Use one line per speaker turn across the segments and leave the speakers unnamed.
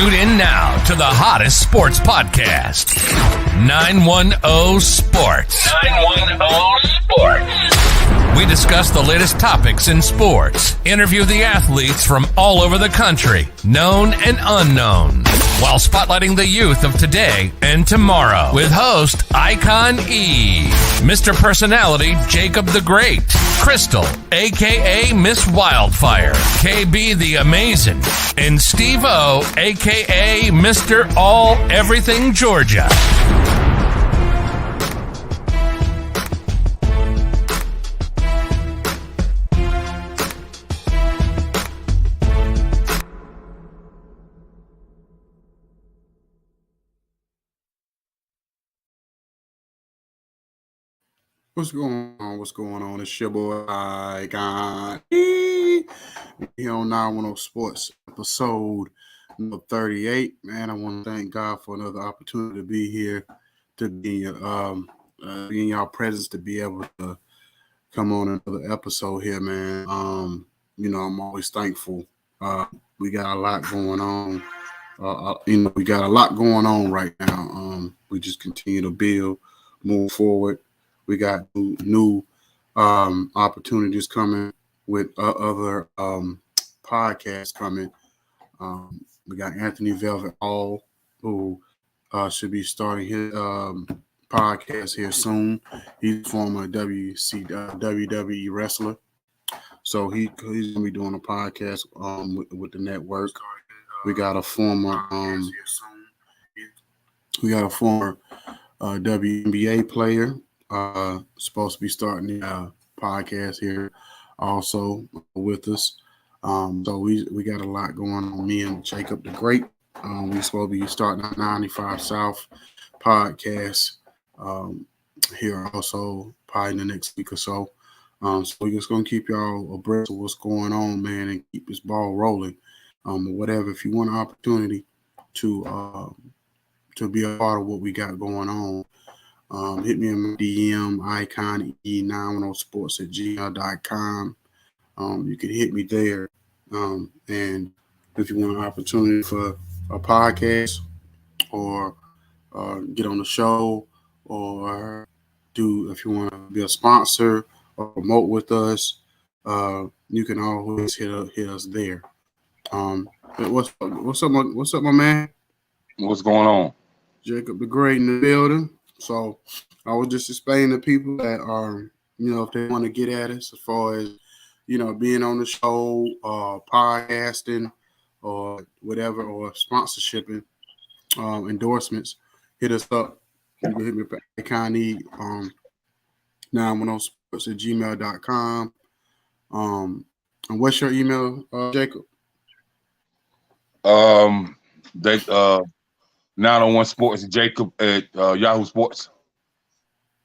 Tune in now to the hottest sports podcast, 910 Sports. 910 Sports. We discuss the latest topics in sports, interview the athletes from all over the country, known and unknown, while spotlighting the youth of today and tomorrow with host Icon E, Mr. Personality Jacob the Great, Crystal, a.k.a. Miss Wildfire, KB the Amazing, and Steve O, a.k.a. Mr. All Everything Georgia.
What's going on? What's going on? It's your boy Icon here on 910 Sports, episode number 38. Man, I want to thank God for another opportunity to be here, to be in y'all presence, to be able to come on another episode here, man. I'm always thankful. We got a lot going on. We got a lot going on right now. We just continue to build, move forward. We got new opportunities coming with other podcasts coming. We got Anthony Velvet Hall, who should be starting his podcast here soon. He's a former WWE wrestler, so he's going to be doing a podcast with the network. We got a former WNBA player. Supposed to be starting the podcast here also with us. So we got a lot going on. Me and Jacob the Great. We supposed to be starting our 95 South podcast here also probably in the next week or so. So we're just gonna keep y'all abreast of what's going on, man, and keep this ball rolling. Whatever. If you want an opportunity to be a part of what we got going on. Hit me in my DM, Icon E910sports at gmail.com. You can hit me there. And if you want an opportunity for a podcast or get on the show, or if you want to be a sponsor or promote with us, you can always hit us there. What's up, my man?
What's going on?
Jacob the Great in the building. So I was just explaining to people that are, if they want to get at us as far as, being on the show, podcasting or whatever, or sponsorshiping, endorsements, hit us up. You can hit me at Icon 910 sports at gmail.com. And what's your email, Jacob?
901 Sports Jacob at Yahoo Sports.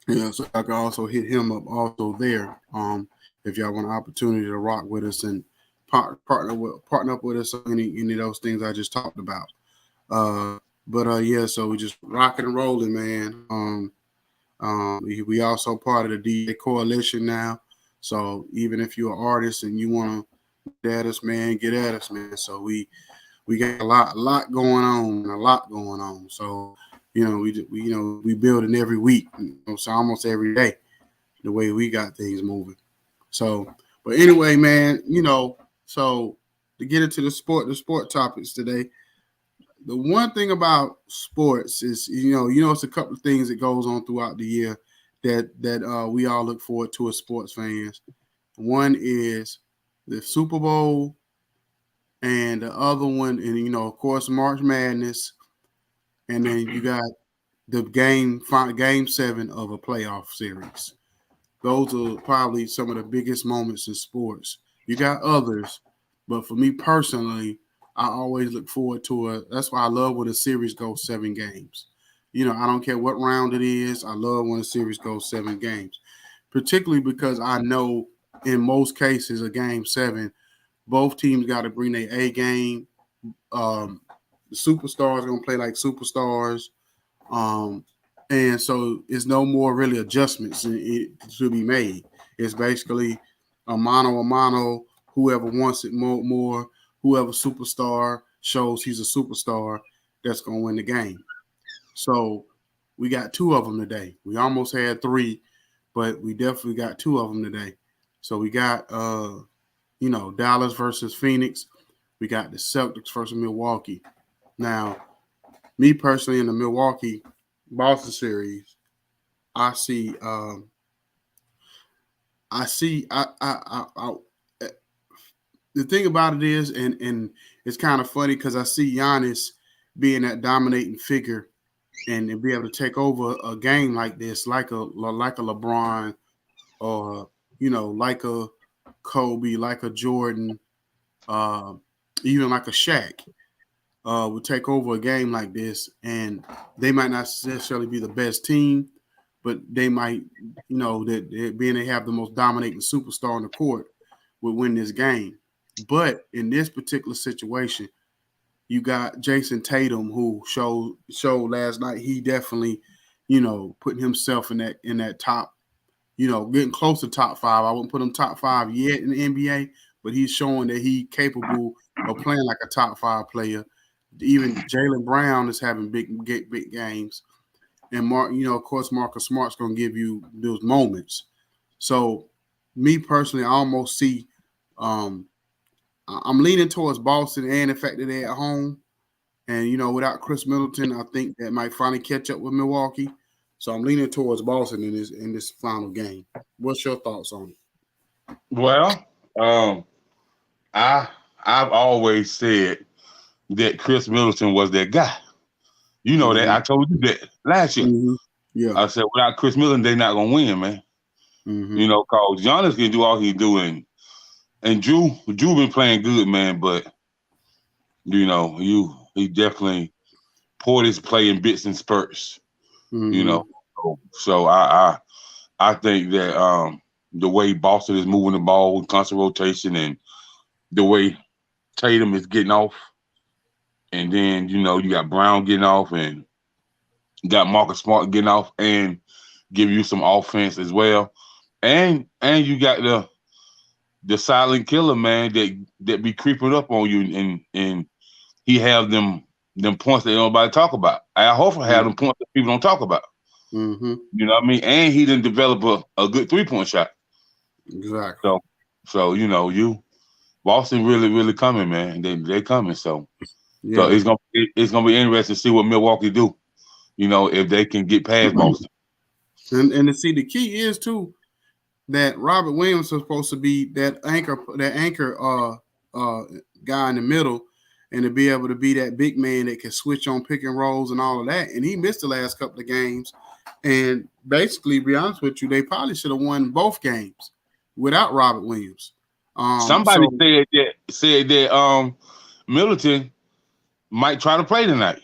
Yeah, so I can also hit him up also there. If y'all want an opportunity to rock with us and partner up with us on any of those things I just talked about. So we just rocking and rolling, man. We also part of the DJ Coalition now. So even if you're an artist and you want to get at us, man. So we got a lot going on. So, we building every week, so almost every day, the way we got things moving. So, but anyway, man, so to get into the sport topics today, the one thing about sports is, it's a couple of things that goes on throughout the year that we all look forward to as sports fans. One is the Super Bowl. And the other one, and of course, March Madness, and then you got the game 7 of a playoff series. Those are probably some of the biggest moments in sports. You got others, but for me personally, I always look forward to it. That's why I love when a series goes 7 games. I don't care what round it is. I love when a series goes 7 games, particularly because I know in most cases, a game 7. Both teams got to bring their A game. The superstars are going to play like superstars. And so it's no more really adjustments to be made. It's basically a mano, whoever wants it more, whoever superstar shows he's a superstar that's going to win the game. So we got 2 of them today. We almost had 3, but we definitely got 2 of them today. So we got, Dallas versus Phoenix. We got the Celtics versus Milwaukee. Now, me personally in the Milwaukee-Boston series, I see the thing about it is, and it's kind of funny because I see Giannis being that dominating figure and be able to take over a game like this, like a LeBron, or like a Kobe, like a Jordan, even like a Shaq, would take over a game like this, and they might not necessarily be the best team, but they might, that being they have the most dominating superstar on the court, would win this game. But in this particular situation, you got Jason Tatum, who showed last night he definitely, putting himself in that top, getting close to top 5. I wouldn't put him top 5 yet in the NBA, but he's showing that he's capable of playing like a top 5 player. Even Jaylen Brown is having big games, and of course, Marcus Smart's going to give you those moments. So, me personally, I almost see. I'm leaning towards Boston and the fact that they're at home. And, without Chris Middleton, I think that might finally catch up with Milwaukee. So I'm leaning towards Boston in this final game. What's your thoughts on it?
Well, I've always said that Chris Middleton was that guy. You know that. I told you that last year.
Mm-hmm. Yeah.
I said without Chris Middleton, they're not gonna win, man.
Mm-hmm.
Cause Giannis can do all he's doing. And Drew been playing good, man, but he definitely poured his play in bits and spurts.
Mm-hmm.
So I think that the way Boston is moving the ball with constant rotation and the way Tatum is getting off, and then you got Brown getting off and you got Marcus Smart getting off and give you some offense as well. And you got the silent killer, man, that be creeping up on you, and he have them points that nobody talk about. Al Horford have them points that people don't talk about.
Mm-hmm.
You know what I mean? And he didn't develop a good 3-point shot.
Exactly.
So Boston really, really coming, man. They coming. So it's gonna be interesting to see what Milwaukee do. If they can get past Boston.
And to see, the key is too that Robert Williams is supposed to be that anchor guy in the middle, and to be able to be that big man that can switch on pick and rolls and all of that. And he missed the last couple of games. And basically, to be honest with you, they probably should have won both games without Robert Williams.
Somebody said that Middleton might try to play tonight.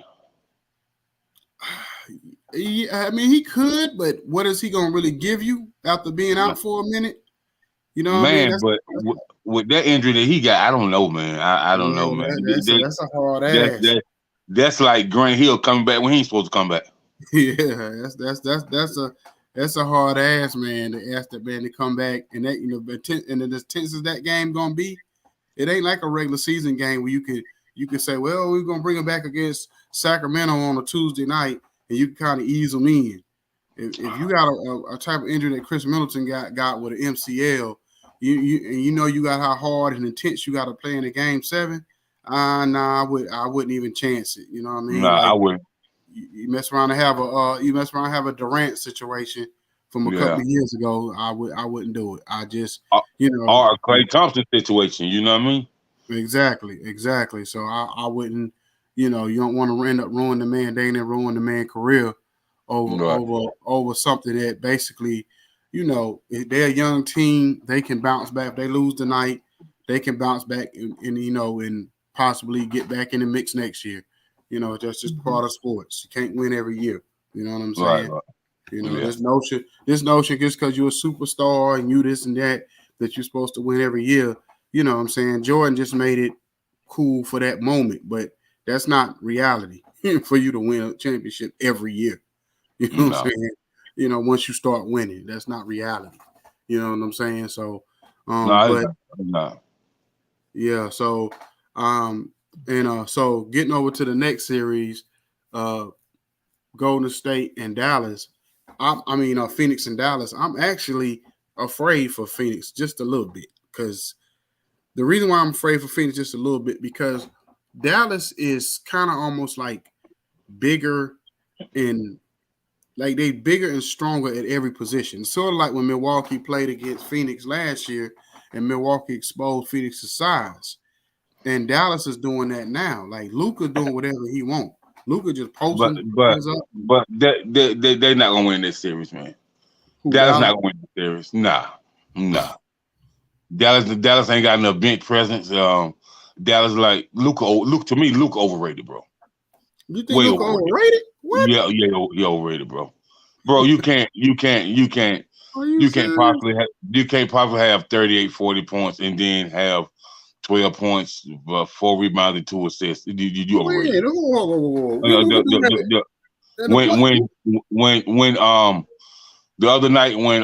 Yeah, I mean, he could, but what is he going to really give you after being out for a minute? You know what I mean?
But with that injury that he got, I don't know, man. I don't know, man.
That's a hard ass.
That's like Grant Hill coming back when he ain't supposed to come back.
Yeah, that's a hard ass, man. To ask that man to come back, and that and as tense as that game gonna be, it ain't like a regular season game where you can say, well, we're gonna bring him back against Sacramento on a Tuesday night, and you can kind of ease them in. If you got a type of injury that Chris Middleton got with an MCL, you got how hard and intense you got to play in the game 7. I wouldn't even chance it. You know what I mean?
I wouldn't.
You mess around and have a Durant situation from a couple of years ago. I wouldn't do it. I just
or a Klay Thompson situation. You know what I mean?
Exactly. So I wouldn't. You don't want to end up ruining the man. They didn't ruin the man's career over something that basically, if they're a young team, they can bounce back. If they lose tonight, they can bounce back and possibly get back in the mix next year. That's just part of sports. You can't win every year. You know what I'm saying? Right. This notion just because you're a superstar and you this and that you're supposed to win every year. You know what I'm saying? Jordan just made it cool for that moment, but that's not reality for you to win a championship every year. You know what I'm saying? Once you start winning, that's not reality. You know what I'm saying? So, And so getting over to the next series, Golden State and Dallas. Phoenix and Dallas. I'm actually afraid for Phoenix just a little bit, because the reason why I'm afraid for Phoenix just a little bit, because Dallas is kind of almost like bigger and like they bigger and stronger at every position. Sort of like when Milwaukee played against Phoenix last year and Milwaukee exposed Phoenix's size. And Dallas is doing that now. Like Luka doing whatever he wants. Luka just
But
posting
but
things up.
but they're not gonna win this series, man. Dallas not gonna win this series. Nah. Dallas ain't got enough bench presence. Dallas like Luka overrated, bro.
You think Luka overrated? What?
Yeah, overrated, bro. Bro, you can't possibly have 38, 40 points and then have 12 points, 4 rebounds, and 2 assists. You overrated. When the other night when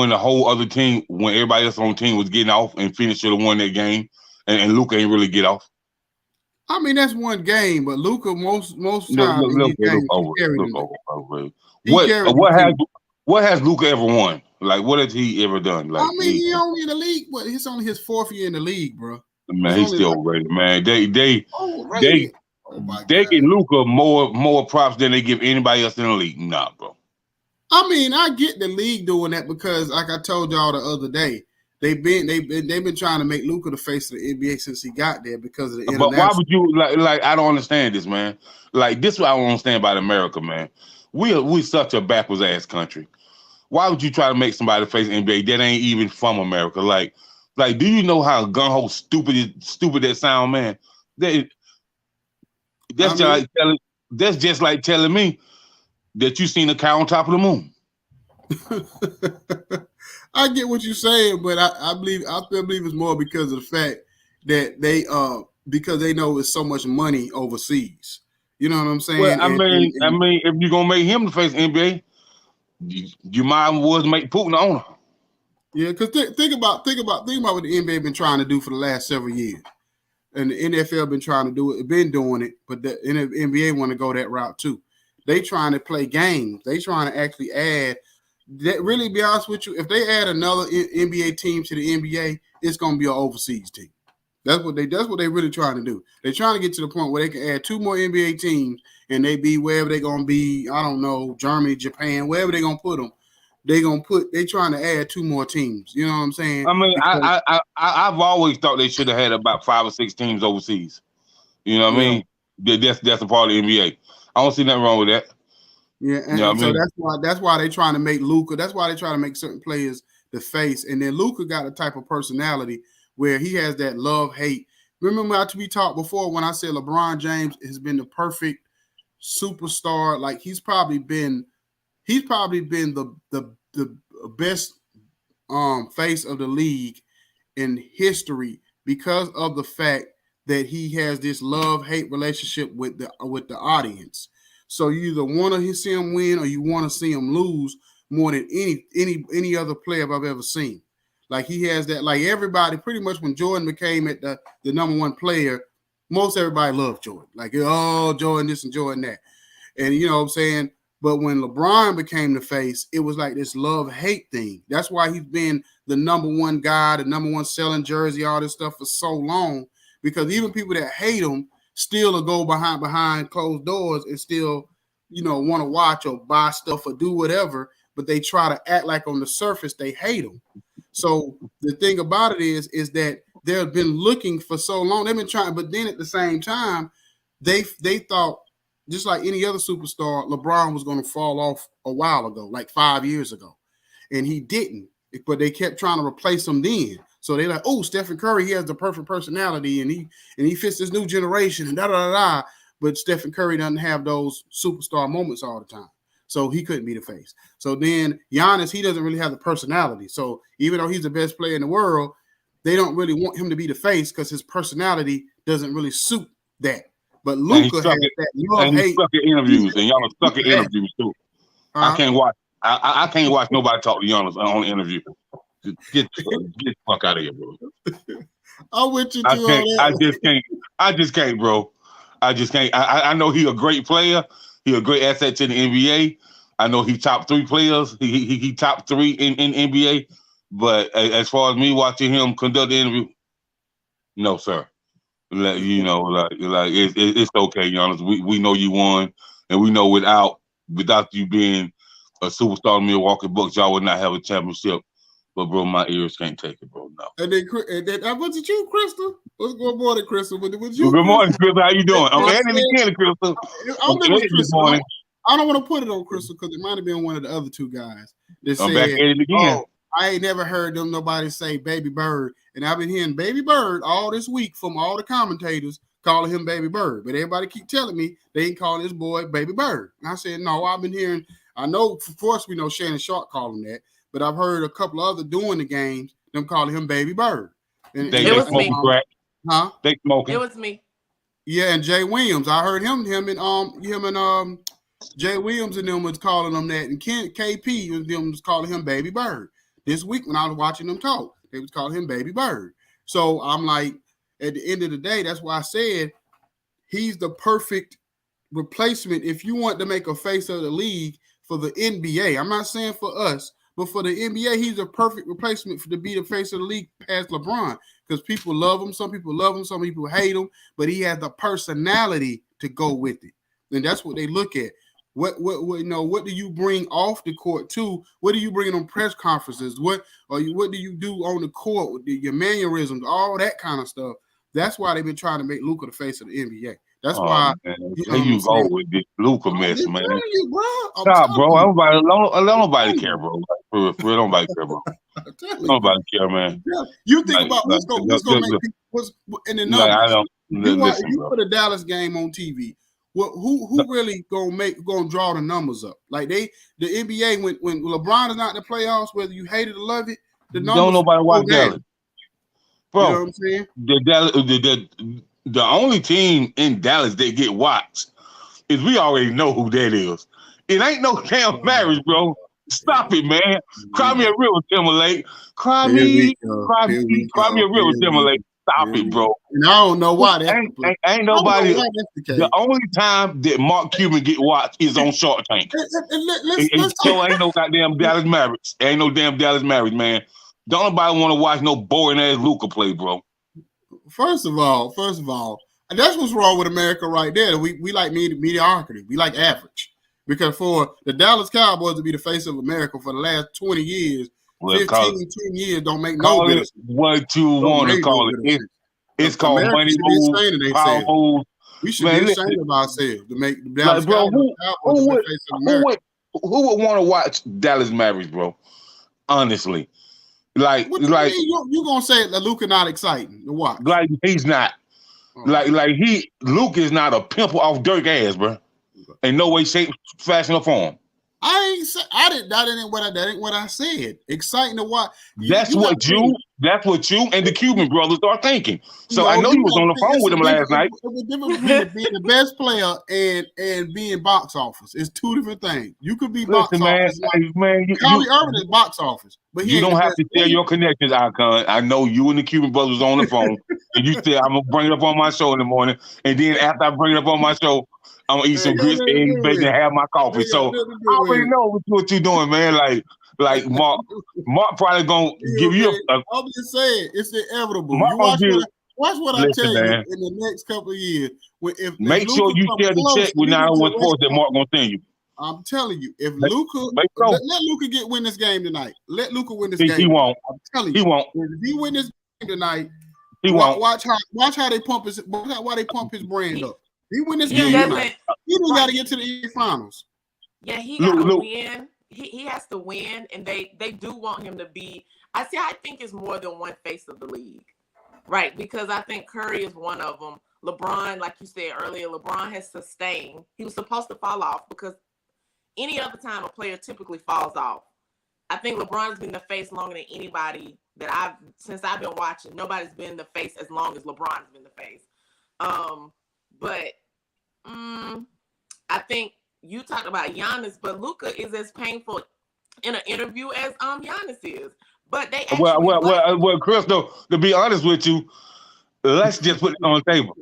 the whole other team, when everybody else on the team was getting off and Phoenix should have won that game, and Luka ain't really get off.
I mean, that's one game, but Luka most times in these games he carried them.
What has Luka ever won? Like, what has he ever done? Like,
I mean, he only in the league, but it's only his 4th year in the league, bro.
Man, he's still overrated, man. They give Luka more props than they give anybody else in the league. Nah, bro.
I mean, I get the league doing that because, like I told y'all the other day, they've been trying to make Luka the face of the NBA since he got there because of the international.
But why would you like? I don't understand this, man. Like, this is what I don't understand about America, man. We such a backwards ass country. Why would you try to make somebody face the NBA that ain't even from America? Like, do you know how gung-ho stupid that sound, man? That's just like telling me that you seen a cow on top of the moon.
I get what you're saying, but I still believe it's more because of the fact that because they know it's so much money overseas. You know what I'm saying?
Well, I mean, if you're gonna make him the face of the NBA, you might as well make Putin the owner.
Yeah, because think about what the NBA been trying to do for the last several years, and the NFL been trying to do it, been doing it, but the NBA want to go that route too. They trying to play games. They trying to actually add. That really, be honest with you, if they add another NBA team to the NBA, it's gonna be an overseas team. That's what they really trying to do. They're trying to get to the point where they can add 2 more NBA teams and they be wherever they're gonna be. I don't know, Germany, Japan, wherever they're gonna put them. They trying to add 2 more teams. You know what I'm saying?
I mean, I've always thought they should have had about 5 or 6 teams overseas. You know what I mean? That's a part of the NBA. I don't see nothing wrong with that.
Yeah, and so that's why they trying to make Luka. That's why they try to make certain players the face. And then Luka got a type of personality where he has that love-hate. Remember how we talked before when I said LeBron James has been the perfect superstar. Like he's probably been the best face of the league in history because of the fact that he has this love-hate relationship with the audience. So you either want to see him win or you want to see him lose more than any other player I've ever seen. Like he has that, like everybody, pretty much when Jordan became the number 1 player, most everybody loved Jordan. Like, oh, Jordan this and Jordan that. And you know what I'm saying? But when LeBron became the face, it was like this love-hate thing. That's why he's been the number 1 guy, the number 1 selling jersey, all this stuff for so long. Because even people that hate him still will go behind closed doors and still, want to watch or buy stuff or do whatever. But they try to act like on the surface they hate him. So the thing about it is that they've been looking for so long. They've been trying, but then at the same time, they thought, just like any other superstar, LeBron was going to fall off a while ago, like 5 years ago. And he didn't, but they kept trying to replace him then. So they're like, oh, Stephen Curry, he has the perfect personality and he fits this new generation and da-da-da-da. But Stephen Curry doesn't have those superstar moments all the time. So he couldn't be the face. So then Giannis, he doesn't really have the personality. So even though he's the best player in the world, they don't really want him to be the face because his personality doesn't really suit that. But Luka has that love-hate.
Suck at interviews, and y'all suck at interviews too. I can't watch. I can't watch nobody talk to Giannis on the interview. Get the fuck out of here, bro.
I'm with you too.
I just can't, bro. I just can't. I know he a great player. He a great asset to the NBA. I know he top 3 players. He top 3 in NBA. But as far as me watching him conduct the interview, no, sir. Like, you know, like it's okay, Giannis. We know you won, and we know without you being a superstar in Milwaukee Bucks, y'all would not have a championship. But bro, my ears can't take it, bro. No.
And then was it you, Crystal? What's going on, Crystal? Was you?
Well, good morning, Crystal. How you doing? I'm Anthony again, Crystal.
I'm this morning. I don't want to put it on Crystal because it might have been one of the other 2 guys that said,
back at it again.
Oh, I ain't never heard nobody say Baby Bird. And I've been hearing Baby Bird all this week from all the commentators calling him Baby Bird. But everybody keep telling me they ain't calling this boy Baby Bird. And I said, no, I've been hearing, I know, of course, we know Shannon Sharp calling that, but I've heard a couple other doing the games, them calling him Baby Bird.
And they smoking crack.
Huh?
They smoking.
It was me.
Yeah, and Jay Williams. I heard him and Jay Williams and them was calling him that, and KP and them was calling him Baby Bird. This week when I was watching them talk, they was calling him Baby Bird. So I'm like, at the end of the day, that's why I said he's the perfect replacement if you want to make a face of the league for the NBA. I'm not saying for us, but for the NBA, he's a perfect replacement to be the face of the league past LeBron because people love him. Some people love him. Some people hate him, but he has the personality to go with it. And that's what they look at. What do you bring off the court too? What do you bring on press conferences? What do you do on the court with your mannerisms, all that kind of stuff? That's why they've been trying to make Luka the face of the NBA. That's why
you go with this Luka mess, man.
Stop,
bro. Nobody care, bro. For real, nobody care, bro. Nobody care, man.
You think about what's going to make what's in the numbers. You put a Dallas game on TV. Well, who really gonna draw the numbers up? Like the NBA when LeBron is not in the playoffs, whether you hate it or love it, the numbers
don't nobody watch Dallas, bro.
You know what I'm saying?
The only team in Dallas that get watched is we already know who that is. It ain't no damn marriage, bro. Stop it, man. Cry me a river, Timberlake. Cry me a river, Timberlake. Stop it, bro.
And I don't know why that
ain't nobody. The only time that Mark Cuban get watched is on Shark Tank. So ain't no goddamn Dallas Mavericks. Ain't no damn Dallas Mavericks, man. Don't nobody want to watch no boring ass Luka play, bro.
First of all, and that's what's wrong with America right there. We like mediocrity. We like average. Because for the Dallas Cowboys to be the face of America for the last 20 years, 15 years don't make no difference.
What you want to call it. It's called money moves, power moves.
We should be ashamed of ourselves to make the Dallas Cowboys the face of America.
Who would want to watch Dallas Mavericks, bro? Honestly. You're
gonna say that Luka not exciting to watch?
Like he's not. Luke is not a pimple off Dirk ass, bro. In no way, shape, fashion, or form.
That ain't what I said. Exciting to watch.
That's what you and the Cuban brothers are thinking. So I know you was on the phone with them last night.
There's a difference between being the best player and being box office. It's 2 different things. You could be box office. Kyrie Irving is box office, but
you don't have to share your connections, Icon. I know you and the Cuban brothers was on the phone, and you said I'm gonna bring it up on my show in the morning, and then after I bring it up on my show, I'm gonna eat some grits, eggs, bacon, and have my coffee. So I already know what you're doing, man. Like Mark probably gonna give you.
I'm just saying, it's inevitable. You watch what I tell you in the next couple of years.
Make sure you share the check with 901 Sports that Mark gonna send you.
I'm telling you, if let Luka win this game tonight. Let Luka win this game.
He won't.
I'm telling you,
he won't.
If he win this game tonight,
he won't.
Watch how they pump his brand up. He win this game tonight. He just got to get to the finals.
Yeah, he got to win. He has to win, and they do want him to be. I think it's more than one face of the league, right? Because I think Curry is one of them. LeBron, like you said earlier, LeBron has sustained. He was supposed to fall off because any other time a player typically falls off. I think LeBron's been the face longer than anybody since I've been watching. Nobody's been the face as long as LeBron's been the face. But I think you talked about Giannis, but Luka is as painful in an interview as Giannis is. But they
well, Chris, though, to be honest with you, let's just put it on the table.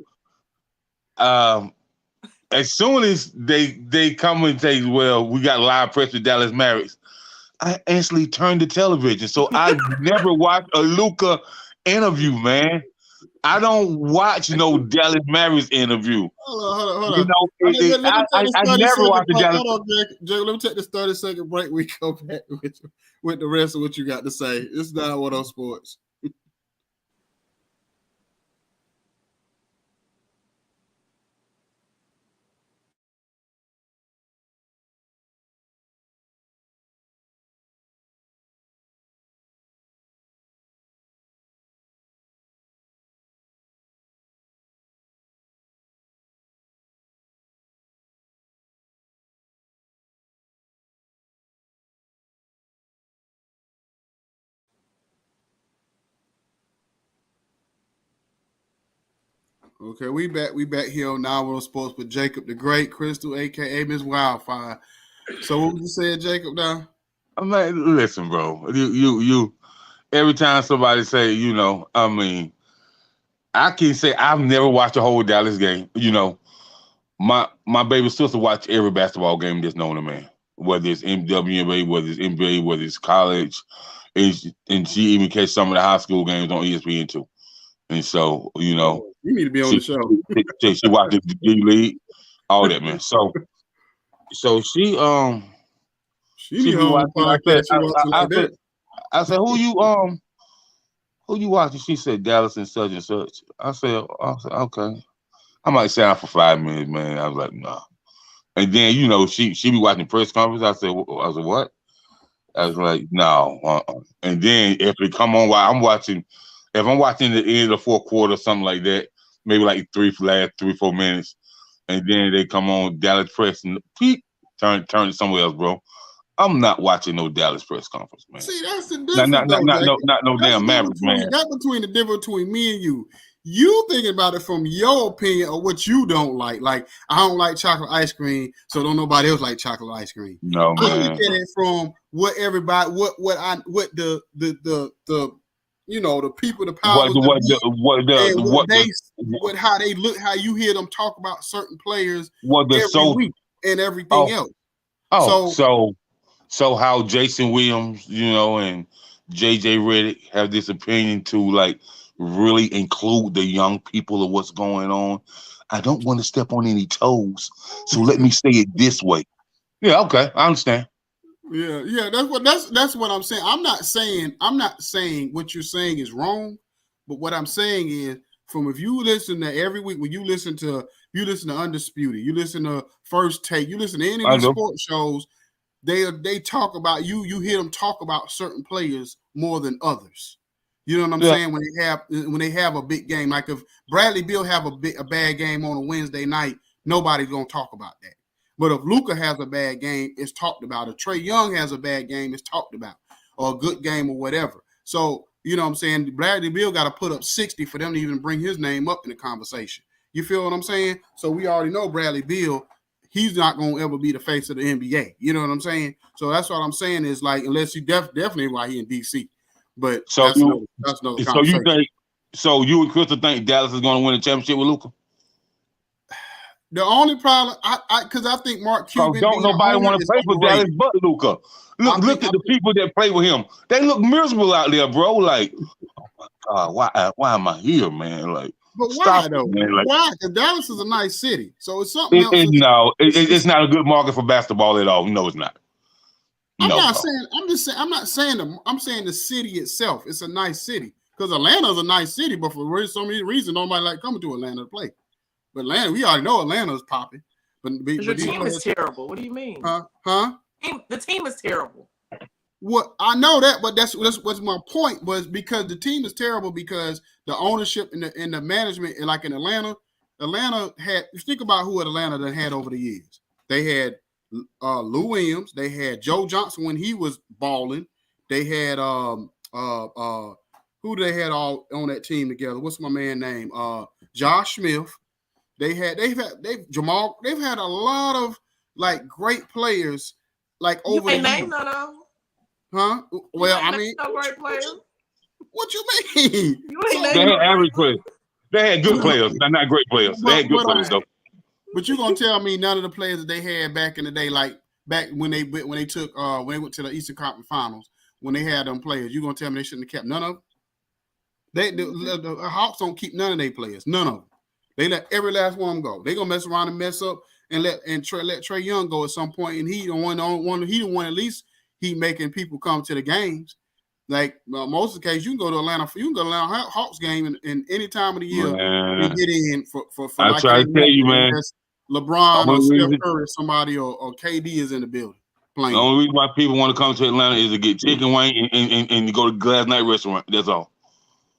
as soon as they come and say, well, we got live press with Dallas Mavericks, I instantly turned the television. So I never watched a Luka interview, man. I don't watch no Dallas Mavericks interview.
Hold on.
You know,
Let me take this
I
30
never
second
watched the
break.
Dallas.
Hold on, Jake. Let me take this 30-second break. We go back with the rest of what you got to say. It's 910 Sports. Okay, we back here on 910 Sports with Jacob the Great, Crystal, aka Miss Wildfire. So what was you saying, Jacob? Now,
I'm like, listen, bro. You. Every time somebody say, I can say I've never watched a whole Dallas game. My baby sister watch every basketball game that's known to man, whether it's WNBA, whether it's NBA, whether it's college, and she even catch some of the high school games on ESPN too. And so,
you need to be on the show.
She watches the G League, all that, man. So she
be on the podcast.
I said, who you watching? She said Dallas and such and such. I said, okay. I might sit down for 5 minutes, man. I was like, nah. And then, she be watching press conference. I said, what? I was like, no. And then if it come on while I'm watching, if I'm watching the end of the fourth quarter, something like that, maybe like 3-4 minutes, and then they come on Dallas press and turn to somewhere else, bro. I'm not watching no Dallas press conference, man.
See, that's the difference.
Not no damn Mavericks, man.
That's between the difference between me and you. You thinking about it from your opinion or what you don't like. Like, I don't like chocolate ice cream, so don't nobody else like chocolate ice cream.
No, man.
I look at it from what everybody, what the people, the powers, how they look, how you hear them talk about certain players every week and everything else.
So how Jason Williams, and JJ Redick have this opinion to like really include the young people of what's going on. I don't want to step on any toes, so let me say it this way. Yeah, okay, I understand.
Yeah, that's what I'm saying. I'm not saying what you're saying is wrong, but what I'm saying is, from if you listen to every week, when you listen to Undisputed, you listen to First Take, you listen to any of these sports shows, they talk about you hear them talk about certain players more than others. You know what I'm saying? When they have a big game, like if Bradley Beal have a bad game on a Wednesday night, nobody's gonna talk about that. But if Luka has a bad game, it's talked about. If Trae Young has a bad game, it's talked about, or a good game or whatever. So, you know what I'm saying? Bradley Beal got to put up 60 for them to even bring his name up in the conversation. You feel what I'm saying? So we already know Bradley Beal, he's not going to ever be the face of the NBA. You know what I'm saying? So that's what I'm saying is like, unless you definitely why he in DC. But that's another conversation.
So you and Crystal think Dallas is going to win a championship with Luka?
The only problem, because I think Mark Cuban.
Don't nobody want to play for Dallas but Luka. Look at the people that play with him. They look miserable out there, bro. Like, oh my God, why am I here, man? Like,
but why though? Man. Like, why? Because Dallas is a nice city, so it's something else.
It's not a good market for basketball at all. No, it's not.
I'm not saying the city itself. It's a nice city because Atlanta's a nice city, but for some reason, nobody like coming to Atlanta to play. But Atlanta, we already know Atlanta's popping. But
your team is terrible. What do you mean?
Huh?
The team is terrible.
Well, I know that, but that's what's my point was because the team is terrible because the ownership and the management, like in Atlanta had. You think about who Atlanta done had over the years. They had Lou Williams. They had Joe Johnson when he was balling. They had who they had all on that team together. What's my man name? Josh Smith. They've had Jamal. They've had a lot of like great players like over the years.
Name none of them.
Huh? Well, I mean,
no great players.
What you mean?
They had average players. They had good players, not great players. They had good players though.
But you're gonna tell me none of the players that they had back in the day, like back when they went to the Eastern Conference Finals, when they had them players, you're gonna tell me they shouldn't have kept none of them? The Hawks don't keep none of their players, none of them. They let every last one go. They gonna mess around and mess up and let Trae Young go at some point, and he the one at least he making people come to the games. Like most of the case, you can go to Atlanta Hawks game in any time of the year and get in for
I
like
try to tell you, man.
LeBron or Steph Curry, somebody or KD is in the building playing.
The only reason why people want to come to Atlanta is to get chicken wing and to go to Glass Night Restaurant. That's all.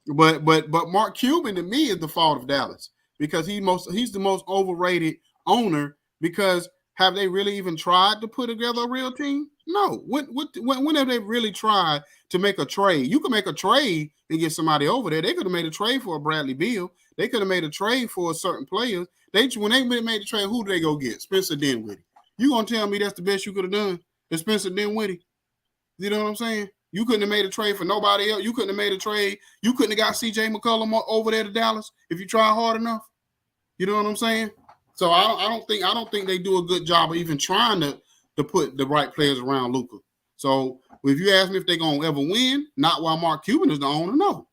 But Mark Cuban to me is the fault of Dallas because he's the most overrated owner because have they really even tried to put together a real team? No. When have they really tried to make a trade? You can make a trade and get somebody over there. They could have made a trade for a Bradley Beal. They could have made a trade for a certain players. When they made the trade, who do they go get? Spencer Dinwiddie. You gonna tell me that's the best you could have done? Is Spencer Dinwiddie? You know what I'm saying? You couldn't have made a trade for nobody else. You couldn't have made a trade. You couldn't have got CJ McCollum over there to Dallas if you tried hard enough. You know what I'm saying? So I don't think they do a good job of even trying to put the right players around Luka. So if you ask me if they're gonna ever win, not while Mark Cuban is the owner, no.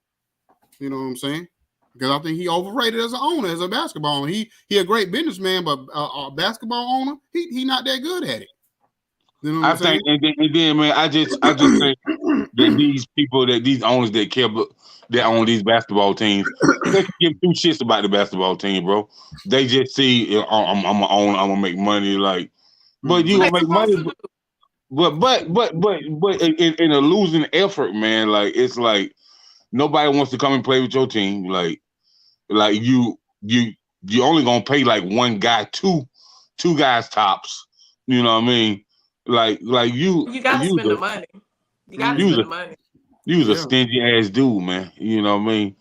You know what I'm saying? Because I think he overrated as an owner, as a basketball owner. He a great businessman, but a basketball owner, he not that good at it. You know what I'm saying?
And then man, I just think that these owners that care that own these basketball teams, they can give two shits about the basketball team, bro. They just see I'm gonna own, I'm gonna make money, like, but you gonna make money, but in a losing effort, man. Like it's like nobody wants to come and play with your team. Like you only gonna pay like one guy, two guys tops. You know what I mean? Like you
gotta spend the money. You gotta spend the money.
You was a stingy ass dude, man. You know what I mean?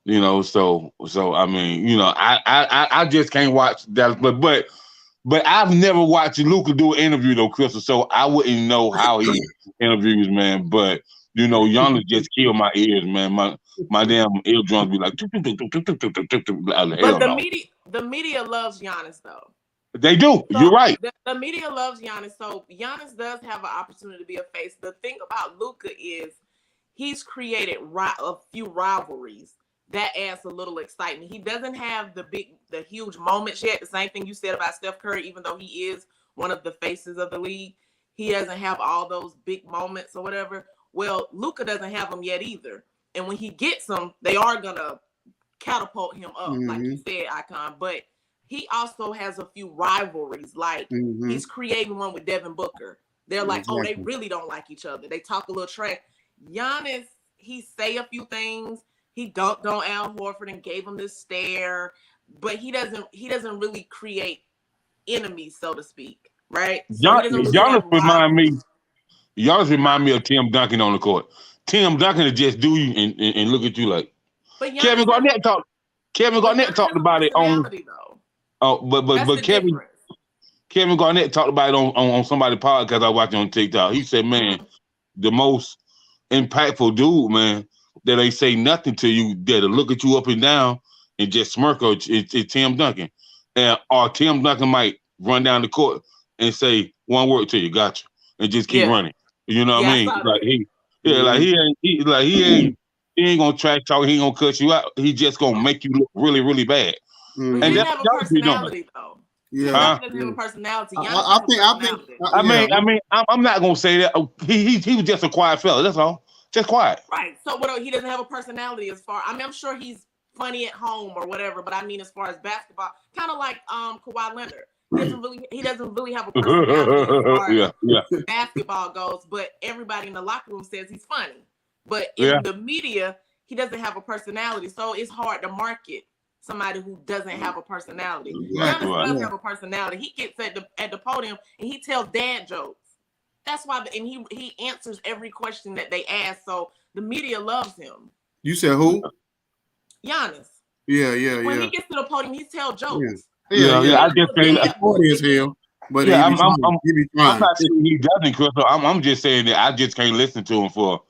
You know, so I mean, you know, I just can't watch that, but I've never watched Luka do an interview though, Crystal. So I wouldn't know how he interviews, man. But you know, Giannis just killed my ears, man. My damn eardrums be like.
But the media loves Giannis though.
They do. So you're right.
The media loves Giannis, so Giannis does have an opportunity to be a face. The thing about Luka is he's created a few rivalries that adds a little excitement. He doesn't have the huge moments yet. The same thing you said about Steph Curry, even though he is one of the faces of the league, he doesn't have all those big moments or whatever. Well, Luka doesn't have them yet either. And when he gets them, they are gonna catapult him up, like you said, Icon. But he also has a few rivalries. Like he's creating one with Devin Booker. They're like, oh, they really don't like each other. They talk a little trash. Giannis, he say a few things. He dunked on Al Horford and gave him this stare, but he doesn't really create enemies, so to speak, right?
Giannis remind me of Tim Duncan on the court. Tim Duncan will just do you and look at you like.
But
Kevin Garnett talked about it on. But Kevin Garnett talked about it on somebody's podcast I watched on TikTok. He said, man, the most impactful dude, man, that they say nothing to you, that'll look at you up and down and just smirk, it's Tim Duncan. Or Tim Duncan might run down the court and say one word to you, gotcha, and just keep running. You know what I mean? Like he ain't gonna trash talk, he ain't gonna cut you out. He just gonna make you look really, really bad.
And he have a personality though. Yeah, he doesn't have a personality.
I'm not gonna say that. He was just a quiet fella. That's all. Just quiet.
Right. So he doesn't have a personality as far. I mean, I'm sure he's funny at home or whatever, but I mean, as far as basketball, kind of like Kawhi Leonard. He doesn't really have a personality as far as basketball goes, but everybody in the locker room says he's funny. But in the media, he doesn't have a personality, so it's hard to market somebody who doesn't have a personality. Giannis does have a personality. He gets at the podium and he tells dad jokes. That's why, and he answers every question that they ask. So the media loves him.
You said who?
Giannis.
Yeah.
When he gets to the podium, he tells jokes.
Yeah.
I just think
the audience him. But
I'm not saying he doesn't, Chris. I'm just saying that I just can't listen to him for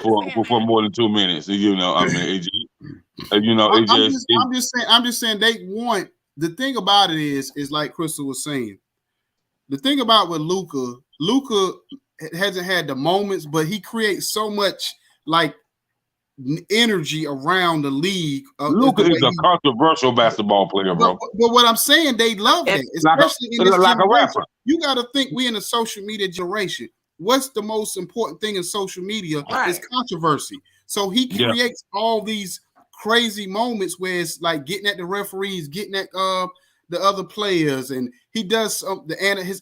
more than 2 minutes. You know, I mean, You know,
I'm just saying they want. The thing about it is like Crystal was saying. The thing about with Luka hasn't had the moments, but he creates so much like energy around the league.
Luka is a controversial basketball player, bro.
But what I'm saying, they love that, especially in this
like
generation.
A rapper.
You got to think we in a social media generation. What's the most important thing in social media is controversy. So he creates all these crazy moments where it's like getting at the referees, getting at the other players, and he does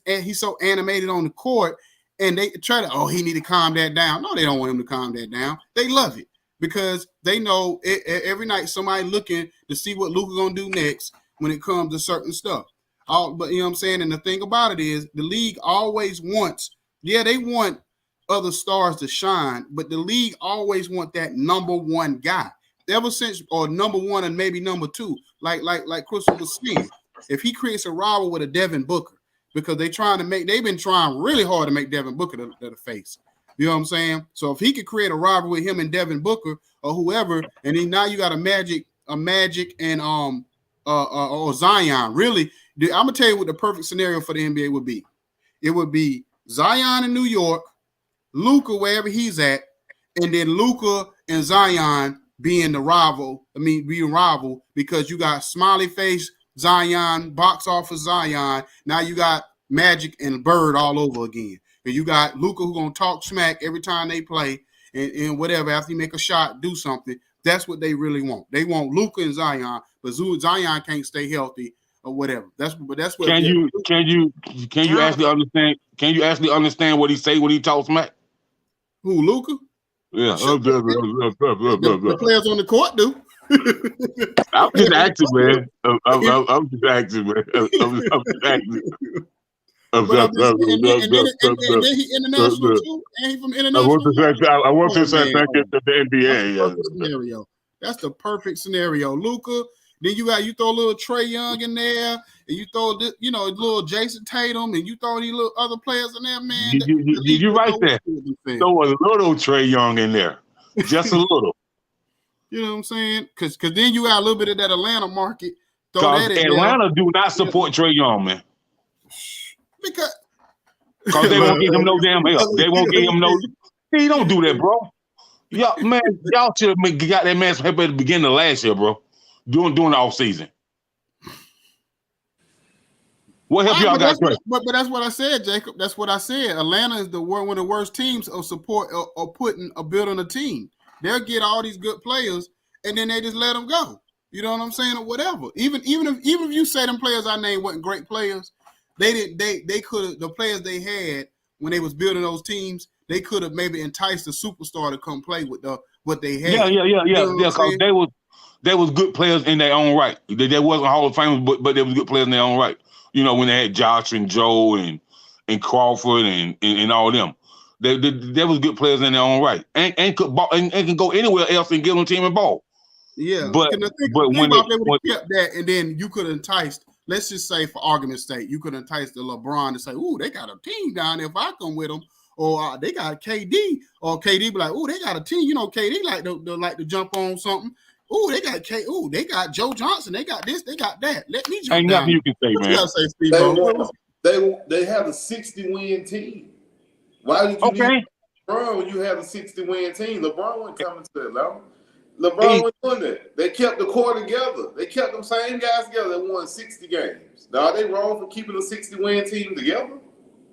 he's so animated on the court, and they try to he need to calm that down. No, they don't want him to calm that down. They love it because they know every night somebody looking to see what Luka gonna do next when it comes to certain stuff. But you know what I'm saying. And the thing about it is, the league always wants. Yeah, they want other stars to shine, but the league always want that number one guy. Ever since, or number one and maybe number two, like Crystal was saying, if he creates a rival with a Devin Booker, because they've been trying really hard to make Devin Booker the face. You know what I'm saying? So if he could create a rival with him and Devin Booker or whoever, and then now you got a Magic and or Zion. Really, I'm gonna tell you what the perfect scenario for the NBA would be. It would be Zion in New York, Luka wherever he's at, and then Luka and Zion being rival because you got smiley face Zion, box office Zion. Now you got Magic and Bird all over again. And you got Luka who's gonna talk smack every time they play and whatever. After you make a shot, do something. That's what they really want. They want Luka and Zion, but Zion can't stay healthy or whatever. That's what.
Can you actually understand? Can you actually understand what he say when he talks smack?
Who, Luka?
Yeah,
the players on the court do.
I'm just acting, man. I'm just acting, man. I'm just acting. And
then he international too, and he from international.
I want to say thank you to the NBA.
Scenario. That's the perfect scenario. Luka. Then you throw a little Trae Young in there, and you throw a little Jason Tatum, and you throw these little other players in there, man.
You right there. Throw a little Trae Young in there, just a little.
You know what I'm saying? Because then you got a little bit of that Atlanta market.
Because Atlanta do not support Trae Young, man.
Because
they won't give him no damn help. They won't give him no. He don't do that, bro. Y'all should have got that man some help at the beginning of last year, bro. During the off season. What help y'all got?
But that's what I said, Jacob. That's what I said. Atlanta is one of the worst teams of support or building a team. They'll get all these good players and then they just let them go. You know what I'm saying, or whatever. Even if you say them players I named wasn't great players, they could have, the players they had when they was building those teams, they could have maybe enticed a superstar to come play with what they had.
Yeah. Because they was good players in their own right. They wasn't Hall of Famers, but they was good players in their own right. You know, when they had Josh and Joe and Crawford and all them. They was good players in their own right. And can go anywhere else and give them team and ball.
Yeah.
But
when they would have kept that, and then you could have enticed, let's just say for argument's sake, you could entice the LeBron to say, ooh, they got a team down there if I come with them. Or they got KD, or KD be like, "Oh, they got a team." You know, KD like to jump on something. Oh, they got they got Joe Johnson. They got this. They got that. Let me jump.
Ain't nothing you can say, man.
You gotta say, Steve.
They have a 60-win team. Why did you need LeBron when you have a 60-win team? LeBron wasn't coming to Atlanta. LeBron wasn't doing that. They kept the core together. They kept them same guys together. They won 60 games. Now, are they wrong for keeping a 60-win team together?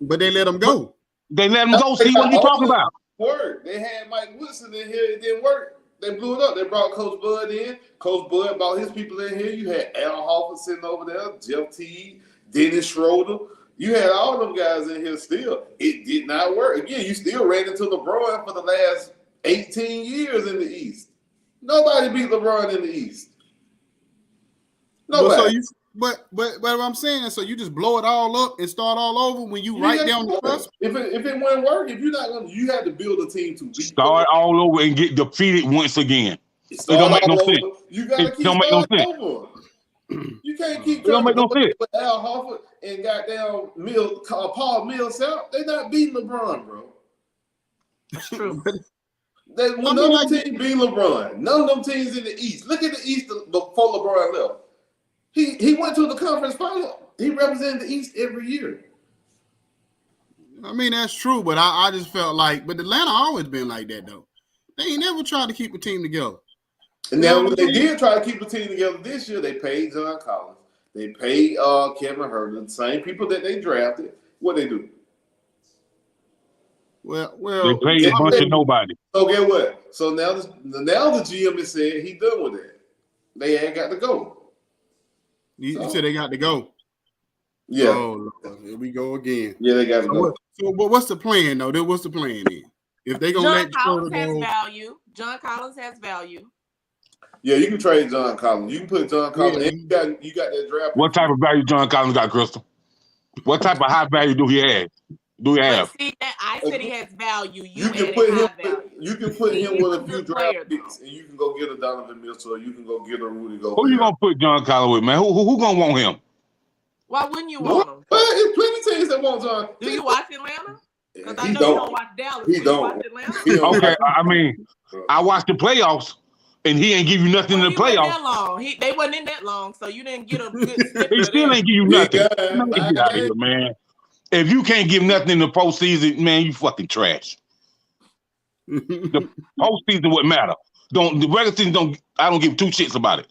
But they let them go.
They let him go. See what you talking about?
Work. They had Mike Woodson in here. It didn't work. They blew it up. They brought Coach Bud in. Coach Bud brought his people in here. You had Al Horford sitting over there, Jeff Teague, Dennis Schroeder. You had all them guys in here still. It did not work. Again, you still ran into LeBron for the last 18 years in the East. Nobody beat LeBron in the East. Nobody.
But what I'm saying is, so you just blow it all up and start all over when you right down the cusp.
If it wouldn't work, if you're not going, you had to build a team to beat.
Start all over and get defeated once again. It don't make no sense.
You got to keep starting over. You can't keep trying to go with Al Horford and goddamn Paul Millsap. They're not beating LeBron, bro.
That's true.
None of them teams beat LeBron. None of them teams in the East. Look at the East before LeBron left. He went to the conference final. He represented the East every year.
I mean, that's true, but I just felt like, but Atlanta always been like that, though. They ain't never tried to keep a team together.
And now when they did try to keep the team together this year, they paid John Collins. They paid Kevin Herter, the same people that they drafted. What they do?
Well,
they paid a bunch of nobody.
So get what? So now the GM has said he done with that. They ain't got to go.
You said they got to go.
Yeah.
Oh, Lord. Here we go again.
Yeah, they got to go.
But what's the plan, though? What's the plan then? If they gonna let
Collins has value. John Collins has value.
Yeah, you can trade John Collins. You can put John Collins. Yeah. And you got that draft.
What type of value John Collins got, Crystal? What type of high value do he have?
See, I said he has value. You
can put him with a few draft picks, and you can go get a Donovan Mitchell, or you can go get a Rudy Gobert.
Who you gonna put John Collins with, man? Who gonna want him?
Why wouldn't you want him?
Well, there's plenty teams that want John.
Do you watch Atlanta? Because I know you don't watch Dallas.
He don't.
Okay, I mean, I watched the playoffs, and he ain't give you nothing in the playoffs.
That long. They wasn't in that long, so you didn't get a good.
He still ain't give you nothing. Get out of here, man. If you can't give nothing in the postseason, man, you fucking trash. The postseason would matter. The regular season I don't give two shits about it.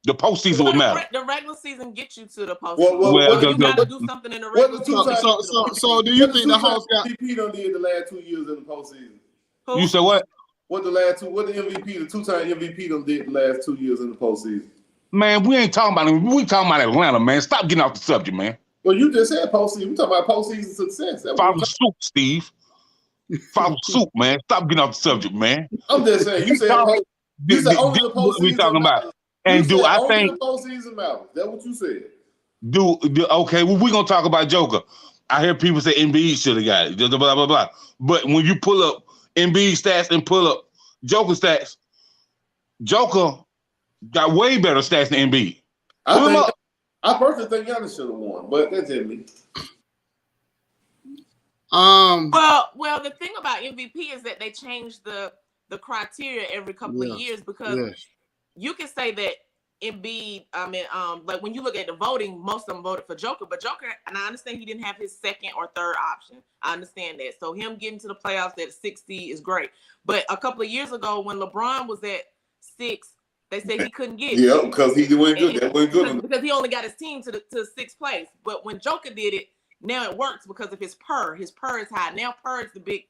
The postseason would matter.
The regular season gets you to the postseason. You got to do something in the regular season.
So do you think the Hawks got
MVP done did the last 2 years in the postseason?
Who? You said what?
What the MVP, the two-time MVP done did the last 2 years in the postseason?
Man, we ain't talking about him. We talking about Atlanta, man. Stop getting off the subject, man.
Well, you just said postseason. We talking about postseason success.
Follow suit, Steve. Follow suit, man. Stop getting off the subject, man.
I'm just saying. You said only the postseason.
We talking about. And do I think
the postseason matters? That's what you said.
Okay? Well, we're gonna talk about Joker. I hear people say Embiid should have got it. Blah blah blah. But when you pull up Embiid stats and pull up Joker stats, Joker got way better stats than Embiid.
I personally think Giannis should have won, but that's in me.
Well, the thing about MVP is that they change the criteria every couple of years because you can say that Embiid, like when you look at the voting, most of them voted for Joker, but Joker, and I understand he didn't have his second or third option. I understand that. So him getting to the playoffs at 60 is great. But a couple of years ago when LeBron was at 6, they said he couldn't get it.
Yeah, because he went good. That went good.
Because he only got his team to 6th place. But when Joker did it, now it works because of his PER. His PER is high. Now PER is the big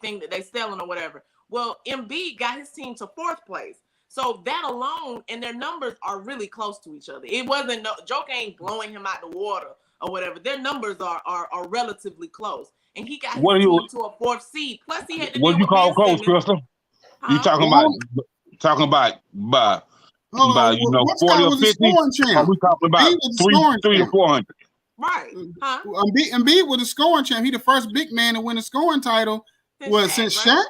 thing that they selling or whatever. Well, Embiid got his team to 4th place. So that alone, and their numbers are really close to each other. It wasn't Joker ain't blowing him out the water or whatever. Their numbers are relatively close. And he got his team to a 4th seed. Plus he had to
what you call close, Crystal? You talking about 40 or 50? Are we talking about 3 or 400?
Right. Huh?
Embiid was a scoring champ. He the first big man to win a scoring title since Shaq.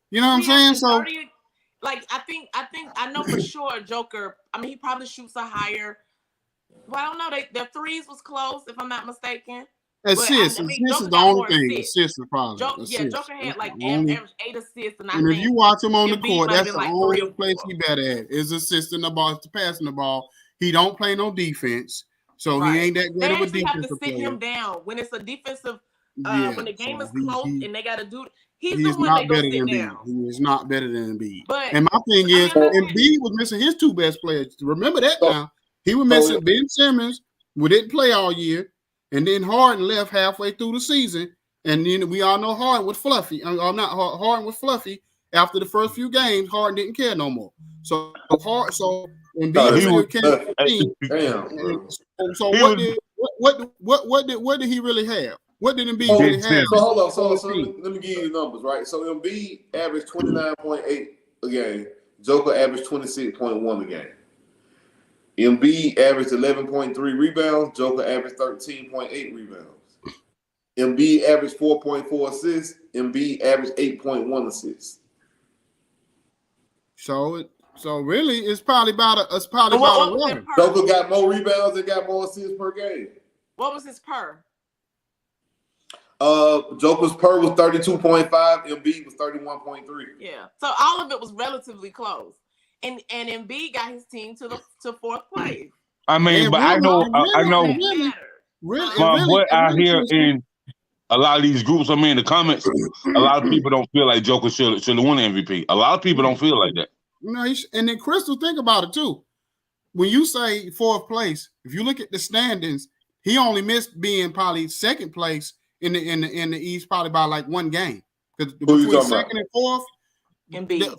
You know what I'm saying? So
30, like I think I know for sure Joker, I mean he probably shoots a higher. Well, I don't know. Their threes was close, if I'm not mistaken.
Assists. Assists is the only thing. Assists is probably.
Joker had like average 8 assists,
and if you watch him on the court, that's the only place he better at is assisting the ball, passing the ball. He don't play no defense, so he ain't that great of a defensive player. They have to sit him
down when it's a defensive. When the game is close and they got to do. He's the one that goes sit down.
He is not better than Embiid. And my thing is, Embiid was missing his 2 best players. Remember that now. He was missing Ben Simmons, who didn't play all year. And then Harden left halfway through the season, and then we all know Harden was fluffy. Harden was fluffy after the first few games. Harden didn't care no more. So what did he really have? What did Embiid really have?
So hold on. So let me give you the numbers, right? So Embiid averaged 29.8 a game. Joker averaged 26.1 a game. Embiid averaged 11.3 rebounds. Joker averaged 13.8 rebounds. Embiid averaged 4.4 assists. Embiid averaged 8.1 assists.
So really, it's probably about a one.
Joker got more rebounds and got more assists per game.
What was his PER?
Joker's per was 32.5, Embiid was 31.3.
Yeah. So all of it was relatively close. And Embiid got his team to fourth place.
I mean, but I know. From what I hear in a lot of these groups, I mean, in the comments, a lot of people don't feel like Joker should have won MVP. A lot of people don't feel like that.
No, and then Crystal, think about it too. When you say fourth place, if you look at the standings, he only missed being probably second place in the East, probably by like one game. Because between second and fourth,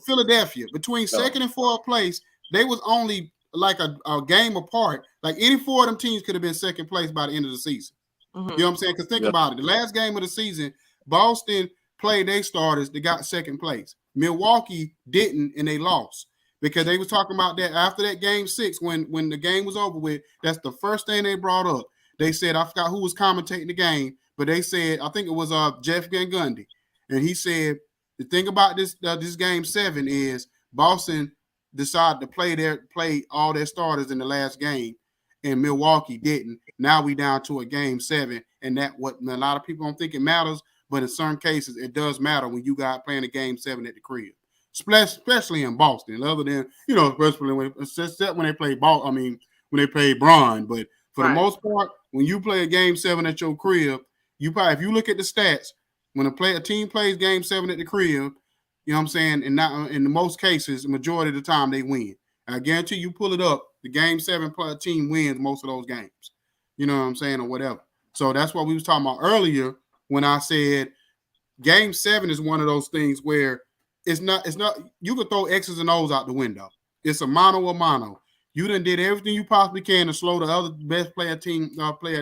Philadelphia, between second and fourth place, they was only like a game apart. Like any four of them teams could have been second place by the end of the season. Mm-hmm. You know what I'm saying? Because think about it. The last game of the season, Boston played their starters. They got second place. Milwaukee didn't, and they lost. Because they was talking about that after that game 6, when the game was over with, that's the first thing they brought up. They said, I forgot who was commentating the game, but they said, I think it was Jeff Van Gundy. And he said, the thing about this game 7 is Boston decided to play all their starters in the last game, and Milwaukee didn't. Now we down to a game 7, and that what a lot of people don't think it matters, but in certain cases it does matter when you got playing a game 7 at the crib, especially in Boston. Other than especially when they play ball, when they play Bron, but for the most part, when you play a game 7 at your crib, you probably, if you look at the stats, when a team plays game 7 at the crib, you know what I'm saying, and not in the most cases, the majority of the time they win. I guarantee you pull it up, the game 7 team wins most of those games. You know what I'm saying, or whatever. So that's what we was talking about earlier when I said game 7 is one of those things where it's not you could throw X's and O's out the window. It's a mano. You done did everything you possibly can to slow the other best player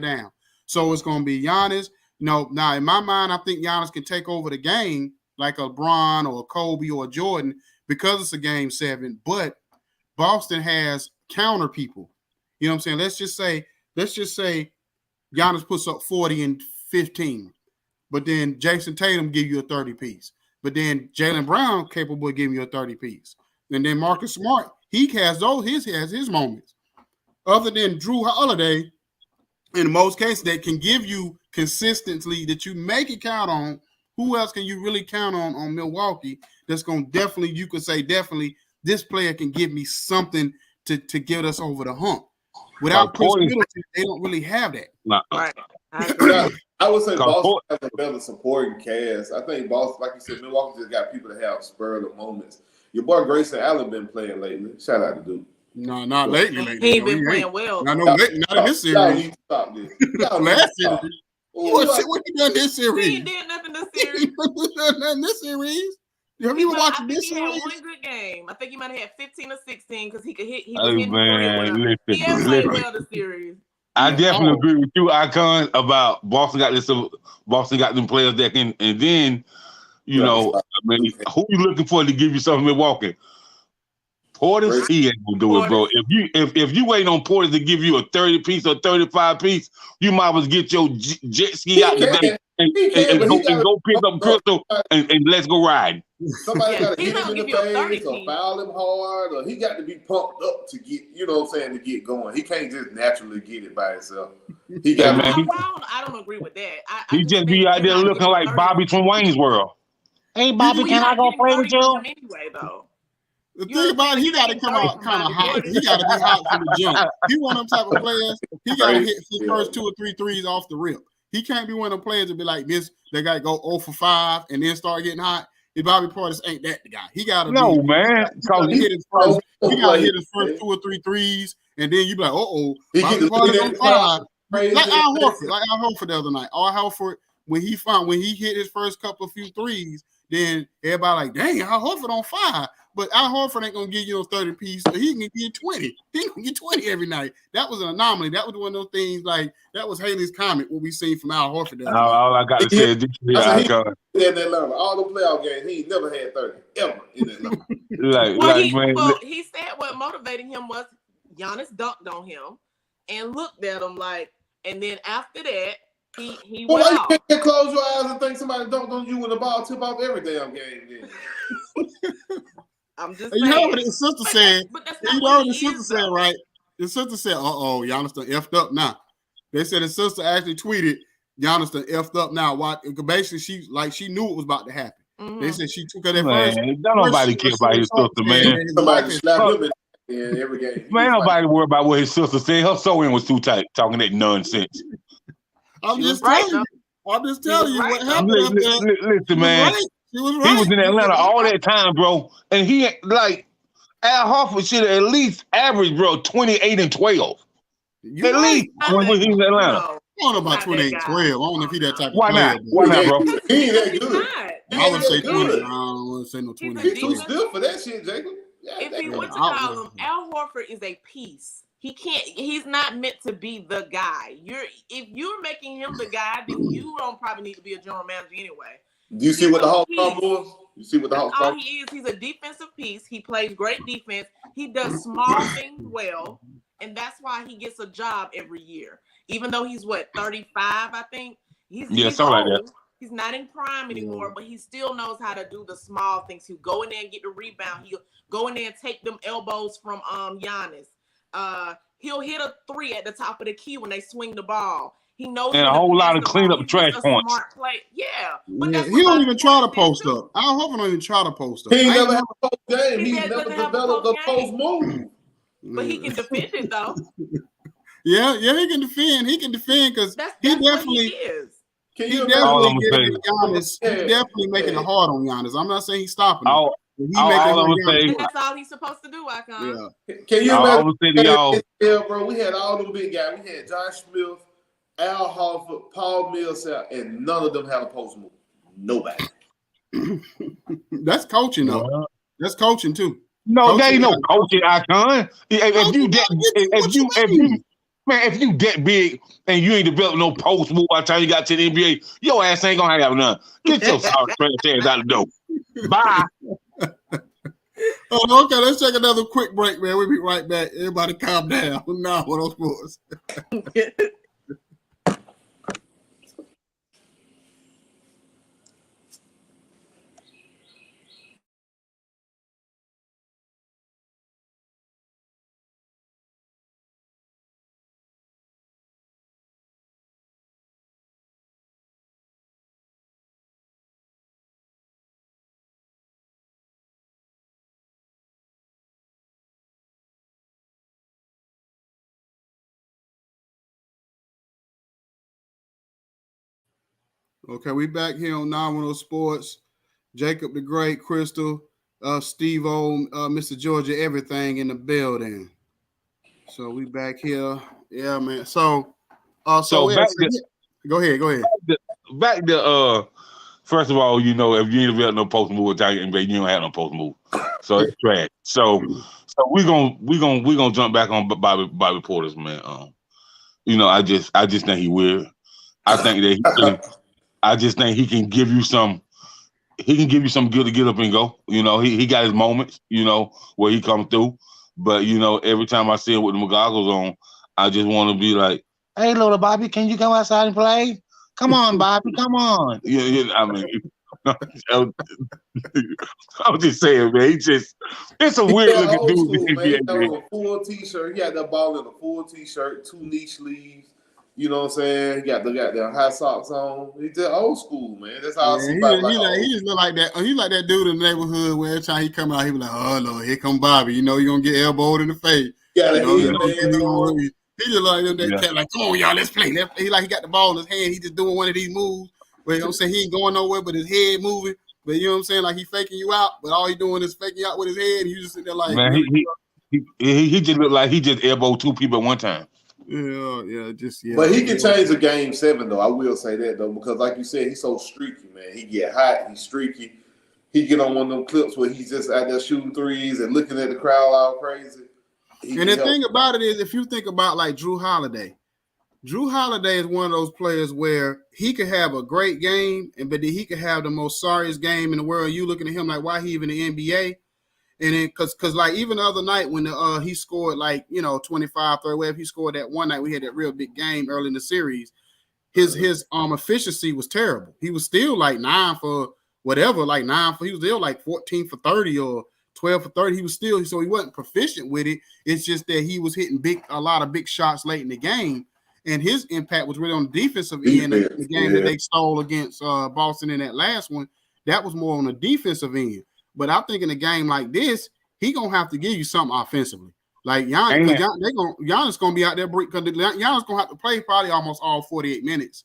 down. So it's gonna be Giannis. Now in my mind, I think Giannis can take over the game like a LeBron or a Kobe or a Jordan because it's a game 7, but Boston has counter people. You know what I'm saying? Let's just say Giannis puts up 40 and 15, but then Jason Tatum give you a 30 piece. But then Jaylen Brown capable of giving you a 30 piece. And then Marcus Smart, he has his moments. Other than Drew Holiday, in most cases, that can give you consistently that you make it count on. Who else can you really count on Milwaukee that's going to definitely, you could say definitely, this player can give me something to get us over the hump. Without Chris Middleton, they don't really have that.
Right.
I would say Boston has a better supporting cast. I think Boston, like you said, Milwaukee just got people that have spur of moments. Your boy Grayson Allen been playing lately. Shout out to Duke.
No, not lately.
He ain't been playing well.
Not in this series.
Y'all need to stop this.
Last series. What you done this series?
He ain't did nothing this series.
Nothing this series. Have you been watching this series?
He had one good game. I think he might have had 15 or 16 because he could hit. He
was hitting well.
He has played well this series.
I definitely agree with you, Icon, about Boston got them players that can, and then who you looking for to give you something Milwaukee? Portis, he ain't gonna do it, bro. If you wait on Portis to give you a 30 piece or 35 piece, you might as well get your jet ski out today and go pick up Crystal and let's go ride.
Somebody got to hit him in the face or foul him hard, or he got to be pumped up to get, to get going. He can't just naturally get it by himself. He got.
I don't agree with that.
He just be out there looking like Bobby from Wayne's World.
Hey, Bobby, can I go play with you?
Anyway, though.
The thing about it, he got to come out kind of hot. He got to be hot from the jump. He one of them type of players. He got to hit the first 2 or 3 threes off the rip. He can't be one of them players to be like this. They got to go 0 for 5 and then start getting hot. If Bobby Portis ain't that the guy. He got to
man.
He got to hit his first 2 or 3 threes, and then you be like, Bobby Portis on 5. Like Al Horford the other night. Al Horford, when he hit his first few threes, then everybody like, dang, Al Horford on 5. But Al Horford ain't gonna give you those 30 pieces. He can give you 20. He can get 20 every night. That was an anomaly. That was one of those things like that was Haley's comment. What we seen from Al Horford.
All I got to say is this:
all the playoff games, he never had 30 ever in that
he said what motivated him was Giannis dunked on him and looked at him like, and then after that. He went off.
You can't close your eyes and think somebody dunked on you when the ball tip off every damn game. Then.
I'm just saying.
You know what his sister said?
You know what
his sister said, right? His sister said, Giannis done effed up now. They said his sister actually tweeted, Giannis done effed up now. Basically, she knew it was about to happen.
Mhm.
They said she took her that
Man,
first.
don't nobody care about his sister, man.
Somebody slap him in every game.
Man, nobody worry about what his sister said. Her sewing was too tight, talking that nonsense.
I'm
She
just
was right,
telling you. I'm just telling you
right,
what
though.
happened after that.
Listen, man.
She was right.
He was in Atlanta all that time, bro. And he, like, Al Horford should have at least averaged, bro, 28 and 12.
You
At
right.
least when he was in Atlanta.
I don't know about 28 12. I don't know if he that type of
Why
player.
not? Why not, bro?
He ain't that good.
I would say 20.
good.
I don't want to say no 20.
He's too still for that shit, Jacob.
If he went to call him, Al Horford is a piece. He can't. He's not meant to be the guy. If you're making him the guy, then you don't probably need to be a general manager anyway.
Do you see what the Hawks was? You see what the Hawks
all he is? He's a defensive piece. He plays great defense. He does small things well, and that's why he gets a job every year. Even though he's 35, I think. He's
something
old.
like that.
He's not in prime anymore, but he still knows how to do the small things. He'll go in there and get the rebound. He'll go in there and take them elbows from Giannis. He'll hit a 3 at the top of the key when they swing the ball. He knows
and a whole lot of cleanup trash points.
Smart play. Yeah.
He don't even try to post up. Al Horford don't even try to post up.
He never had a post game. He never developed a post move.
But he can defend it though.
Yeah, he can defend. He can defend because he definitely
is.
He definitely getting Giannis. He's definitely making it hard on Giannis. I'm not saying he's stopping him.
That's all he's supposed to do, Icon.
Yeah. Can you imagine? Yeah, bro. We had all them big guys. We had Josh Smith, Al Horford, Paul Millsap, and none of them had a post move. Nobody.
That's coaching, though. Yeah. That's coaching too.
No, there ain't no coaching, Icon. If you that big and you ain't developed no post move by the time you got to the NBA, your ass ain't gonna have none. Get your sorry trash ass out the door. Bye.
Okay, let's take another quick break, man. We'll be right back. Everybody calm down. Nah, what else was? Okay, we back here on 910 Sports. Jacob the Great, Crystal, Steve O, Mr. Georgia, everything in the building. So we back here. Yeah, man. So go ahead.
Back to first of all, you know, if you ain't developed no post move, you don't have no post move. So it's trash. So we're gonna jump back on Bobby Portis, man. You know, I just think he weird. I think that I just think he can give you some. He can give you some good to get up and go. You know, he got his moments. You know, where he come through. But you know, every time I see him with the goggles on, I just want to be like, "Hey, little Bobby, can you come outside and play? Come on, Bobby, come on." Yeah. I mean, I'm just saying, man. It's a weird looking dude.
He had on a full t-shirt. He had that ball in a full t-shirt, 2 knee sleeves. You know what I'm saying? He got the high socks on. He's just old school, man. That's how I see
he just look like that. He's like that dude in the neighborhood where every time he come out, he be like, "Oh Lord, here come Bobby." You know, you're gonna get elbowed in the face.
He
just like that cat, like, "Come on, y'all, let's play." He got the ball in his hand. He just doing one of these moves where, you know what I'm saying, he ain't going nowhere, but his head moving. But you know what I'm saying, like he faking you out, but all he doing is faking you out with his head. And you just sit there like,
man, he just look like he just elbowed 2 people at one time.
Yeah.
But he can change a game 7 though. I will say that though, because like you said, he's so streaky, man. He get hot, he's streaky. He get on one of them clips where he's just out there shooting threes and looking at the crowd all crazy.
And the thing about it is, if you think about like Drew Holiday is one of those players where he could have a great game, but then he could have the most sorriest game in the world. You looking at him like, why he even in the NBA? And then, cause like even the other night when he scored 25, 30, whatever he scored that one night, we had that real big game early in the series. His efficiency was terrible. He was still like 9 for whatever, he was still like 14 for 30 or 12 for 30. He was still, so he wasn't proficient with it. It's just that he was hitting a lot of big shots late in the game. and his impact was really on the defensive end of the game that they stole against Boston in that last one. That was more on the defensive end. But I think in a game like this, he gonna have to give you something offensively. Like Giannis, Giannis gonna be out there because Giannis gonna have to play probably almost all 48 minutes.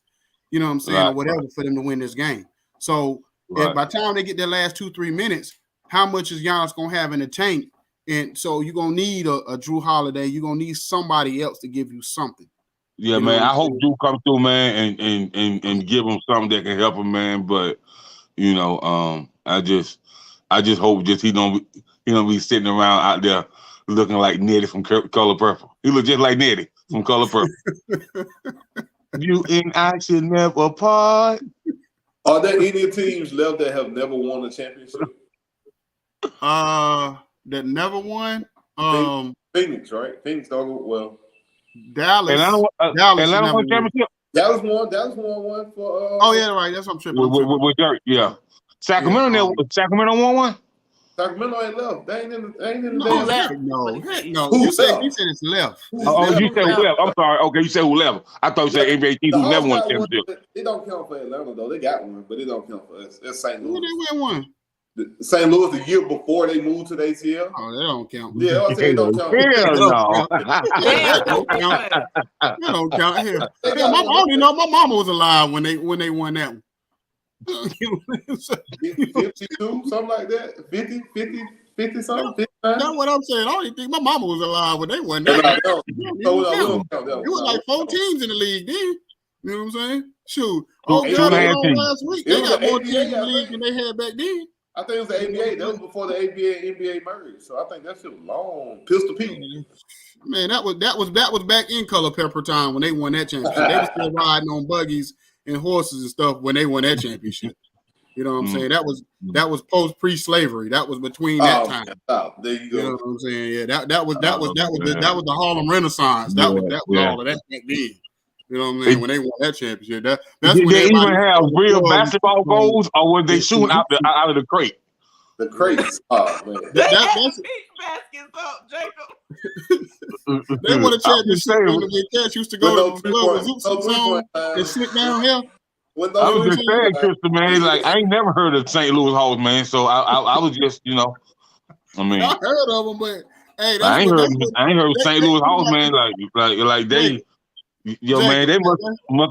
You know what I'm saying, or whatever for them to win this game. So by the time they get their last 2-3 minutes, how much is Giannis gonna have in the tank? And so you're gonna need a Drew Holiday. You're gonna need somebody else to give you something.
Yeah, man. I hope Drew come through, man, and give him something that can help him, man. But I just hope he don't be sitting around out there looking like Nettie from Color Purple. He look just like Nettie from Color Purple. You and I should never part.
Are there any teams left that have never won a championship?
That never won.
Phoenix, right? Phoenix don't well.
Dallas.
Atlanta won championship.
Dallas won one for.
Oh yeah, right. That's what I'm tripping.
With Dirk, yeah. Sacramento won one.
Sacramento ain't left. They ain't in the
No. You said it's left.
Oh, you said who left? I'm sorry. Okay, you said who left. I thought you said NBA team who never won championship.
It don't count for Atlanta though. They got one, but it don't count for us. That's St. Louis.
Who they win one?
St. Louis the year before they moved to the ATL.
Oh, they don't count.
Yeah, I say don't count.
They don't count here. I only know my mama was alive when they won that one.
52, something like that. 50 something.
That's what I'm saying. I don't even think my mama was alive when they won that. It was like 4 teams in the league then. You know what I'm saying? Shoot. Last week. They got more teams in the league than they had back then.
I think it was the ABA. That was before the ABA and NBA merged. So I think that shit was long. Pistol Pete.
Man, that was back in Color Pepper time when they won that championship. They were still riding on buggies and horses and stuff when they won that championship. You know what I'm saying? That was post pre-slavery. That was between that time.
There you go.
You know what I'm saying? Yeah, that was the Harlem Renaissance. That was all of that back then. You know what I'm saying? When they won that championship, that's
did
when
they even have real basketball goals, or were they shooting out of the crate?
The crates. Oh man,
that's baskets up, Jacob.
They won a championship when the Cats used to go to the club with Zoops on and sit down here.
I was just saying, Krista, man. Like I ain't never heard of St. Louis Hawks, man. So I was just, I
heard of them, but hey,
I ain't heard of St. Louis Hawks, man. Like they. Man, they must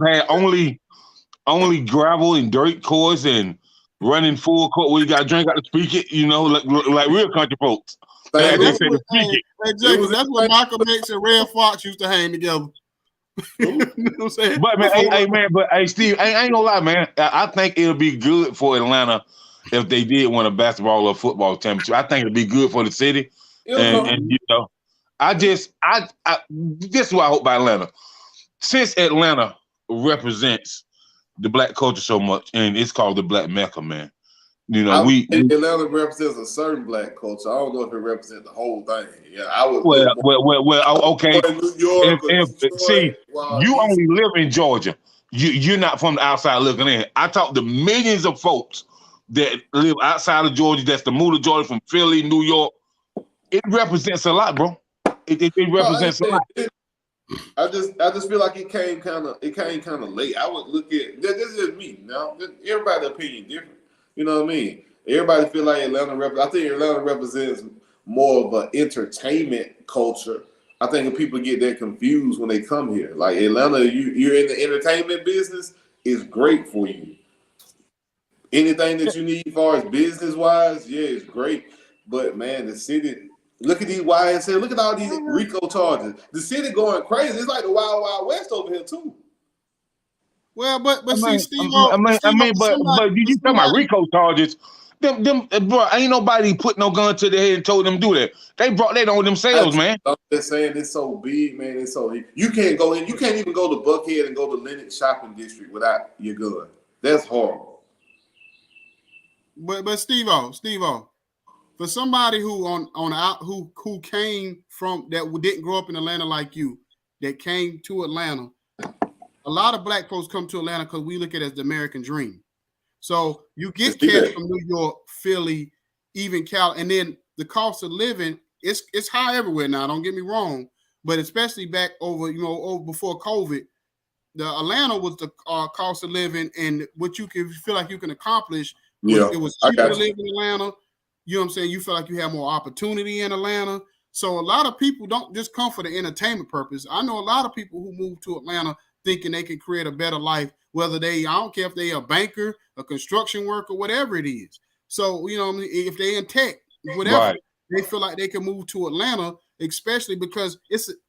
have only gravel and dirt courts and running full court where you got to drink out the spigot, like real country folks.
Hey, that's what Michael X and Red Fox used to hang together. You know what I'm saying?
But man, Steve, I ain't gonna lie, man. I think it'll be good for Atlanta if they did win a basketball or football championship. I think it'll be good for the city, and this is what I hope by Atlanta. Since Atlanta represents the black culture so much, and it's called the Black Mecca, man.
Atlanta represents a certain black culture. I don't know if it represents the whole thing. Yeah, I would.
Well, okay.
New York
You only live in Georgia, you're not from the outside looking in. I talk to millions of folks that live outside of Georgia. That's the mood of Georgia, from Philly, New York. It represents a lot, bro. It represents a lot.
I just feel like it came kind of late. I would look at this is just me. Now everybody's opinion different. You know what I mean? Everybody feel like I think Atlanta represents more of an entertainment culture. I think if people get that confused when they come here. Like Atlanta, you're in the entertainment business, is great for you. Anything that you need as far as business wise, yeah, it's great. But man, the city. Look at these YSL. Look at all these RICO charges. The city going crazy. It's like the Wild Wild West over here too.
Well, but see, Steve.
But you talking about RICO charges? Them, bro. Ain't nobody put no gun to their head and told them to do that. They brought that on themselves, man.
I'm just saying it's so big, man. It's so you can't go in. You can't even go to Buckhead and go to Lenox Shopping District without your gun. That's horrible.
But Steve, for somebody who came from that didn't grow up in Atlanta like you, that came to Atlanta, a lot of black folks come to Atlanta because we look at it as the American dream. So you get cats from New York, Philly, even Cal, and then the cost of living it's high everywhere now. Don't get me wrong, but especially back over before COVID, the Atlanta was the cost of living and what you can feel like you can accomplish. It was cheaper to live in Atlanta. You know what I'm saying? You feel like you have more opportunity in Atlanta. So a lot of people don't just come for the entertainment purpose. I know a lot of people who move to Atlanta thinking they can create a better life, whether I don't care if they're a banker, a construction worker, whatever it is. So, you know, if they're in tech, whatever, they feel like they can move to Atlanta, especially because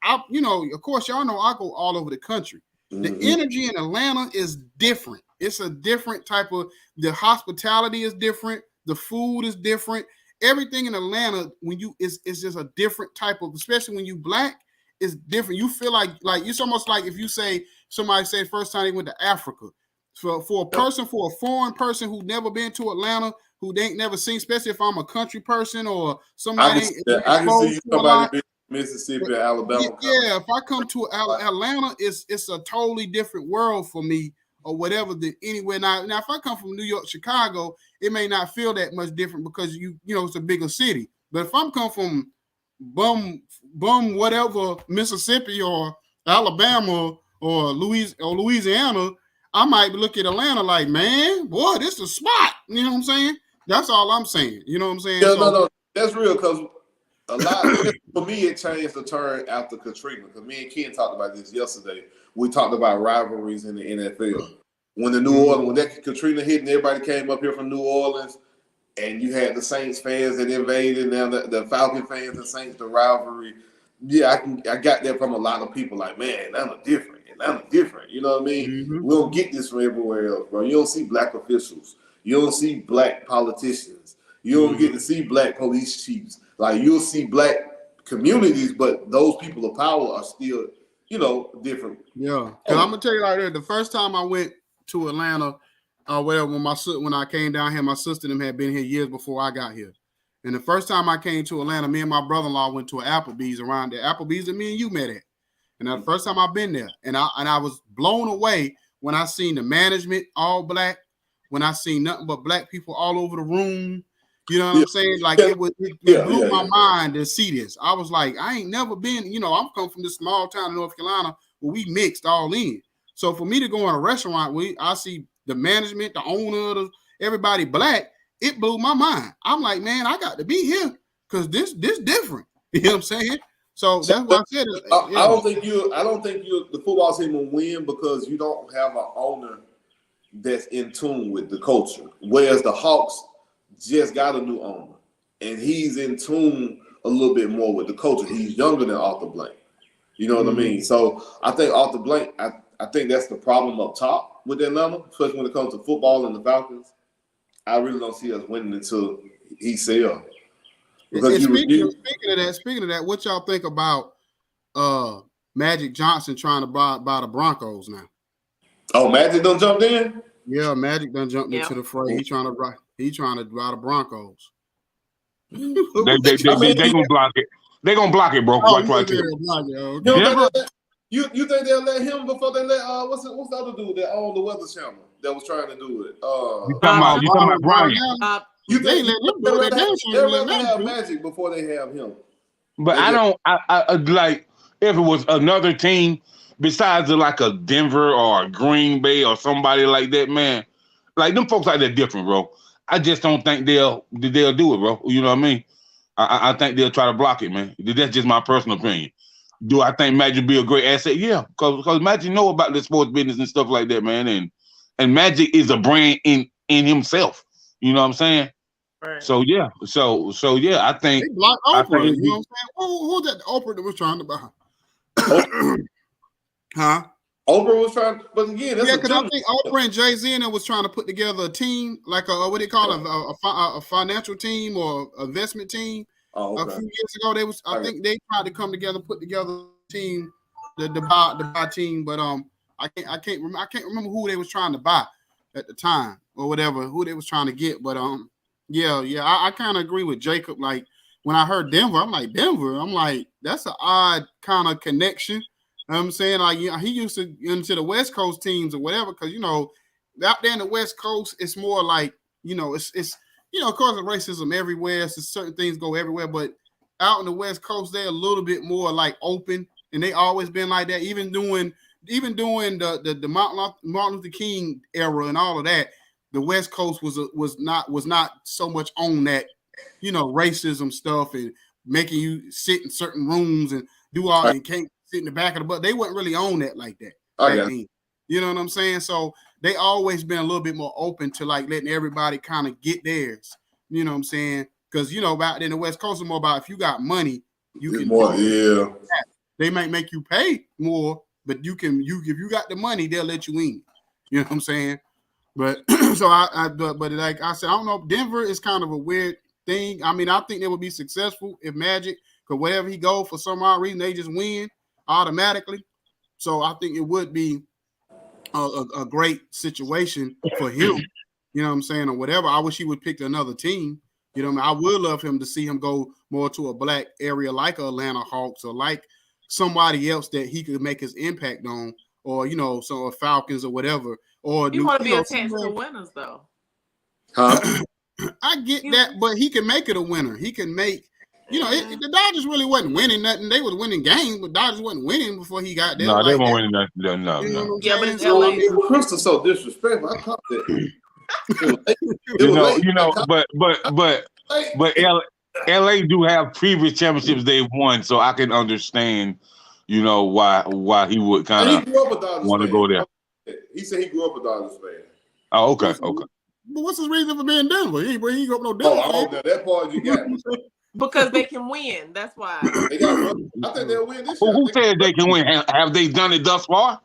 of course, y'all know I go all over the country. The energy in Atlanta is different. It's a different type of, the hospitality is different. The food is different. Everything in Atlanta, it's just a different type of, especially when you Black, it's different. You feel like it's almost like if you say, somebody say first time they went to Africa. For a foreign person who never been to Atlanta, who they ain't never seen, especially if I'm a country person or somebody.
I can see somebody been Mississippi, Alabama.
Yeah, if I come to Atlanta, it's a totally different world for me or whatever than anywhere. Now if I come from New York, Chicago, it may not feel that much different because it's a bigger city. But if I'm come from bum whatever, Mississippi or Alabama or Louisiana, I might look at Atlanta like, man, boy, this is a spot. You know what I'm saying? That's all I'm saying. You know what I'm saying?
Yeah, no, that's real because a lot for me it changed the turn after Katrina. Because me and Ken talked about this yesterday. We talked about rivalries in the NFL. When when that Katrina hit and everybody came up here from New Orleans, and you had the Saints fans that invaded, now the Falcon fans and Saints, the rivalry. Yeah, I got that from a lot of people. Like, man, Atlanta different. You know what I mean? We don't get this from everywhere else, bro. You don't see Black officials. You don't see Black politicians. You don't get to see Black police chiefs. Like, you'll see Black communities, but those people of power are still, different.
Yeah, because I'm gonna tell you like that. The first time I went to Atlanta, when I came down here, my sister and them had been here years before I got here. And the first time I came to Atlanta, me and my brother-in-law went to an Applebee's around there. Applebee's that me and you met at. And the first time I've been there, and I was blown away when I seen the management all Black, when I seen nothing but Black people all over the room. You know what I'm saying? Like it blew my mind to see this. I was like, I ain't never been, I'm come from this small town in North Carolina where we mixed all in. So for me to go in a restaurant I see the management, the owner, everybody Black, it blew my mind. I'm like, man, I got to be here because this different. You know what I'm saying? So that's why I said it.
I don't think the football team will win because you don't have an owner that's in tune with the culture. Whereas the Hawks just got a new owner, and he's in tune a little bit more with the culture. He's younger than Arthur Blank. You know what I mean? So I think Arthur Blank, I think that's the problem up top with Atlanta, especially when it comes to football and the Falcons. I really don't see us winning until he sells. Because
speaking of that, what y'all think about Magic Johnson trying to buy the Broncos now?
Oh, Magic done jumped in?
Yeah, Magic done jumped into the fray. He trying to buy the Broncos.
They gonna block it. They gonna block it, bro.
You think they'll let him before they let what's the other dude that owned the Weather Channel that was trying to do it?
You talking about Brian?
You think they'll let him have Magic before they have him?
But I like if it was another team besides like a Denver or a Green Bay or somebody like that, man. Like them folks like that different, bro. I just don't think they'll do it, bro. You know what I mean? I think they'll try to block it, man. That's just my personal opinion. Do I think Magic be a great asset? Yeah, because Magic know about the sports business and stuff like that, man. And Magic is a brand in himself. You know what I'm saying? Right. So yeah, I think
they blocked Oprah. You know what I'm saying? Who's that Oprah that was trying to buy? Huh?
Oprah was trying, but again,
because I think Oprah and Jay-Z was trying to put together a team, like what they call a financial team or investment team.
Oh, okay.
A few years ago, I think they tried to come together, put together a team, the buy team, but I can't remember who they was trying to buy at the time or whatever, who they was trying to get, but I kind of agree with Jacob. Like when I heard Denver, I'm like that's an odd kind of connection. You know what I'm saying, like he used to into the West Coast teams or whatever, because out there in the West Coast, it's more like it's of course the racism everywhere. So certain things go everywhere, but out in the West Coast, they're a little bit more like open, and they always been like that. Even even during the Martin Luther King era and all of that, the West Coast was not so much on that, racism stuff and making you sit in certain rooms and do all and can't sit in the back of the bus. They wasn't really on that like that back then. You know what I'm saying? So they always been a little bit more open to like letting everybody kind of get theirs. You know what I'm saying? Because back in the West Coast, it's more about if you got money, you can
more. Yeah,
they might make you pay more, but if you got the money, they'll let you in. You know what I'm saying? But so but like I said, I don't know. Denver is kind of a weird thing. I mean, I think they would be successful if Magic, because wherever he go for some odd reason, they just win automatically. So I think it would be a great situation for him. You know what I'm saying, or whatever. I wish he would pick another team. You know what I mean? I would love him to see him go more to a black area like Atlanta Hawks or like somebody else that he could make his impact on, or some Falcons or whatever. Or
you want to be attached to winners though.
Huh? I get that, but he can make it a winner. He can make, the Dodgers really wasn't winning nothing. They was winning games, but Dodgers wasn't winning before he got there.
No, they weren't winning nothing. No.
Yeah, but it's LA.
Crystal so disrespectful. I caught that.
But LA do have previous championships they've won, so I can understand, why he would kind of want to go there.
He said he grew up a Dodgers fan.
Oh, okay.
But what's his reason for being Denver? He grew up no Denver.
Now that part you got.
Because they can win. That's why.
I think they'll win this year.
Who said they can win? Have they done it thus far?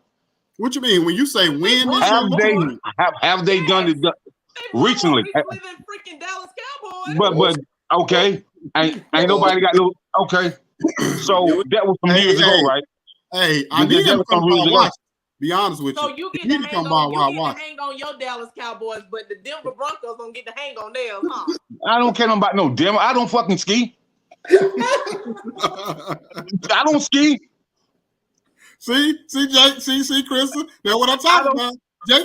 What you mean when you say win?
Have they done it recently?
Freaking Dallas Cowboys.
But okay, ain't nobody got no. Okay, so that was some years ago, right?
Hey, I need him to come by watch. Be honest with you.
So you get to hang on your Dallas Cowboys, but the Denver Broncos don't get to hang on theirs, huh?
I don't care about no Denver. I don't fucking ski. I don't ski.
See, Jake, see, Krista. That's what I'm talking about.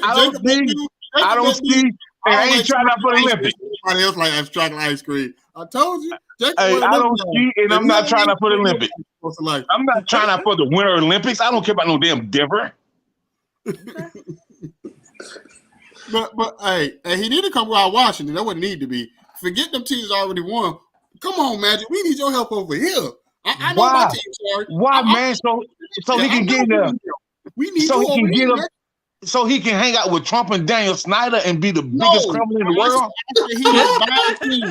I don't ski. And I ain't trying out for the Olympics.
Everybody else like abstract ice cream. I told you.
Hey, I don't ski, and I'm not trying out for the Olympics. I'm not trying out for the Winter Olympics. I don't care about no damn Denver.
but hey, he need to come out Washington. That wouldn't need to be. Forget them teams already won. Come on, Magic. We need your help over here. I know my team, sorry.
Why, man? So he can get there.
We need
so he can get him. So he can hang out with Trump and Daniel Snyder and be the biggest criminal in the world.
He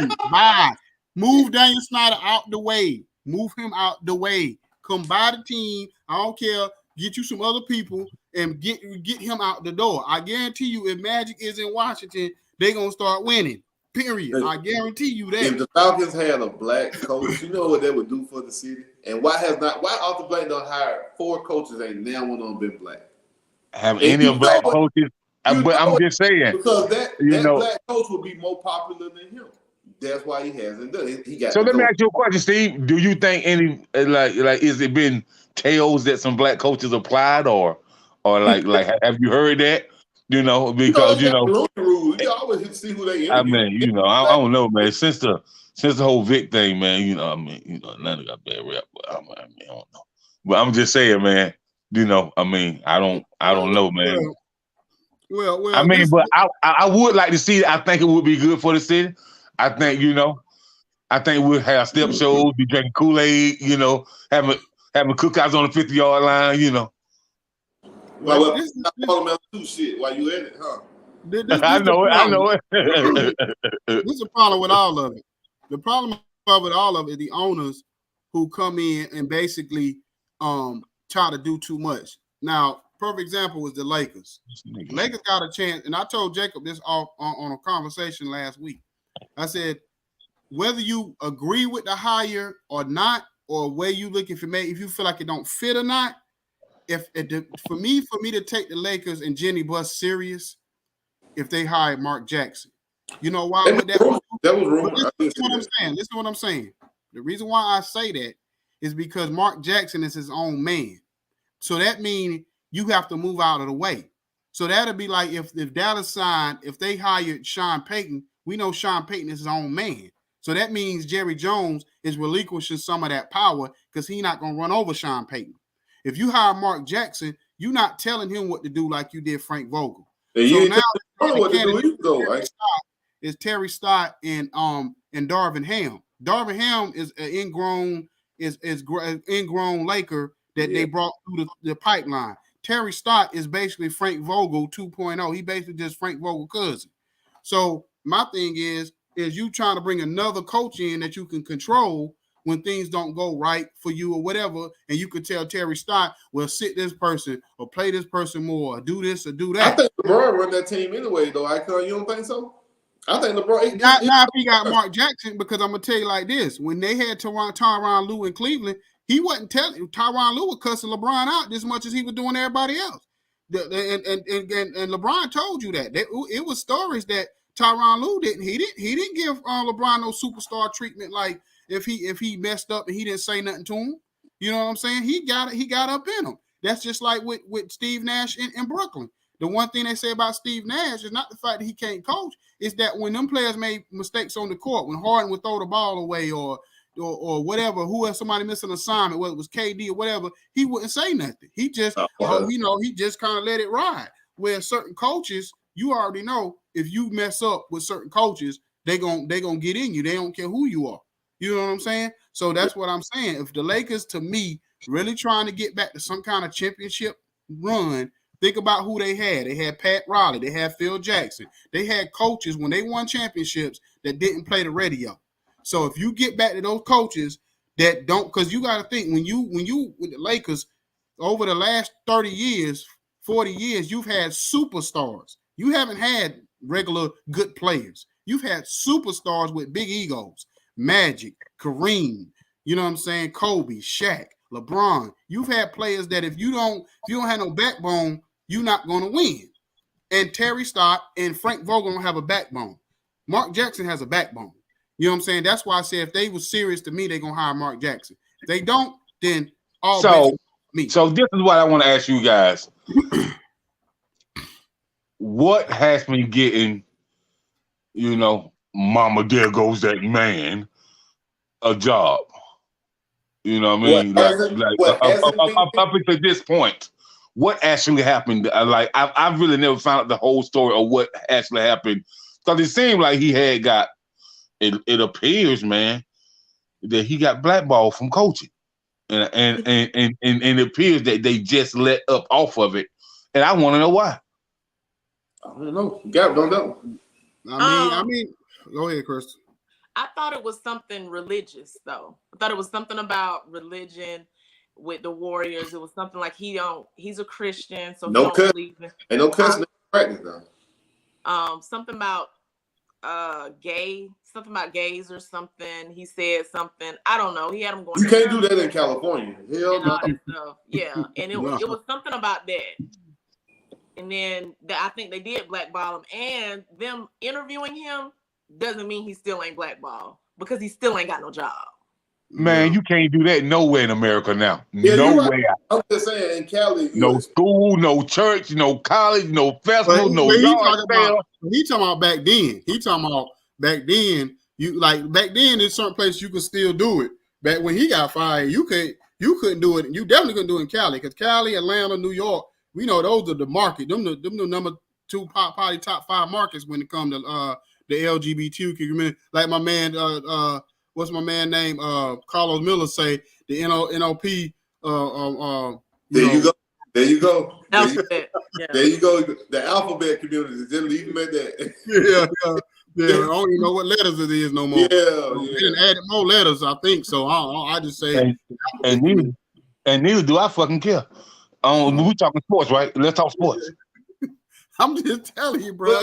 is buy. Move Daniel Snyder out the way. Move him out the way. Come buy the team. I don't care. Get you some other people and get him out the door. I guarantee you, if Magic is in Washington, they're gonna start winning. Period. I guarantee you that.
If the Falcons had a black coach, you know what they would do for the city? And why Arthur Blank done hired 4 coaches? Ain't now one of them been black.
Have any of black coaches? But I'm just saying
because that black coach would be more popular than him. That's why he hasn't done it. He got.
So let me ask you a question, Steve. Do you think any like is it been tales that some black coaches applied or like have you heard that? Because
you always see who they.
I mean, I don't know, man. Since the whole Vic thing, man, none of got bad rap. But I don't know. But I'm just saying, man. I don't know, man.
Well.
I mean, but I would like to see it. I think it would be good for the city. I think we'll have step shows, be drinking Kool-Aid, having cookouts on the 50-yard line,
Well, this is shit while you in it, huh?
I know it.
This is a problem with all of it. The problem with all of it, the owners who come in and basically try to do too much. Now, perfect example is the Lakers. Lakers got a chance, and I told Jacob this on a conversation last week. I said, whether you agree with the hire or not, or where you look if you feel like it don't fit or not, for me to take the Lakers and Jenny Buss serious, if they hired Mark Jackson, you know why?
That was rumored.
Listen to what I'm saying. The reason why I say that is because Mark Jackson is his own man. So that means you have to move out of the way. So that'll be like if Dallas signed, if they hired Sean Payton, we know Sean Payton is his own man. So that means Jerry Jones is relinquishing some of that power because he's not going to run over Sean Payton. If you hire Mark Jackson, you're not telling him what to do like you did Frank Vogel.
And
so
you
now
what to do either, though, right?
is Terry Stott and Darvin Ham. Darvin Ham is an ingrown Laker that they brought through the pipeline. Terry Stott is basically Frank Vogel 2.0. He basically just Frank Vogel cousin. So my thing is you trying to bring another coach in that you can control when things don't go right for you or whatever, and you could tell Terry Stott, well, sit this person or play this person more, or do this or do that.
I think LeBron run that team anyway, though. You don't think so? I think LeBron.
Not if he got Mark Jackson, because I'm gonna tell you like this: when they had Tyronn Lue in Cleveland, he wasn't telling Tyronn Lue was cussing LeBron out as much as he was doing everybody else. And LeBron told you that it was stories that Tyronn Lue didn't. He didn't give LeBron no superstar treatment. Like if he messed up and he didn't say nothing to him, you know what I'm saying? He got up in him. That's just like with Steve Nash in Brooklyn. The one thing they say about Steve Nash is not the fact that he can't coach, is that when them players made mistakes on the court, when Harden would throw the ball away or whatever, who else somebody missed an assignment, whether it was KD or whatever, he wouldn't say nothing. He just, he just kind of let it ride. Where certain coaches, you already know, if you mess up with certain coaches, they gonna get in you. They don't care who you are. You know what I'm saying? So that's what I'm saying. If the Lakers, to me, really trying to get back to some kind of championship run, think about who they had. They had Pat Riley. They had Phil Jackson. They had coaches when they won championships that didn't play the radio. So if you get back to those coaches that don't, because you got to think when you with the Lakers over the last 30 years, 40 years, you've had superstars. You haven't had regular good players. You've had superstars with big egos. Magic, Kareem, you know what I'm saying? Kobe, Shaq, LeBron. You've had players that if you don't have no backbone, you're not going to win. And Terry Stott and Frank Vogel don't have a backbone. Mark Jackson has a backbone. You know what I'm saying? That's why I say if they were serious to me, they're going to hire Mark Jackson. If they don't, then all me.
So this is what I want to ask you guys. What has been getting, mama, there goes that man, a job? You know what I mean? Up until this point, what actually happened? I've really never found out the whole story of what actually happened. Because it seemed like he had got, it appears, man, that he got blackballed from coaching. And it appears that they just let up off of it. And I want to know why.
I don't know. Gap don't know.
I mean, go ahead, Chris.
I thought it was something religious, though. I thought it was something about religion with the Warriors. It was something like he's a Christian, so
no
he don't believe in.
And no cussing practice, though.
Something about something about gays or something. He said something. I don't know. He had him going.
You can't do that in California. Hell
and all that stuff. Yeah, and it was something about that. And then I think they did blackball him, and them interviewing him doesn't mean he still ain't blackballed because he still ain't got no job.
Man, you can't do that nowhere in America now.
Yeah,
nowhere.
Right. I'm just saying, in Cali,
no school, no church, no college, no festival, no yard sale.
He talking about back then. He talking about back then. Back then, in certain places you could still do it. Back when he got fired, you couldn't do it. You definitely couldn't do it in Cali because Cali, Atlanta, New York, we know those are the market. Them the number 2 probably top 5 markets when it comes to the LGBTQ community. Like my man, what's my man name? Carlos Miller say the NOP.
There you go. There you go.
Yeah.
There you go. The alphabet community. Just leave them at that.
Yeah. I don't even know what letters it is no more.
Yeah.
They added more letters, I think. So I just say.
And neither do I fucking care. We talking sports, right? Let's talk sports.
I'm just telling you, bro.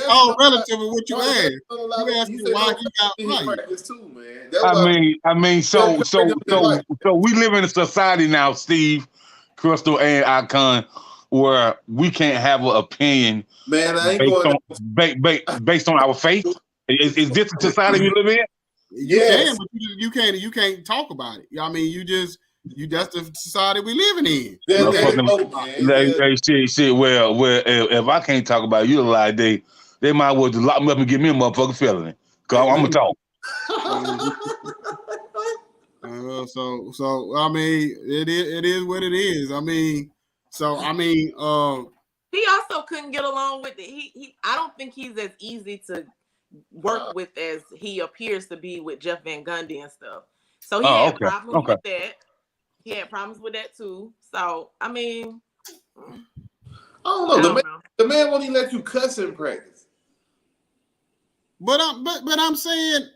All relative to what you asked. You asked me why he got
practice too, man.
I mean, so we live in a society now, Steve, Crystal, and Icon, where we can't have an opinion,
man. I ain't
based on our faith. Is this the society we live in?
Yes, but you can't talk about it. I mean, that's the society we living in.
Shit. Well, if I can't talk about it, you lie. They might as well just lock me up and give me a motherfucking felony. Cause I'm gonna talk.
So I mean, it is what it is. I mean, So I mean,
he also couldn't get along with it. He I don't think he's as easy to work with as he appears to be with Jeff Van Gundy and stuff. So he had problems with that. He had problems with that too. So I mean,
I don't know. The man won't even let you cuss in practice.
But I'm saying,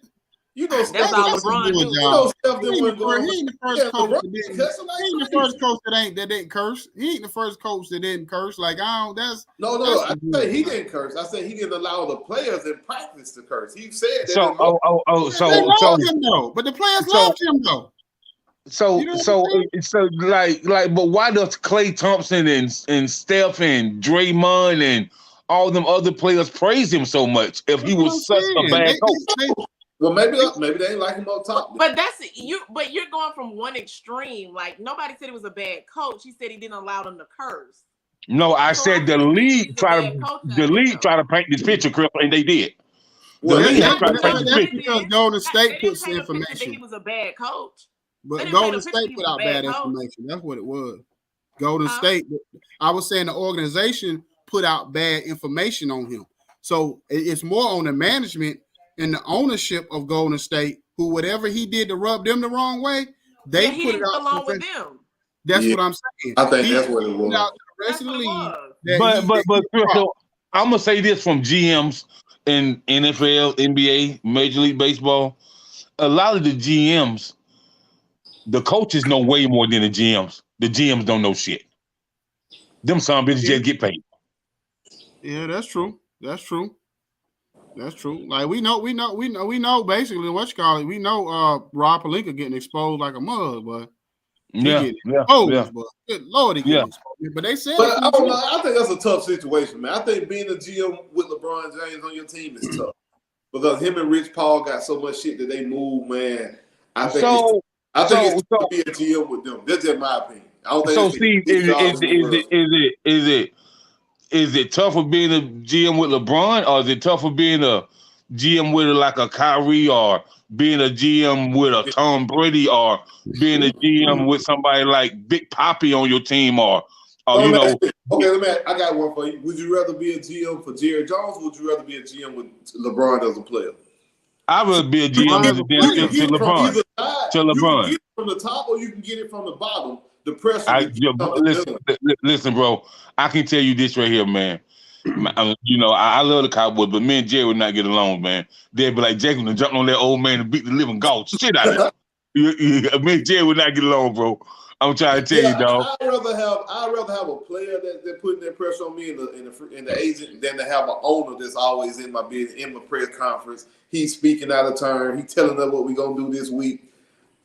you know,
that's all LeBron do.
You know, stuff
he ain't the first coach that didn't. He ain't the first coach that didn't curse. He ain't the first coach that didn't curse. Like I don't. That's
no. I say he didn't curse. I said he didn't allow the players in practice to curse. He said that.
So
they loved him though. But the players loved him though.
So but why does Klay Thompson and Steph and Draymond and all them other players praise him so much if he was such a bad coach?
Well, maybe they ain't like him up top.
But that's you. But you're going from one extreme. Like nobody said he was a bad coach. He said he didn't allow them to curse.
No, I said the league try to paint this picture, Chris, and they did.
Well, the league tried to paint this picture because Golden State puts the information.
He was a bad coach.
But Golden State put out bad information. That's what it was. Golden State. I was saying the organization put out bad information on him. So it's more on the management and the ownership of Golden State, who whatever he did to rub them the wrong way, they put it out
along with them.
That's what I'm saying.
I think that's what it was.
Out to the rest of the league.
But Crystal, I'm gonna say this from GMs in NFL, NBA, Major League Baseball. A lot of the GMs, the coaches know way more than the GMs. The GMs don't know shit. Them some bitches just get paid.
Yeah, that's true. That's true. Like we know basically what you call it. We know Rob Pelinka getting exposed like a mug, but
but
good Lord, he getting exposed. But they said,
I don't know. I think that's a tough situation, man. I think being a GM with LeBron James on your team is tough because him and Rich Paul got so much shit that they move, man. I think it's to be a GM with them. That's just my opinion. I don't think
Steve, is it tougher being a GM with LeBron, or is it tougher being a GM with like a Kyrie, or being a GM with a Tom Brady, or being a GM with somebody like Big Papi on your team, or you know?
Okay, I got one for you. Would you rather be a GM for Jerry Jones, or would you rather be a GM with LeBron as a player?
I'd rather be a GM to LeBron. To LeBron.
You can get it from the top, or you can get it from the bottom. The pressure.
Listen, bro. I can tell you this right here, man. You know, I love the Cowboys, but me and Jerry would not get along, man. They'd be like, Jacob and jump on that old man and beat the living dog shit out of him. Me and Jerry would not get along, bro. I'm trying to tell you, dog.
I'd rather have a player that putting that pressure on me in the agent than to have an owner that's always in my press conference. He's speaking out of turn. He's telling us what we're gonna do this week.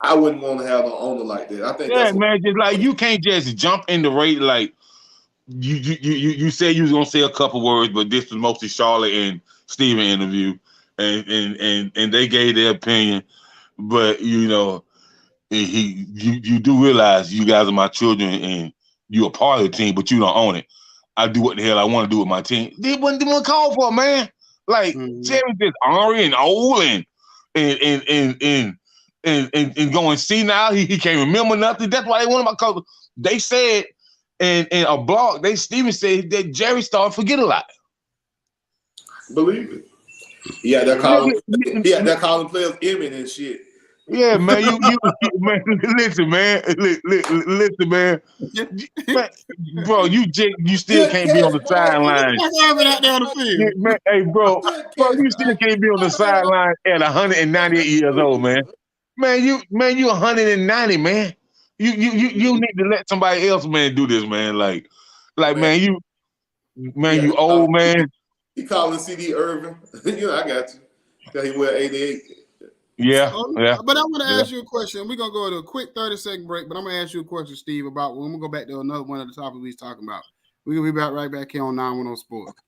I wouldn't want to have an owner like that. I think
man, just like you can't just jump in the rate like you said you was gonna say a couple words, but this was mostly Charlotte and Steven interview, and they gave their opinion, but you know. You do realize you guys are my children and you're a part of the team, but you don't own it. I do what the hell I want to do with my team. They wasn't called for, man. Like Jerry's just ornery and old and going see now. He can't remember nothing. That's why they wanted my coach. They said in a blog, Steven said that Jerry started to forget a lot.
Believe it. Yeah, they're calling players Emmett and shit.
Yeah, man, you man, listen, man, bro, you still can't be on the sideline. Hey, bro, you still can't be on the sideline at 198 years old, man. You 190, man. You need to let somebody else, man, do this, man. Like, man, you old, man.
He calling CD Irvin. You know, I got you. Cause he wear 88.
Yeah.
But I want to ask you a question. We're going to go to a quick 30-second break, but I'm going to ask you a question, Steve, about when we go back to another one of the topics we was talking about. We're going to be right back here on 910 Sports.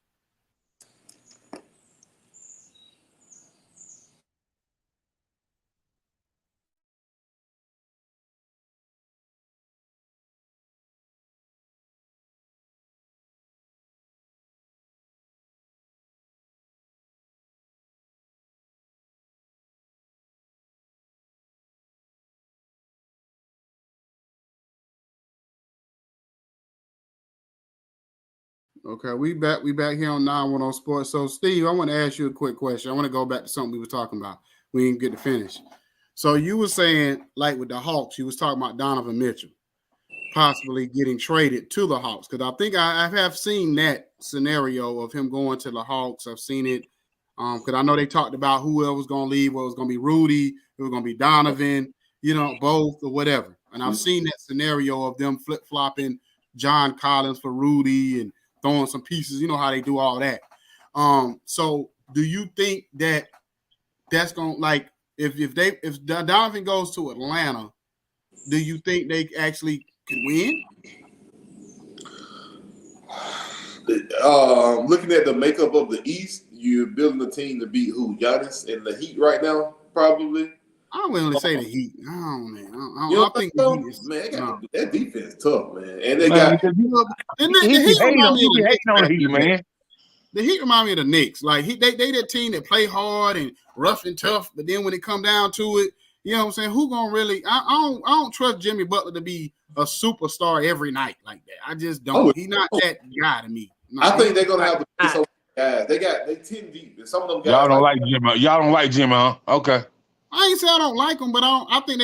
Okay, we back here on 910 Sports. So, Steve, I want to ask you a quick question. I want to go back to something we were talking about. We didn't get to finish. So you were saying, like with the Hawks, you was talking about Donovan Mitchell possibly getting traded to the Hawks. Because I think I have seen that scenario of him going to the Hawks. I've seen it because I know they talked about who else was going to leave. Well, it was going to be Rudy. It was going to be Donovan, both or whatever. And I've seen that scenario of them flip-flopping John Collins for Rudy and throwing some pieces. You know how they do all that. So do you think that that's going to, like, if Donovan goes to Atlanta, do you think they actually could win?
Looking at the makeup of the East, you're building a team to beat who? Giannis and the Heat right now, probably.
I'm willing to say the Heat. I think the Heat is,
man, that defense tough, man. And they got
the Heat, man.
The Heat remind me of the Knicks. Like they that team that play hard and rough and tough, but then when it come down to it, you know what I'm saying? Who gonna really? I don't trust Jimmy Butler to be a superstar every night like that. I just don't. He's not that guy to me.
I think they're gonna have to play some guys. They 10 deep, and some of them guys.
Y'all don't like Jimmy. Y'all don't like Jimmy, huh? Okay.
I ain't say I don't like him, but I think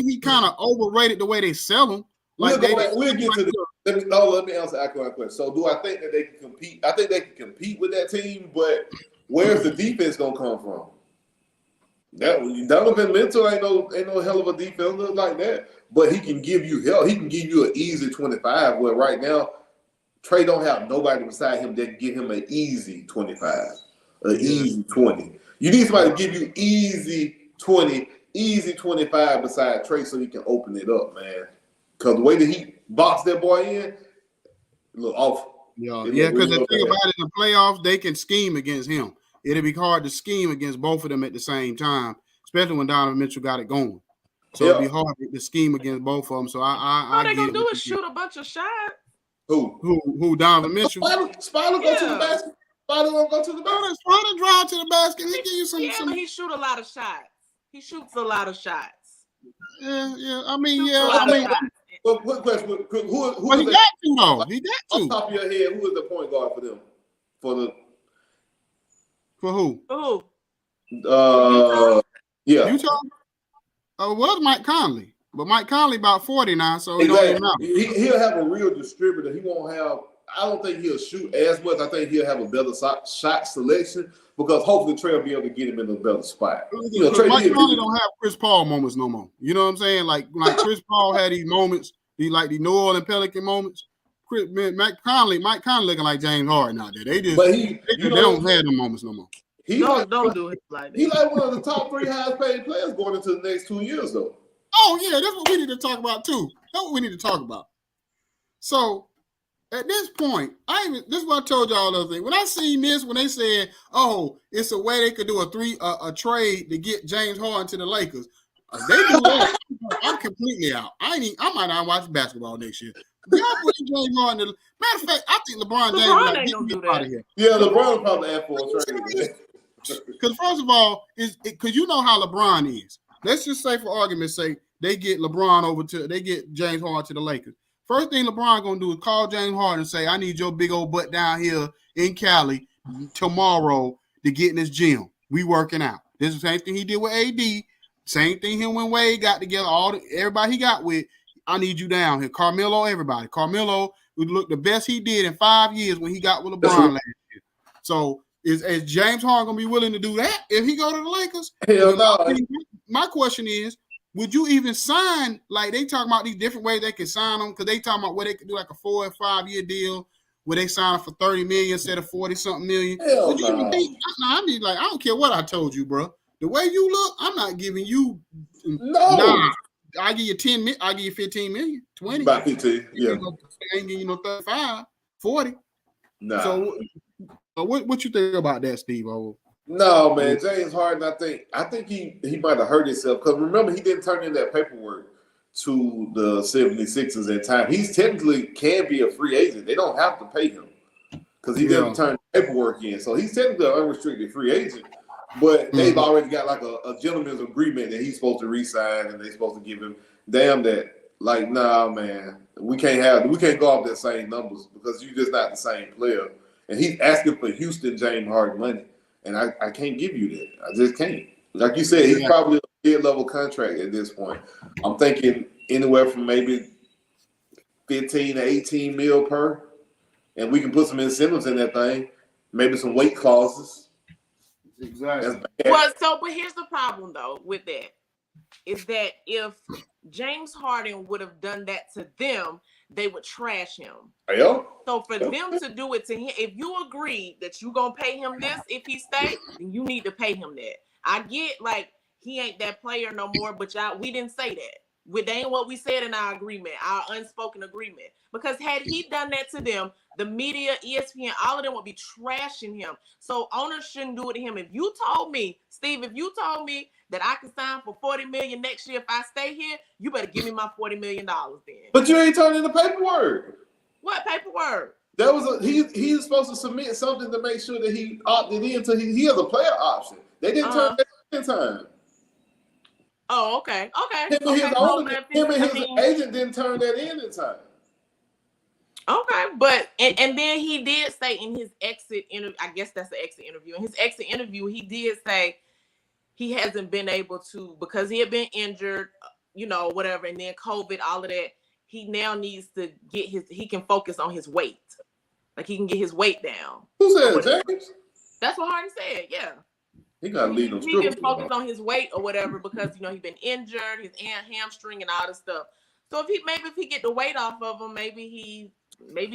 he kind of overrated the way they sell him. Like
we'll get to the. Let me answer that question. So, do I think that they can compete? I think they can compete with that team, but where's the defense gonna come from? That Donovan Mitchell ain't no hell of a defender like that, but he can give you help. He can give you an easy 25. Where right now, Trey don't have nobody beside him that can give him an easy 25, easy 20. You need somebody to give you easy 20, easy 25 beside Trey so he can open it up, man. Because the way that he boxed that boy in, a little awful.
Yeah, because the thing about it, in the playoffs, they can scheme against him. It'll be hard to scheme against both of them at the same time, especially when Donovan Mitchell got it going. So it'll be hard to scheme against both of them. So
all they gonna do is shoot a bunch of shots.
Who Donovan Mitchell?
Spider go to the basket. Spider won't go to the basket.
Spider drive to the basket. He give you some.
Yeah, but he shoot a lot of shots. He shoots a lot of shots.
Yeah.
What question? Who
he got to though. He got to.
On top of your head, who is the point guard for them?
For who?
Yeah.
Utah? It was Mike Conley. But Mike Conley about 40 now, so he don't even know.
He'll have a real distributor. He won't have – I don't think he'll shoot as much. I think he'll have a better shot selection because hopefully Trey will be able to get him in a better spot.
Mike Conley don't have Chris Paul moments no more. You know what I'm saying? Like Chris Paul had these moments, the New Orleans Pelican moments. Mike Conley looking like James Harden out there. They just they don't have them moments no more.
Don't do it like that.
He's like one of the top 3 highest paid players going into the next 2 years, though.
Oh, yeah, that's what we need to talk about, too. That's what we need to talk about. So, at this point, this is what I told y'all the other thing. When I seen this, when they said, it's a way they could do a trade to get James Harden to the Lakers, they do that. I'm completely out. I might not watch basketball next year. Y'all put James Harden. Matter of fact, I think LeBron James
ain't gonna do
out of here.
Yeah, LeBron probably asked for a trade.
Because first of all, because you know how LeBron is. Let's just say, for argument's sake, they get James Harden to the Lakers. First thing LeBron gonna do is call James Harden and say, "I need your big old butt down here in Cali tomorrow to get in this gym. We working out." This is the same thing he did with AD. Same thing him when Wade got together. Everybody he got with, I need you down here. Carmelo, everybody. Carmelo would look the best he did in 5 years when he got with LeBron last year. So is James Harden gonna be willing to do that if he go to the Lakers?
Hell no.
My question is, would you even sign, like they talking about these different ways they can sign them, because they talking about where they could do like a 4 or 5 year deal where they sign for $30 million instead of 40-something million.
Hell
would you even think, I don't care what I told you, bro. The way you look, I'm not giving you I give you 10 million, I give you 15 million, 20.
About 15, yeah.
I ain't giving you no 35, 40.
Nah.
So what you think about that, Steve?
No, man, James Harden, I think he might have hurt himself because remember he didn't turn in that paperwork to the 76ers at time. He's technically can be a free agent. They don't have to pay him because he didn't turn the paperwork in. So he's technically an unrestricted free agent, but they've already got like a gentleman's agreement that he's supposed to re-sign and they're supposed to give him that Like, nah, man, we can't go off that same numbers because you're just not the same player. And he's asking for Houston James Harden money, and I can't give you that. I just can't. Like you said, he's probably a mid-level contract at this point. I'm thinking anywhere from maybe 15 to 18 mil per, and we can put some incentives in that thing, maybe some weight clauses.
Exactly.
Well, but here's the problem though with that is that if James Harden would have done that to them, they would trash him.
Yeah.
So for them to do it to him, if you agree that you're gonna pay him this if he stay, then you need to pay him that. I get like he ain't that player no more, but we didn't say that. That ain't what we said in our agreement, our unspoken agreement. Because had he done that to them, the media, ESPN, all of them would be trashing him. So owners shouldn't do it to him. If you told me, Steve, that I can sign for $40 million next year if I stay here, you better give me my $40 million then.
But you ain't turning the paperwork.
What paperwork?
That was he's supposed to submit something to make sure that he opted in until he has a player option. They didn't turn that in time.
Oh, okay.
Him and his agent didn't turn that in time.
Okay, but and then he did say in his exit interview, I guess that's the exit interview. In his exit interview, he did say he hasn't been able to because he had been injured, whatever, and then COVID, all of that. He now needs to he can focus on his weight. Like he can get his weight down.
Who said James?
That's what Harden said, yeah.
He got to lead them.
He can focus on his weight or whatever because he's been injured, his hamstring and all this stuff. So if he get the weight off of him, maybe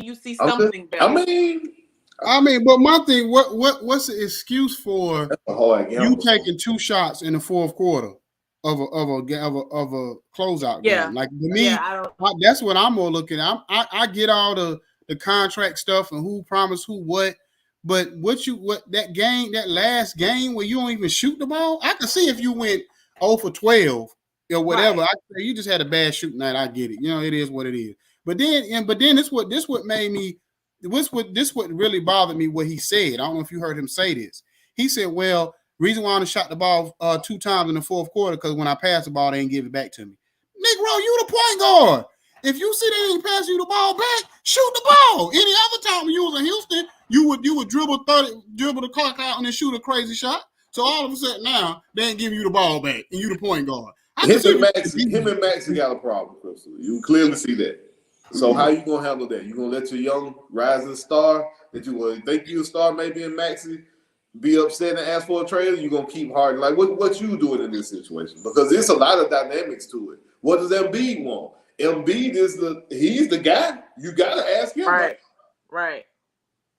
you see something better.
I mean, but my thing, what's the excuse for you taking 2 shots in the fourth quarter of a closeout game? Like to me, that's what I'm more looking at. I get all the contract stuff and who promised who what. But that last game where you don't even shoot the ball, I can see if you went 0 for 12 or whatever. Right. I say you just had a bad shooting night. I get it. It is what it is. But then this what made me. This what really bothered me. What he said. I don't know if you heard him say this. He said, "Well, reason why I only shot the ball 2 times in the fourth quarter because when I passed the ball, they didn't give it back to me. Negro, you the point guard. If you see they ain't pass you the ball back, shoot the ball. Any other time when you was in Houston, you would dribble the clock out and then shoot a crazy shot. So all of a sudden now they ain't giving you the ball back and you the point guard.
Him and Maxey got a problem, Crystal. You clearly see that. So how you gonna handle that? You gonna let your young rising star that you will think you a star maybe in Maxey be upset and ask for a trade? Or you gonna keep Harden? Like what you doing in this situation? Because there's a lot of dynamics to it. What does Embiid want? Embiid he's the guy. You gotta ask him.
Right.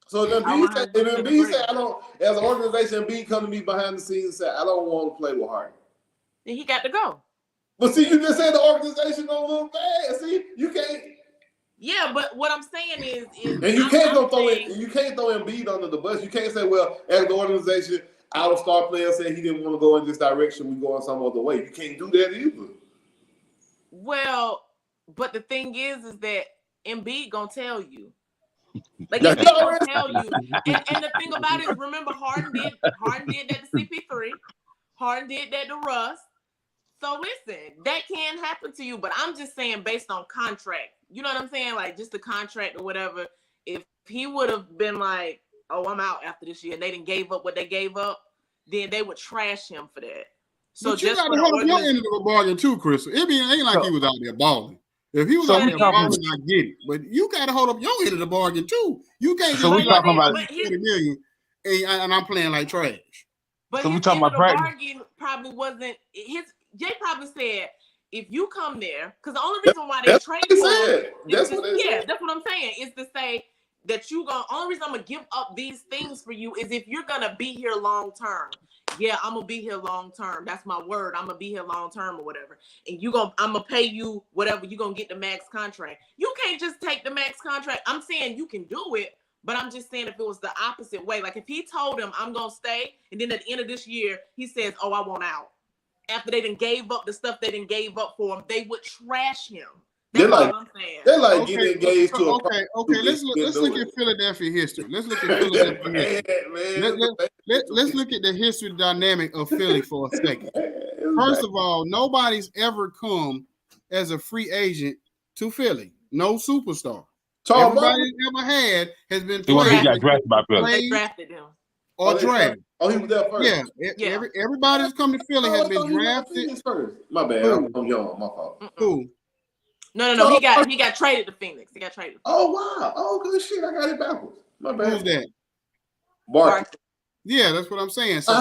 So if Embiid said, I don't, as an organization, Embiid come to me behind the scenes and say, I don't want to play with Harden.
Then he got to go.
But see, you just said the organization don't look bad. See, you can't.
Yeah, but what I'm saying is
and you can't throw Embiid under the bus. You can't say, well, as the organization, our star player said he didn't want to go in this direction. We go in some other way. You can't do that either.
Well, but the thing is that Embiid gonna tell you. Like Embiid gonna tell you. And the thing about it is, remember, Harden did that to CP3. Harden did that to Russ. So listen, that can happen to you, but I'm just saying based on contract. You know what I'm saying? Like just the contract or whatever. If he would have been like, oh, I'm out after this year, and they didn't gave up what they gave up, then they would trash him for that. So
but you got to hold your end of the bargain too, Chris. It ain't like he was out there balling. If he was out there balling, I get it. But you got to hold up your end of the bargain too. You can't just be talking about $40 million and I'm playing like trash.
But so we talking about bargain probably wasn't his. Jay probably said, if you come there, because the only reason why they trade that's what I'm saying, is to say that only reason I'm gonna give up these things for you is if you're gonna be here long term. Yeah, I'm gonna be here long term. That's my word. I'm gonna be here long term or whatever. And I'm gonna pay you whatever. You're gonna get the max contract. You can't just take the max contract. I'm saying you can do it, but I'm just saying if it was the opposite way, like if he told him I'm gonna stay, and then at the end of this year he says, "Oh, I want out." After they done gave up the stuff they done gave up for him, they would trash him. That's all I'm saying.
They're like getting engaged to a
Okay. Let's look at Philadelphia history. Let's look at Philadelphia history. Let's look at the history dynamic of Philly for a second. First of all, nobody's ever come as a free agent to Philly. No superstar.
Charles
Everybody
Barkley?
ever had has been
He
played.
got drafted by Philly.
They drafted him.
Or drafted.
Oh, he was there first.
Yeah. Everybody that's come to Philly has been drafted.
First. My bad. I'm young. My fault.
Who?
No. He got traded to Phoenix. He got traded.
Oh wow. Oh good shit. I got it backwards. My bad.
Who's that?
Barkley.
Yeah, that's what I'm saying. So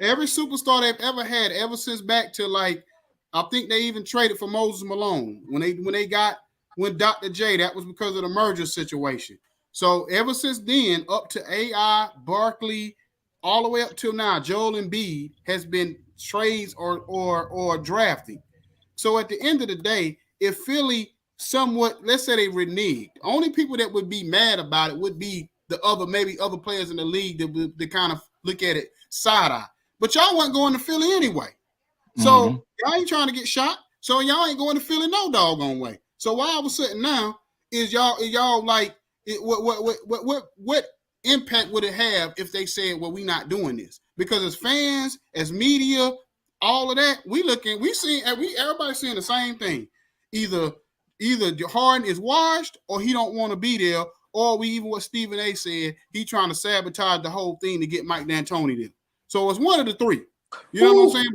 every superstar they've ever had, ever since back to like, I think they even traded for Moses Malone when Dr. J. That was because of the merger situation. So ever since then, up to AI, Barkley, all the way up till now, Joel Embiid has been trades or drafting. So at the end of the day, if Philly somewhat, let's say they reneged, only people that would be mad about it would be the other players in the league that kind of look at it side eye. But y'all wasn't going to Philly anyway. So y'all ain't trying to get shot. So y'all ain't going to Philly no doggone way. So why I was sitting now is y'all like what impact would it have if they said, well, we not doing this? Because as fans, as media, all of that, everybody's seeing the same thing. Either Harden is washed or he don't want to be there, or even what Stephen A said, he trying to sabotage the whole thing to get Mike D'Antoni there. So it's one of the three. You know what I'm saying?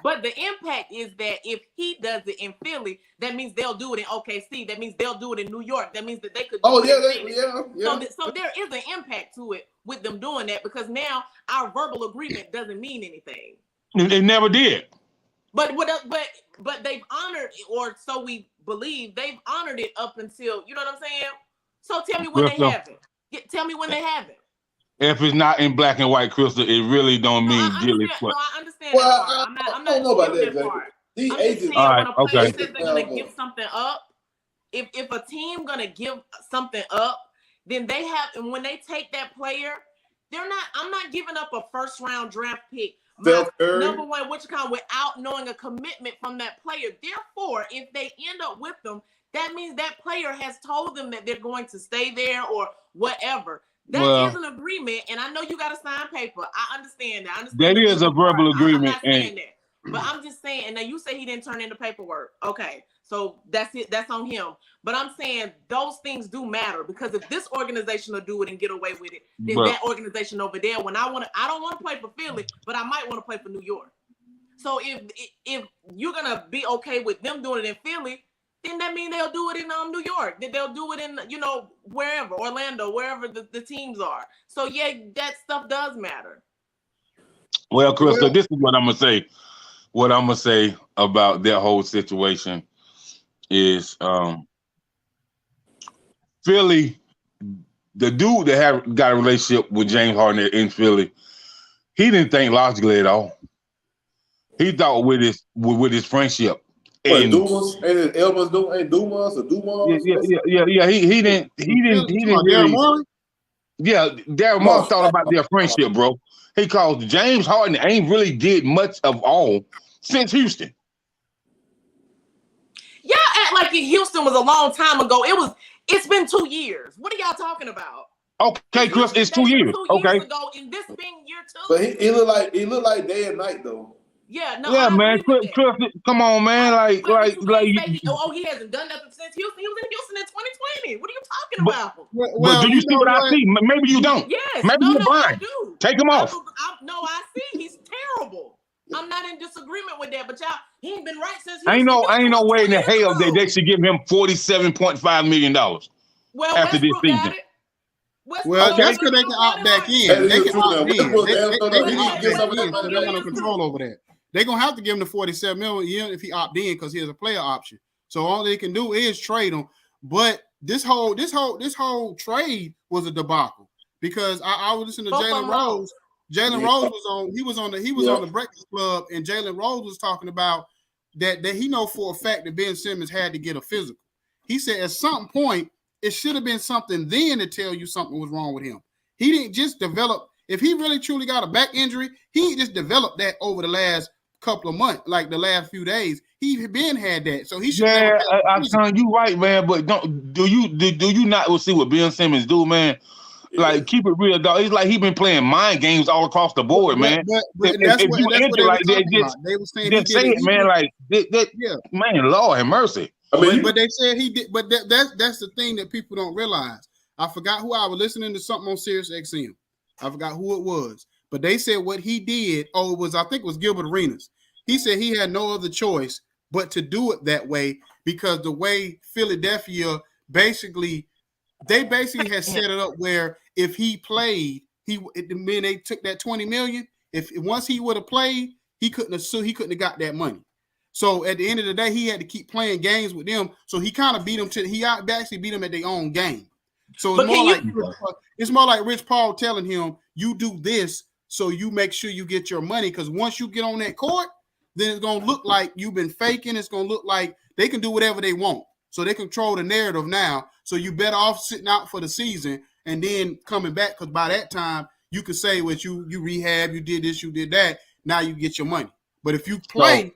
But the impact is that if he does it in Philly, that means they'll do it in OKC. That means they'll do it in New York. That means that they could. So there is an impact to it with them doing that, because now our verbal agreement doesn't mean anything.
It never did.
But they've honored, or so we believe, they've honored it up until, you know what I'm saying? So tell me when they haven't. Tell me when they haven't.
If it's not in black and white, Crystal, it really don't mean diddly.
No, I understand that part. I'm not know about that part. These agents. All right, when a player says they're gonna give something up, if a team gonna give something up, then they have, and when they take that player, I'm not giving up a first round draft pick. Number one, without knowing a commitment from that player. Therefore, if they end up with them, that means that player has told them that they're going to stay there or whatever. That is an agreement, and I know you got to sign paper. I understand that.
That is a verbal agreement.
I'm not saying that. But I'm just saying, and now you say he didn't turn in the paperwork. Okay, so that's it. That's on him. But I'm saying those things do matter, because if this organization will do it and get away with it, then that organization over there, I don't want to play for Philly, but I might want to play for New York. So if you're gonna be okay with them doing it in Philly, then that means they'll do it in New York. That they'll do it in, wherever, Orlando, wherever the teams are. So yeah, that stuff does matter.
Well, Crystal, this is what I'm gonna say. What I'm gonna say about that whole situation is Philly, the dude that got a relationship with James Harden in Philly, he didn't think logically at all. He thought with his friendship.
And Dumas and Elmas Dumas or Dumas.
Yeah. He didn't really. Yeah, Daryl Morey thought about their friendship, bro. He calls James Harden ain't really did much of all since Houston.
Y'all act like Houston was a long time ago. It's been 2 years. What are y'all talking about?
Okay, Chris, it's 2 years. Okay.
Ago, and this being year 2.
But he looked like day and night though.
Yeah, no.
Yeah, man. Chris, come on, man. He
hasn't done nothing since Houston. He was in Houston in 2020. What are you talking about?
Well, do you see what I see? Maybe you don't.
Yes.
Maybe you're blind.
I do.
Take him off.
I see. He's terrible. I'm not in disagreement with that, but y'all, he ain't been right since.
Ain't no way in the hell that they should give him $47.5 million.
Well,
after this season.
Well, that's because they can opt back in. They can opt in. They don't have no control over that. They're gonna have to give him the $47 million if he opt in, because he has a player option. So all they can do is trade him. But this whole trade was a debacle, because I was listening to Jalen Rose. Jalen Rose was on the Breakfast Club, and Jalen Rose was talking about that he know for a fact that Ben Simmons had to get a physical. He said at some point it should have been something then to tell you something was wrong with him. He didn't just develop. If he really truly got a back injury, he just developed that over the last couple of months, like the last few days. He been had that, so he should.
Yeah, I'm telling you right, man. But do you not see what Ben Simmons do, man? Like, keep it real, dog. It's like he been playing mind games all across the board, man.
That's what they were talking about. They were saying he did it,
man. Like, man, Lord have mercy.
I mean, but they said he did. But that's the thing that people don't realize. I forgot who I was listening to something on Sirius XM. I forgot who it was, but they said what he did. Oh, I think it was Gilbert Arenas. He said he had no other choice but to do it that way because the way Philadelphia basically had set it up where if he played, they took that $20 million. If once he would have played, he couldn't have got that money. So at the end of the day, he had to keep playing games with them. So he kind of beat them he actually beat them at their own game. So it's more like Rich Paul telling him, you do this so you make sure you get your money. Because once you get on that court, then it's going to look like you've been faking. It's going to look like they can do whatever they want. So they control the narrative now. So you better off sitting out for the season and then coming back. Because by that time, you could say what you rehab, you did this, you did that. Now you get your money. But if you play,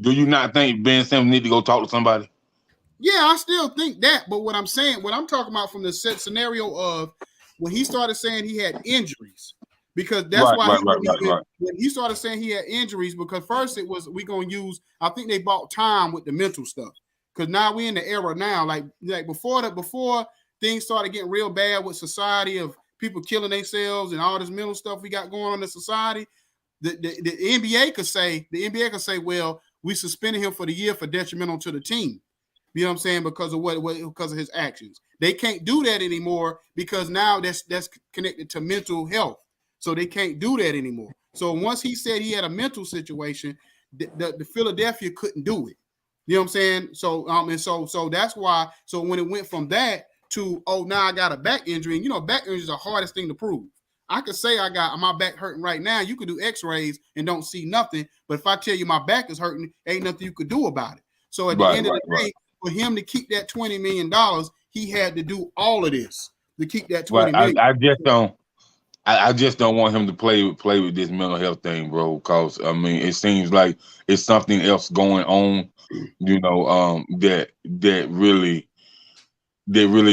do you not think Ben Simmons need to go talk to somebody?
Yeah, I still think that. But what I'm talking about from the set scenario of when he started saying he had injuries, because that's when he started saying he had injuries, because first it was I think they bought time with the mental stuff. Because now we're in the era now, like before things started getting real bad with society of people killing themselves and all this mental stuff we got going on in society. The NBA could say, well, we suspended him for the year for detrimental to the team. You know what I'm saying? Because of his actions. They can't do that anymore because now that's connected to mental health. So they can't do that anymore. So once he said he had a mental situation, the Philadelphia couldn't do it. You know what I'm saying? So so that's why. So when it went from that to now I got a back injury, and back injury is the hardest thing to prove. I could say I got my back hurting right now. You could do X-rays and don't see nothing. But if I tell you my back is hurting, ain't nothing you could do about it. So at the end of the day, for him to keep that $20 million, he had to do all of this to keep that $20 million.
I just don't want him to play with this mental health thing, bro. Because I mean, it seems like it's something else going on, that really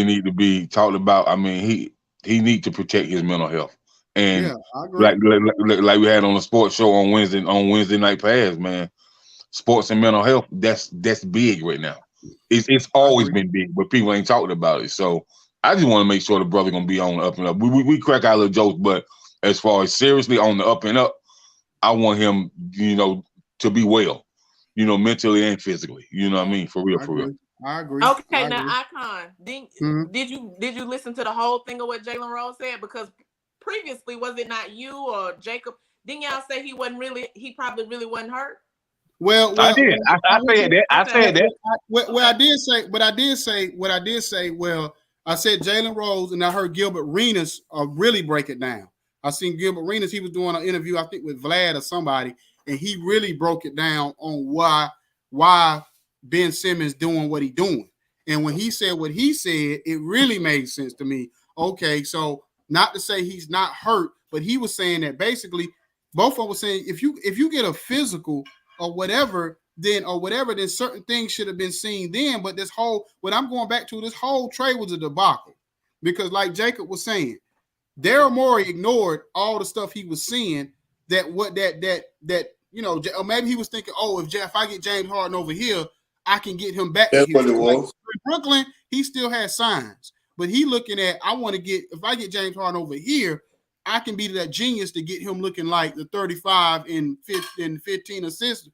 need to be talked about. I mean, he need to protect his mental health. And
I agree.
like we had on the sports show on Wednesday night past, man. Sports and mental health, that's big right now. It's always been big, but people ain't talking about it. So I just want to make sure the brother gonna be on the up and up. We crack our little jokes, but as far as seriously on the up and up, I want him, to be well, mentally and physically. You know what I mean? For real.
I agree.
Okay, now Icon, did you listen to the whole thing of what Jalen Rose said? Because previously, was it not you or Jacob? Didn't y'all say he probably really wasn't hurt?
Well,
I did. I said that. I said that. I said Jalen Rose, and I heard Gilbert Arenas really break it down. I seen Gilbert Arenas. He was doing an interview, I think, with Vlad or somebody, and he really broke it down on why Ben Simmons doing what he doing. And when he said what he said, it really made sense to me. Okay, so not to say he's not hurt, but he was saying that basically both of them were saying if you get a physical or whatever, then certain things should have been seen then. But what I'm going back to, this whole trade was a debacle. Because like Jacob was saying, Daryl Morey ignored all the stuff he was seeing or maybe he was thinking, if I get James Harden over here, I can get him back
That's
to Houston.
what it was.
In Brooklyn, he still has signs. But he looking at, if I get James Harden over here, I can be that genius to get him looking like the 35 and 15 assists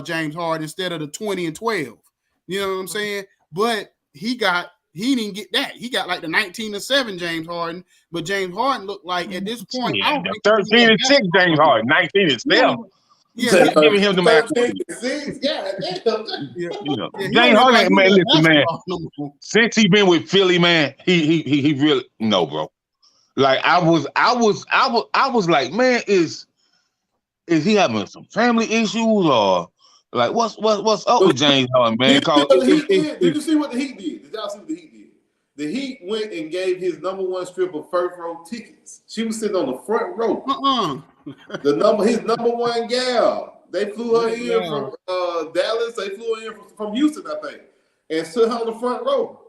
James Harden instead of the 20 and 12. You know what I'm saying? But he didn't get that. He got like the 19 and 7 James Harden, but James Harden looked like at this point, I don't think
13 and 6 James Harden, 19 and 7.
Yeah,
giving him the match. James Harden, man, listen, man. Since he been with Philly, man, he really bro. Like I was like, man, is he having some family issues or like what's up with James Harden, man?
Did you see what the Heat did? Did y'all see what the Heat did? The Heat went and gave his number one stripper first row tickets. She was sitting on the front row. His number one gal. They flew her in from Dallas. They flew her in from Houston, I think, and stood her on the front row.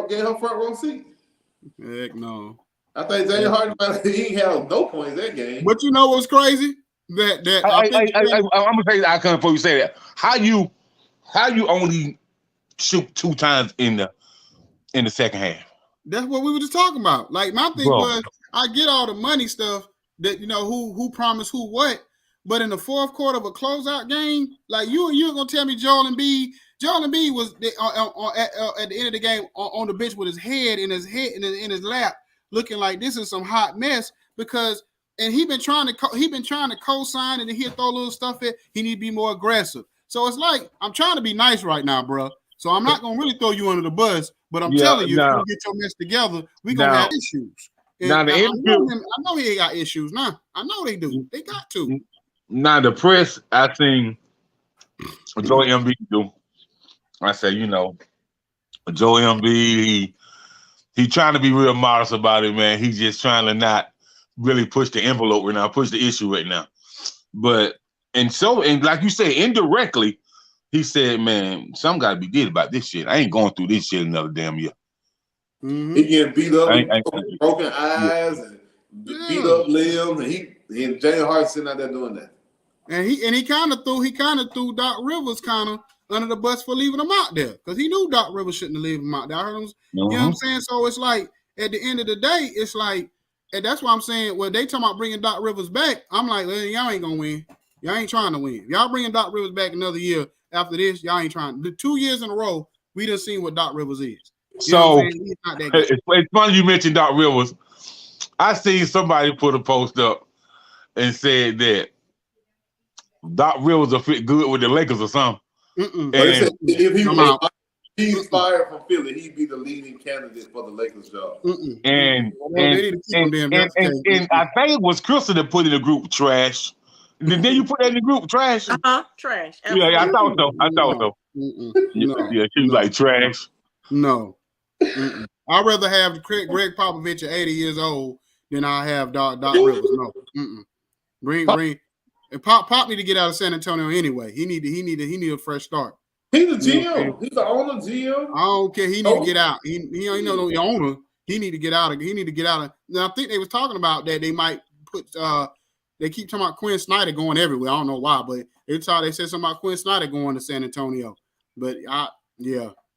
Gave her front row seat.
Heck no.
I think James Harden he had no points that game.
But you know what's crazy?
I'm gonna say that I come before you say that. How you only shoot 2 times in the second half?
That's what we were just talking about. Like my thing was, I get all the money stuff that who promised who what, but in the fourth quarter of a closeout game, like you're gonna tell me Joel Embiid was at the end of the game on the bench with his head in his lap, looking like this is some hot mess because. And he been trying to co-sign and he'll throw little stuff at. He need to be more aggressive. So it's like I'm trying to be nice right now, bro. So I'm not gonna really throw you under the bus, but I'm telling you, if you get your mess together, we gonna have issues. I know he ain't got issues now. I know they do. They got to.
Now the press, I think Joel Embiid do. I say, Joel Embiid, he trying to be real modest about it, man. He's just trying to not really push the envelope right now, push the issue right now. And like you said, indirectly, he said, man, something got to be did about this shit. I ain't going through this shit another damn year.
Mm-hmm. He getting beat up, broken eyes, and beat up limbs, and James Harden sitting out there doing that.
And he kind of threw Doc Rivers kind of under the bus for leaving him out there because he knew Doc Rivers shouldn't have left him out there. I heard him, you know what I'm saying? So it's like at the end of the day, it's like. And that's why I'm saying, well, they talking about bringing Doc Rivers back. I'm like, well, y'all ain't going to win. Y'all ain't trying to win. Y'all bringing Doc Rivers back another year after this, y'all ain't trying. The 2 years in a row, we done seen what Doc Rivers is.
It's funny you mentioned Doc Rivers. I seen somebody put a post up and said that Doc Rivers will fit good with the Lakers or something. And
if he's fired from Philly, he'd be the leading candidate for the Lakers job.
And I think it was Crystal that put in the group trash. Then you put that in the group trash?
Trash.
Absolutely. Yeah, I thought so. Yeah, she was like trash.
No. I'd rather have Greg Popovich at 80 years old than I have Doc Rivers. No. Bring and Pop need to get out of San Antonio anyway. He need a fresh start.
He's the GM. He's the owner, GM.
I don't care. He need to get out. He ain't no owner. He need to get out. He need to get out of. Now I think they was talking about that they might put. They keep talking about Quinn Snyder going everywhere. I don't know why, but they said something about Quinn Snyder going to San Antonio. But I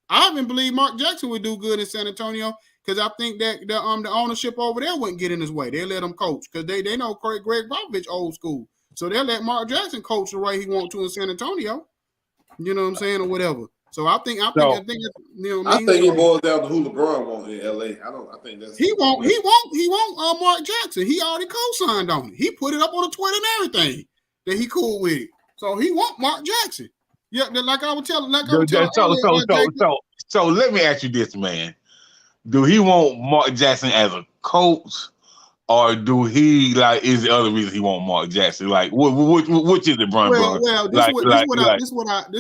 haven't believed Mark Jackson would do good in San Antonio because I think that the ownership over there wouldn't get in his way. They let him coach because they know Greg Popovich old school, so they'll let Mark Jackson coach the way he wants to in San Antonio. You know what I'm saying, or whatever. So I think it
boils down to who LeBron wants in LA. I think that's
he won't Mark Jackson. He already co-signed on it. He put it up on the Twitter and everything that he cool with it. So he want Mark Jackson. Yeah, like I would tell.
So let me ask you this, man. Do he want Mark Jackson as a coach? Or do he is the other reason he want Mark Jackson? Like, which is it, Bron?
Well, this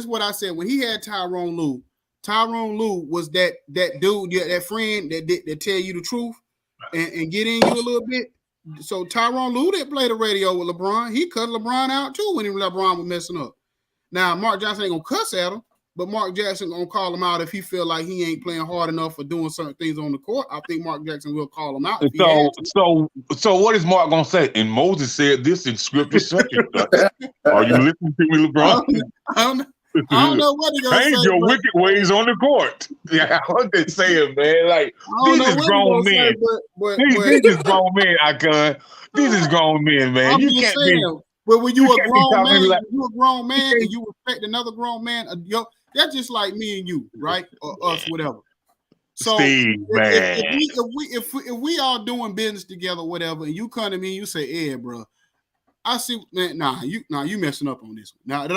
is what I said when he had Tyronn Lue. Tyronn Lue was that dude, that friend that tell you the truth and get in you a little bit. So Tyronn Lue didn't play the radio with LeBron. He cut LeBron out too when LeBron was messing up. Now Mark Jackson ain't gonna cuss at him. But Mark Jackson gonna call him out if he feel like he ain't playing hard enough or doing certain things on the court. I think Mark Jackson will call him out.
So what is Mark gonna say? And Moses said this in scripture. Are you listening to me, LeBron?
I don't know what he's gonna say.
Change your wicked ways on the court. Yeah, what they saying, man? Like these is grown men. These is grown men, Icon. These is grown men, man. You can't be.
But when you a grown man, and you respect another grown man, that's just like me and you, right? Or us, whatever. So
Steve,
if we all doing business together, whatever, and you come to me and you say, bro, I see, man, you messing up on this one.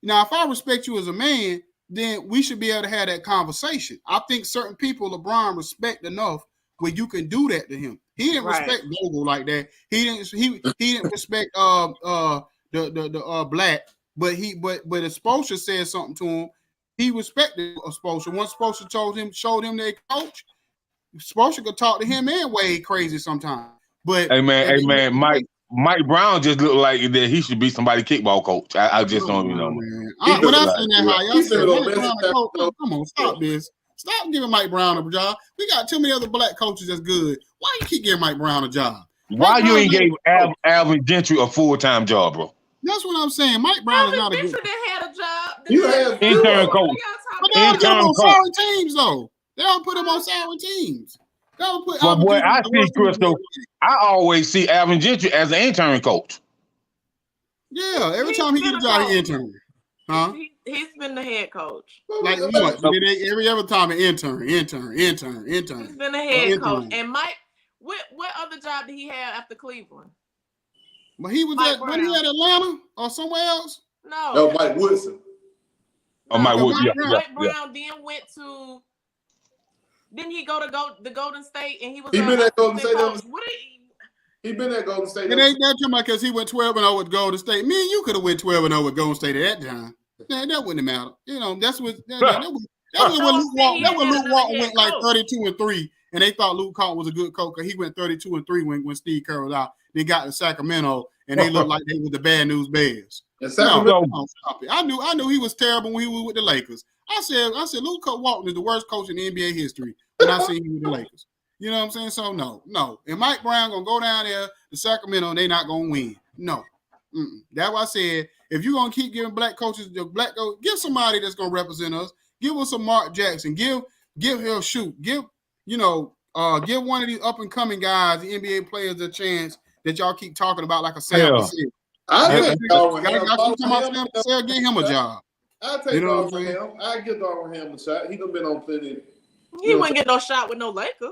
Now, if I respect you as a man, then we should be able to have that conversation. I think certain people LeBron respect enough where you can do that to him. He didn't respect Vogel like that. He didn't respect the black, but if Spoelstra said something to him, he respected Spoelstra. Once Spoelstra showed him that coach, Spoelstra could talk to him and Wade crazy sometimes. But
hey man, Mike Brown just looked like that he should be somebody's kickball coach. I just don't,
Man. When I seen that, y'all said, come on, stop this. Stop giving Mike Brown a job. We got too many other black coaches that's good. Why you keep giving Mike Brown a job?
Why you ain't gave Alvin Gentry a full-time job, bro?
That's what I'm saying. Mike Brown is not a good.
Gentry had a job.
You have
intern coach.
But they don't put him on salary teams, though. They don't put him on salary teams. They don't put.
But boy, I see Crystal. I always see Alvin Gentry as an intern coach.
Yeah, every time he gets a job, he intern. Huh?
He's been the head coach.
Like what? Every other time an intern. He's been
the head coach. And Mike, what other job did he have after Cleveland?
But he was when he at Atlanta or somewhere else?
No, Mike Woodson.
Oh, Mike Woodson.
Mike Brown then went to. Didn't he go to the Golden State and he was?
He been at Golden State.
He been at Golden State. It ain't that talking about because he went 12-0 with Golden State. Me and you could have went 12-0 with Golden State at that time. Man, that wouldn't have mattered. You know, that's what Luke Walton went like 32-3, and they thought Luke Walton was a good coach because he went 32-3 when Steve Kerr was out. They got to Sacramento, and they looked like they were the bad news Bears. No, stop it. I knew he was terrible when he was with the Lakers. I said Luke Walton is the worst coach in NBA history when I see him with the Lakers. You know what I'm saying? So no. And Mike Brown gonna go down there to Sacramento and they not gonna win. No. That's why I said if you're gonna keep giving black coaches give somebody that's gonna represent us. Give us a Mark Jackson. Give him shoot. Give one of these up and coming guys, the NBA players, a chance that y'all keep talking about like a Sam Cassell.
I
give him a job.
I'll take Darvin. I give Darvin a shot. He done been on plenty.
He wouldn't get no shot with no Lakers.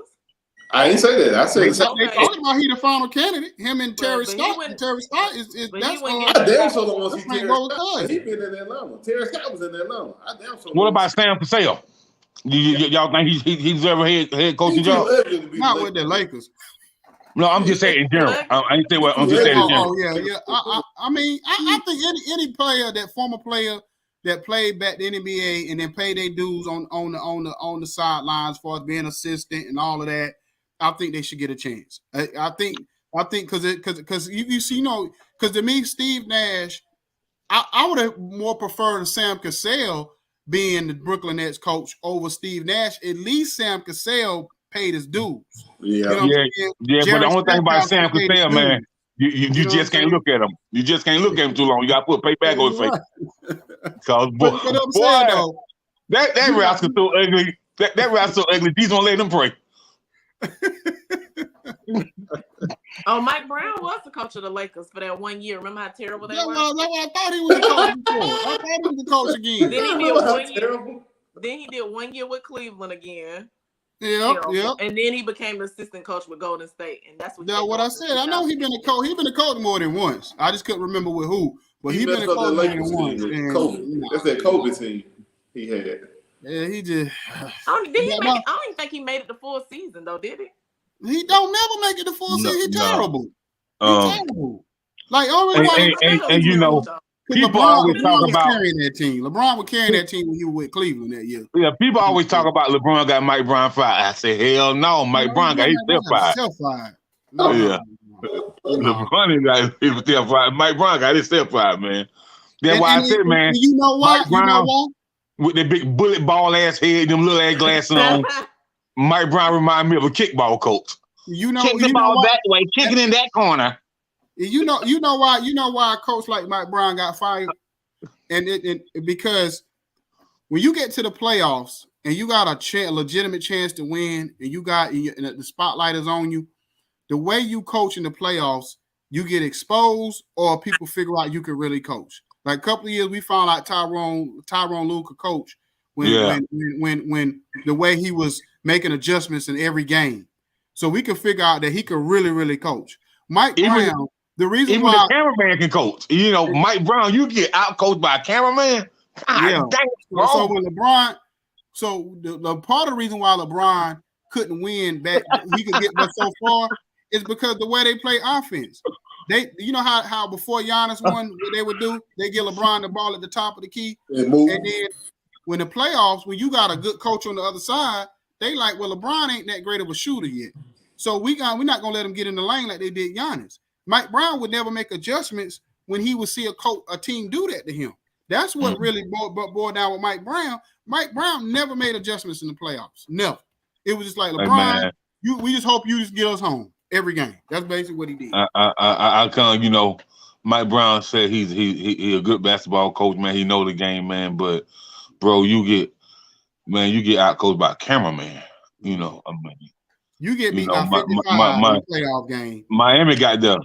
I didn't say that. I said
they talking about he the final candidate. Him and Terry Scott. Terry Scott is that's
I damn sure don't want to see Terry Scott. He been in Atlanta. Terry Scott was in Atlanta. I damn sure.
What about Sam Cassell? Y'all think he's ever head coaching job?
Not with the Lakers.
No, I'm just saying in general. I ain't saying what I'm just saying in general.
I mean, I think any player, that former player that played back in the NBA and then paid their dues on the sidelines as far as being assistant and all of that, I think they should get a chance. I think because you see, because to me, Steve Nash, I would have more preferred Sam Cassell being the Brooklyn Nets coach over Steve Nash. At least Sam Cassell paid his dues.
Yeah. But the only thing about Sam Cassell, man, you just can't look at him. You just can't look at him too long. You got to put pay back on his face. Because boy, that rascal so ugly. That rascal so ugly. He's gonna let him pray.
Mike Brown was the coach of the Lakers for that 1 year. Remember how terrible that was?
That's what I thought he was the coach before. I thought he was the coach again.
Then he did 1 year with Cleveland again.
Yeah.
And then he became the assistant coach with Golden State, and that's
what I said. I know he been a coach. He been a coach more than once. I just couldn't remember with who, but he been a coach more than once.
That's that Kobe team he had.
Yeah, he just.
I don't even think he made it the full season though, did he?
He don't never make it the full season. He's terrible. He's terrible. Like only
and you know. People always talk about
carrying that team. LeBron was carrying that team when he was with Cleveland that year.
Yeah, people always talk about LeBron got Mike Brown fired. I say, hell no, Mike Brown got himself fired. LeBron got himself fired. Mike Brown got himself fired, man. That's why I said, man.
You know why?
Mike Brown, with the big bullet ball ass head, them little ass glasses on. Mike Brown remind me of a kickball coach.
Kick the ball that way, kick it in that corner.
You know why a coach like Mike Brown got fired, and because when you get to the playoffs and you got a legitimate chance to win, and the spotlight is on you, the way you coach in the playoffs, you get exposed, or people figure out you can really coach. Like a couple of years, we found out Tyronn Lue could coach when the way he was making adjustments in every game, so we could figure out that he could really, really coach. Mike Brown. The reason
even the cameraman can coach. You know, Mike Brown, you get out coached by a cameraman. God,
so when LeBron, the part of the reason why LeBron couldn't win back, he could get but so far, is because the way they play offense. You know how before Giannis won, what they would do? They give LeBron the ball at the top of the key, and then when the playoffs, when you got a good coach on the other side, they like, well, LeBron ain't that great of a shooter yet, so we're not gonna let him get in the lane like they did Giannis. Mike Brown would never make adjustments when he would see a team do that to him. That's what really boiled down with Mike Brown. Mike Brown never made adjustments in the playoffs. Never. It was just like, LeBron, we just hope you just get us home every game. That's basically what he did.
I kind of, Mike Brown said he's a good basketball coach, man. He know the game, man. But bro, you get out coached by a cameraman.
You get beat by 55 in the playoff game.
Miami got the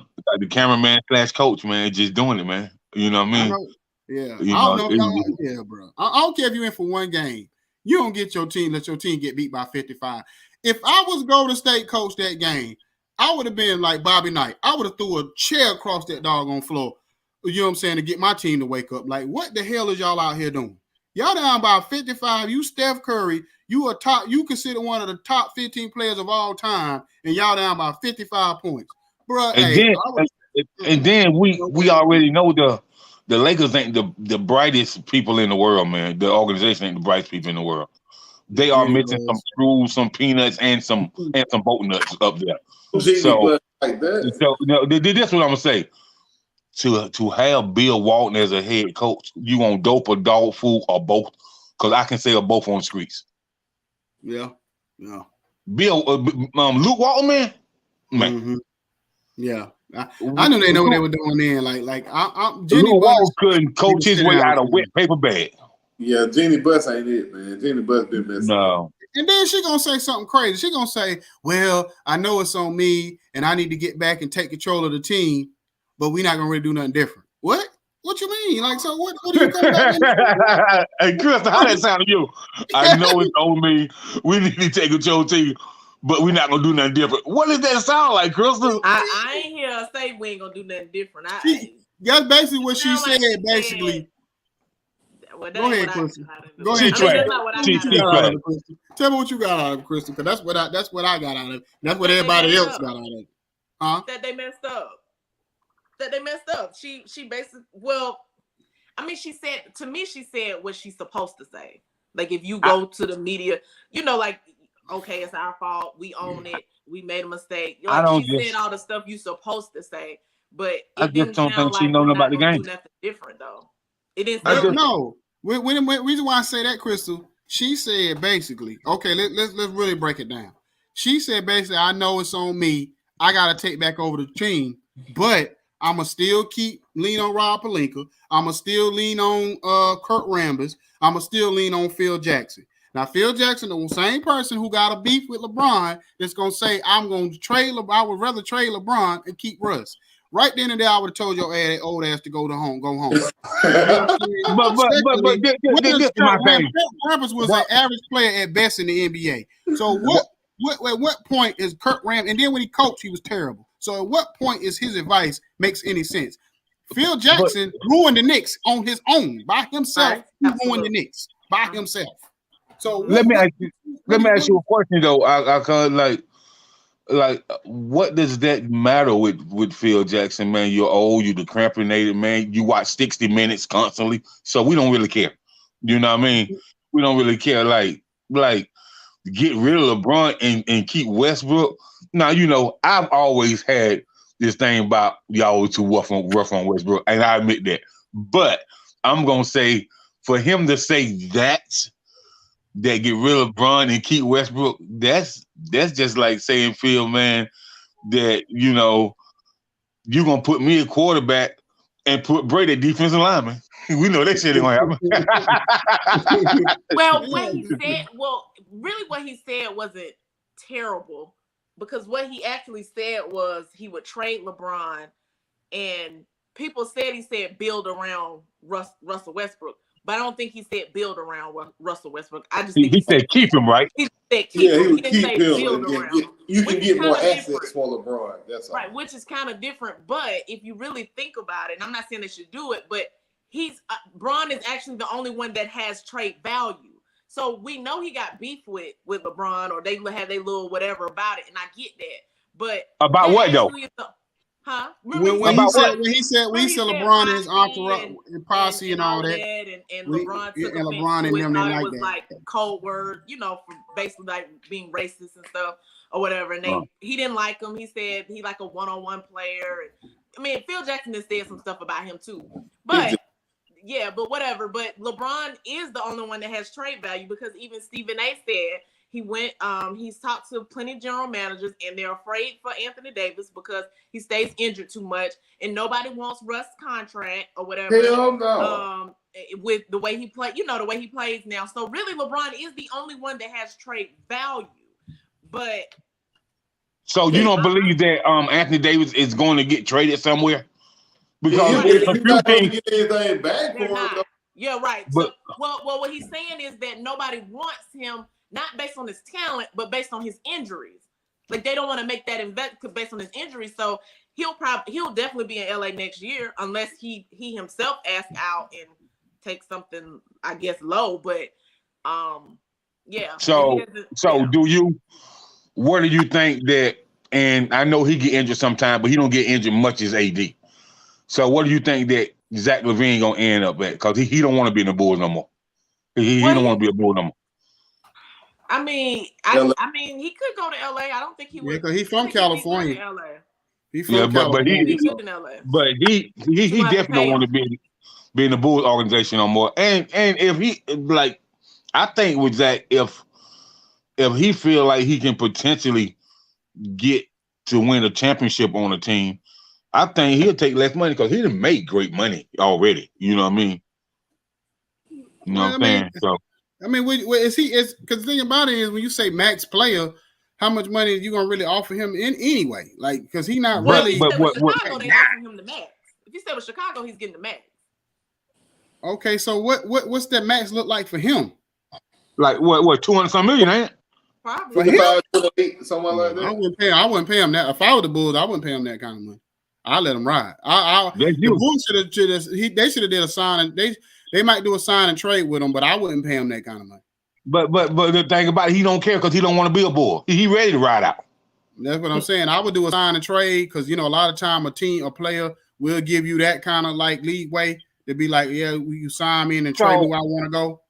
cameraman / coach, man, just doing it, man. You know what I mean?
Yeah. I don't know. Bro. I don't care if you're in for one game. You don't let your team get beat by 55. If I was Golden State coach that game, I would have been like Bobby Knight. I would have threw a chair across that doggone floor, you know what I'm saying, to get my team to wake up. Like, what the hell is y'all out here doing? Y'all down by 55. You Steph Curry. You consider one of the top 15 players of all time, and y'all down by 55 points. Bro,
then we already know the Lakers ain't the brightest people in the world, man. The organization ain't the brightest people in the world. They are missing some screws, some peanuts, and some boat nuts up there. So this is what I'm gonna say. To have Bill Walton as a head coach, you on dope or dog food or both? Because I can say both on the streets.
Yeah.
Bill, Luke Walton, man.
Mm-hmm. Yeah. I knew they know what they were doing then.
Luke Walton couldn't coach his way out of wet paper bag.
Yeah, Jeannie Buss ain't it, man. Jeannie Buss been messing.
No.
And then she gonna say something crazy. She gonna say, "Well, I know it's on me, and I need to get back and take control of the team, but we're not gonna really do nothing different." What? What you mean? Like, so what do you come back and
Hey, Chris, how that sound to you? I know it's on me. We need to take control of the team, but we're not gonna do nothing different. What does that sound like, Crystal?
I ain't hear her say we ain't gonna do nothing different.
That's basically what she said. Basically.
Well,
go ahead, Crystal.
Go ahead.
Tell me what you got out of it, Crystal, because that's what I got out of it. That's what everybody else got out of it. Huh?
That they messed up. She basically, she said what she's supposed to say. Like, if you go to the media, like, okay, it's our fault. We own it. We made a mistake. Said all the stuff you supposed to say, but
I just don't think she know about the game.
Do nothing different though. It is
no. Reason why I say that, Crystal, she said basically, okay, let's really break it down. She said basically, I know it's on me. I gotta take back over the team, but I'ma still lean on Rob Pelinka. I'ma still lean on Kurt Rambis. I'ma still lean on Phil Jackson. Now, Phil Jackson, the same person who got a beef with LeBron, that's gonna say, I would rather trade LeBron and keep Russ. Right then and there, I would have told your old ass to go home. But my thing. Rambis was an average player at best in the NBA. So at what point is Kurt Rambis? And then when he coached, he was terrible. So at what point is his advice makes any sense? Phil Jackson ruined the Knicks on his own by himself. He ruined the Knicks by himself. So
let me ask you a question though. I kind of like, what does that matter with Phil Jackson, man? You're old, you're decrepinated, man. You watch 60 Minutes constantly, so we don't really care. You know what I mean? We don't really care. Like get rid of LeBron and keep Westbrook. Now, I've always had this thing about y'all too rough on Westbrook, and I admit that. But I'm gonna say, for him to say that get rid of LeBron and keep Westbrook, that's just like saying, Phil, man, that you're gonna put me a quarterback and put Brady at defensive lineman. We know that shit ain't gonna happen.
What he said wasn't terrible, because what he actually said was he would trade LeBron, and people said he said build around Russell Westbrook. But I don't think he said build around Russell Westbrook. I just think
he said keep him, right?
He said keep him. He didn't say build
around. You can get more assets for LeBron. That's all.
Right, which is kind of different. But if you really think about it, and I'm not saying they should do it, but Bron is actually the only one that has trade value. So we know he got beef with LeBron, or they had their little whatever about it, and I get that. But
about what though?
Huh?
When he said LeBron and his entourage and posse and all that,
and LeBron took
LeBron and them
thought
like
it was
that.
like code word, for basically like being racist and stuff or whatever. And he didn't like him. He said he like a one-on-one player. Phil Jackson has said some stuff about him too. But Yeah, but whatever. But LeBron is the only one that has trade value because even Stephen A. said he went. He's talked to plenty of general managers, and they're afraid for Anthony Davis because he stays injured too much, and nobody wants Russ' contract or whatever.
Hell no.
With the way he plays, the way he plays now. So really, LeBron is the only one that has trade value. But
so you don't believe that Anthony Davis is going to get traded somewhere? Because
he's
a few
not going to
things.
get anything back for him.
Yeah, right.
But,
so, what he's saying is that nobody wants him, not based on his talent, but based on his injuries. Like they don't want to make that investment based on his injuries. So he'll definitely be in LA next year unless he himself asks out and takes something, I guess, low. But yeah.
So what do you think that? And I know he get injured sometime, but he don't get injured much as AD. So what do you think that Zach LaVine gonna end up at? Because he don't want to be in the Bulls no more. He don't want to be a Bull no more.
I mean, he could go to LA. I don't think he would.
Yeah, because he's from California.
He's from California. But he definitely don't want to be in the Bulls organization no more. And if he I think with Zach, if he feel like he can potentially get to win a championship on a team, I think he'll take less money because he done made great money already. You know what I mean? You know what I'm saying? So
I mean, because the thing about it is when you say max player, how much money are you gonna really offer him in anyway? Like, because he not really.
But Chicago, they offer him the max. If you stay with Chicago, he's getting the max.
Okay, so what's that max look like for him?
Like what 200 some million, ain't it?
Probably.
Somewhere like that.
I wouldn't pay him that. If I were the Bulls, I wouldn't pay him that kind of money. I let him ride. The Bulls they should have did a sign and they might do a sign and trade with him, but I wouldn't pay him that kind of money.
But the thing about it, he don't care because he don't want to be a Bull. He ready to ride out.
That's what I'm saying. I would do a sign and trade because a lot of time a player will give you that kind of like leeway to be like, yeah, you sign me in and trade me where I want to go.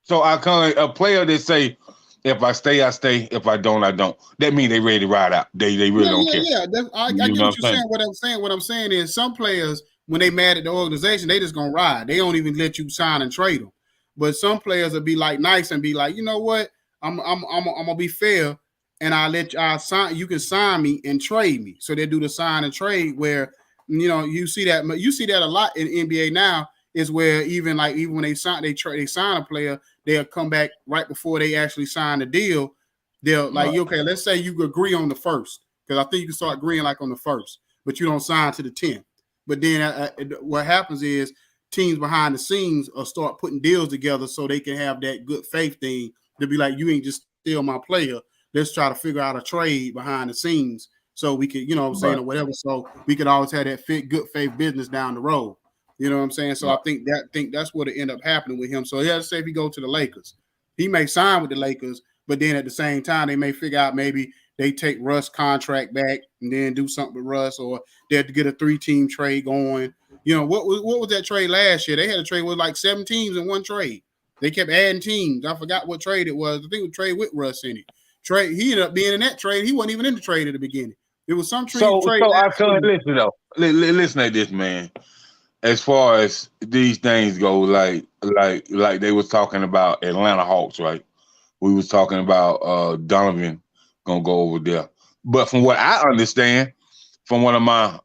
So
a player that say, if I stay, I stay. If I don't, I don't. That means they ready to ride out. They really don't care.
Yeah, I get what you're saying. What I'm saying is some players, when they mad at the organization, they just gonna ride. They don't even let you sign and trade them. But some players will be like nice and be like, you know what, I'm gonna be fair, and I'll sign. You can sign me and trade me. So they do the sign and trade where you see that a lot in NBA now. Is where even when they sign a player, they'll come back right before they actually sign the deal. They'll okay, let's say you agree on the first, because I think you can start agreeing like on the first, but you don't sign to the 10th. But then what happens is teams behind the scenes will start putting deals together so they can have that good faith thing to be like, you ain't just steal my player. Let's try to figure out a trade behind the scenes so we can, or whatever. So we could always have that good faith business down the road. You know what I'm saying? So I think that's what it end up happening with him. So let's say if he go to the Lakers, he may sign with the Lakers, but then at the same time they may figure out maybe they take Russ' contract back and then do something with Russ, or they have to get a 3-team trade going. What was that trade last year? They had a trade with like 7 teams in one trade. They kept adding teams. I forgot what trade it was. I think it was a trade with Russ in it. He ended up being in that trade. He wasn't even in the trade at the beginning. It was some trade.
So I can't listen though. Listen to this, man. As far as these things go, like they was talking about Atlanta Hawks, right? We was talking about Donovan gonna go over there. But from what I understand, from one of my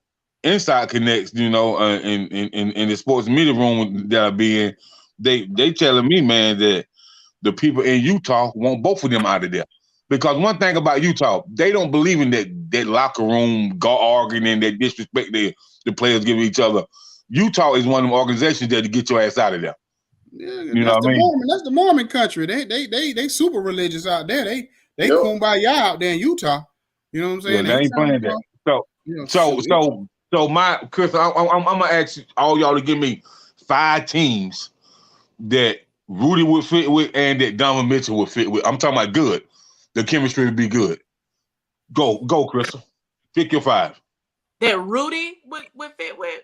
inside connects, in the sports media room that I be in, they telling me, man, that the people in Utah want both of them out of there. Because one thing about Utah, they don't believe in that locker room arguing and that disrespect the players give each other. Utah is one of them organizations that to get your ass out of there.
Yeah, you know what I mean? That's the Mormon country. They super religious out there. They kumbaya out there in Utah. You know what I'm saying?
Yeah, they ain't playing that. So my Chris, I'm gonna ask all y'all to give me 5 teams that Rudy would fit with and that Donovan Mitchell would fit with. I'm talking about good. The chemistry would be good. Go, Crystal. Pick your 5.
That Rudy would fit with.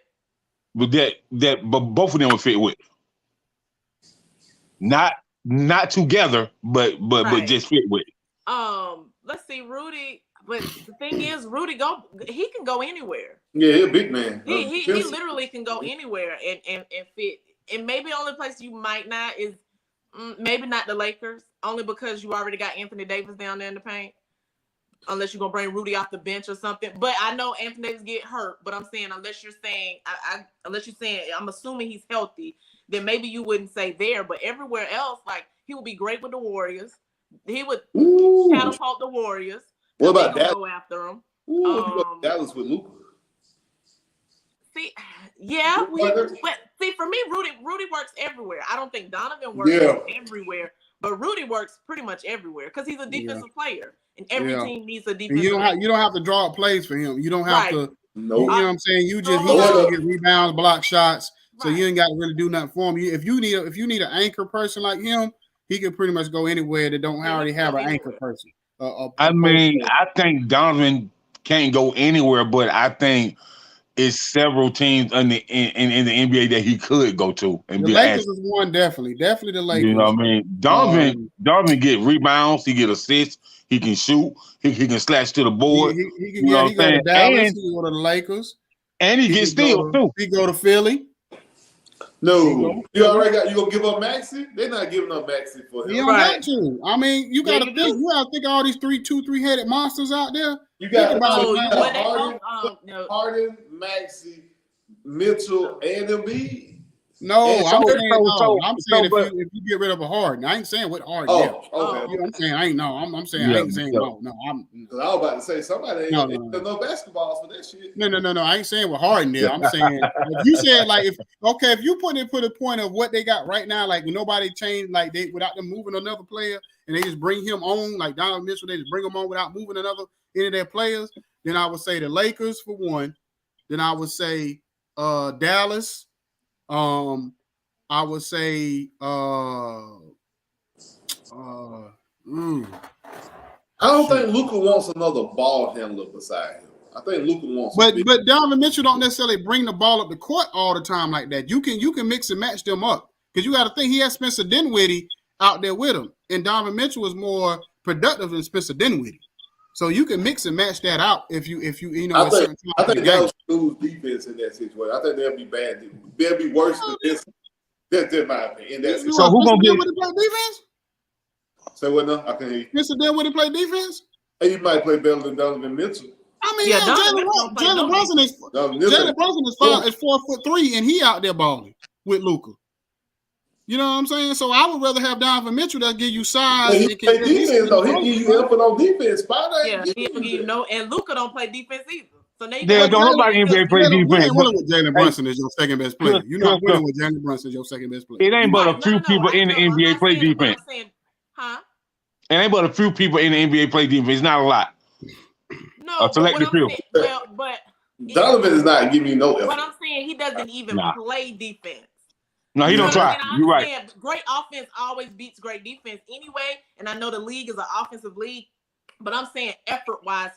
But but both of them would fit with. Not together, but just fit with.
Let's see, Rudy. But the thing is, Rudy he can go anywhere.
Yeah, he's a big man.
He literally can go anywhere and fit. and maybe the only place you might not is maybe not the Lakers, only because you already got Anthony Davis down there in the paint. Unless you're gonna bring Rudy off the bench or something. But I know Anthony Davis get hurt. But I'm saying unless you're saying I'm assuming he's healthy, then maybe you wouldn't say there. But everywhere else, like he would be great with the Warriors. He would catapult the Warriors.
What about that?
Go after him.
Dallas with Luka.
See, yeah, but see, for me, Rudy works everywhere. I don't think Donovan works everywhere, but Rudy works pretty much everywhere because he's a defensive player, and every team needs a defensive.
You don't have to draw up plays for him. You don't have to.
No,
you know what I'm saying. He just get rebounds, block shots, so you ain't got to really do nothing for him. If you need an anchor person like him, he can pretty much go anywhere that don't already have an anchor person.
I think Donovan can't go anywhere, but I think it's several teams in the NBA that he could go to. And
the Lakers is one, definitely the Lakers.
You know what I mean? Donovan get rebounds, he get assists, he can shoot, he can slash to the board.
He can go to Dallas, he can go to the Lakers,
and he gets steals too.
He go to Philly.
No, you gonna give up Maxey? They're not giving up Maxey for him.
You don't got to. I mean, you gotta think. You gotta think of all these 3-headed monsters out there.
You got Harden, Maxey, Mitchell, and Embiid.
No, I'm saying if you get rid of a Harden, I ain't saying what Harden.
Okay.
You know what I'm saying? I ain't saying no.
Because I was about to say somebody ain't no basketballs for that shit.
No. I ain't saying what Harden did. I'm saying if you said if you put a point of what they got right now, like nobody changed, like they without them moving another player, and they just bring him on, like Donovan Mitchell, they just bring him on without moving any of their players. Then I would say the Lakers for one. Then I would say Dallas. I would say
I don't think Luka wants another ball handler beside him. I think Luka wants.
But Donovan Mitchell don't necessarily bring the ball up the court all the time like that. You can mix and match them up because you got to think he has Spencer Dinwiddie out there with him, and Donovan Mitchell is more productive than Spencer Dinwiddie. So you can mix and match that out if you know.
I think they'll lose defense in that situation. I think they'll be bad. They'll be worse than this. That's my opinion.
So who gonna get
defense?
Say what now? I can hear you.
Mr. Dinwiddie play defense?
Hey, you might play better than Donovan Mitchell.
I mean, Jalen Brunson is 4'3", and he out there balling with Luka. You know what I'm saying? So I would rather have Donovan Mitchell that give you size.
He play defense though. He give you effort on defense.
He don't give you and Luka don't play defense either. So
don't nobody NBA play defense.
You ain't winning with Jalen Brunson as your second best player. You're not winning with Jalen Brunson as your second best player.
It ain't but a few people in the NBA play defense. It ain't but a few people in the NBA play defense. It's not a lot.
No,
select the few.
But
Donovan is not giving you no effort.
But I'm saying he doesn't even play defense.
No, he don't try. You're right.
Great offense always beats great defense anyway. And I know the league is an offensive league, but I'm saying effort-wise,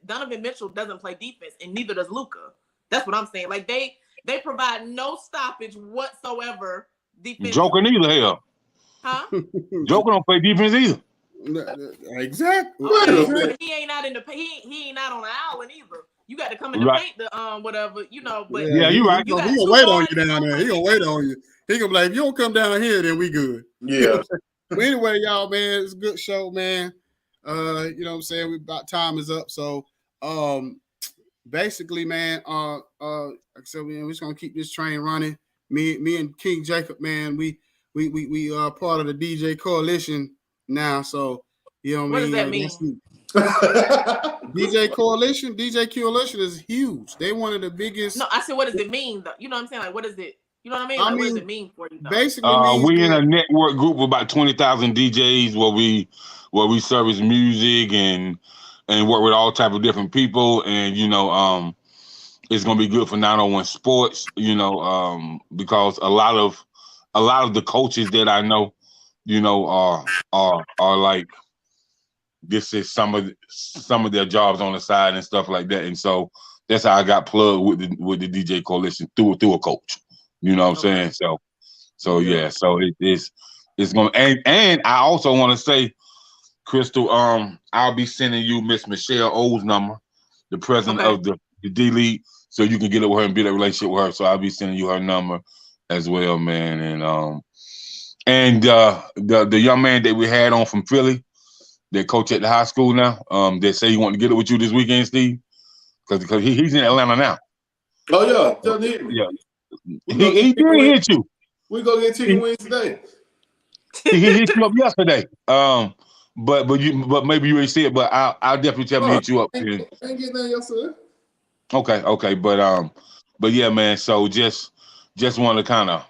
Donovan Mitchell doesn't play defense, and neither does Luka. That's what I'm saying. Like they provide no stoppage whatsoever. Defense.
Joker neither, hell.
Huh?
Joker don't play defense either.
Exactly.
He ain't out he ain't out on the island either. You got to come in the paint the whatever, you know. But
you're right.
He gonna wait on you down there. He gonna wait on you. He gonna be like, if you don't come down here, then we good.
Yeah.
But anyway, y'all, man, it's a good show, man. You know what I'm saying? Time is up. So basically, man, so we're just gonna keep this train running. Me and King Jacob, man, we are part of the DJ Coalition now. So you know what I mean?
Does that mean?
DJ Coalition is huge. They one of the biggest.
No, I said, what does it mean though? You know what I'm saying? Like, what is it? You know what I mean? Like, what does it mean for you? Though?
Basically,
we in a network group of about 20,000 DJs where we service music and work with all type of different people, and it's gonna be good for 901 Sports. Because a lot of the coaches that I know, are like, this is some of their jobs on the side and stuff like that, and so that's how I got plugged with the DJ Coalition through a coach. You know what I'm saying? So it's gonna, and I also want to say, Crystal, I'll be sending you Miss Michelle O's number, the president of the D League, so you can get it with her and build a relationship with her. So I'll be sending you her number, as well, man. And the young man that we had on from Philly, that coach at the high school now, that say he wanted to get it with you this weekend, Steve, because he's in Atlanta now.
Oh yeah, tell him.
Yeah, he did hit you.
We go get chicken wings today.
He hit you up yesterday. But maybe you ain't see it. But I'll definitely tell him to hit you up.
I ain't getting that yesterday.
Okay, but yeah, man. So just want to kind of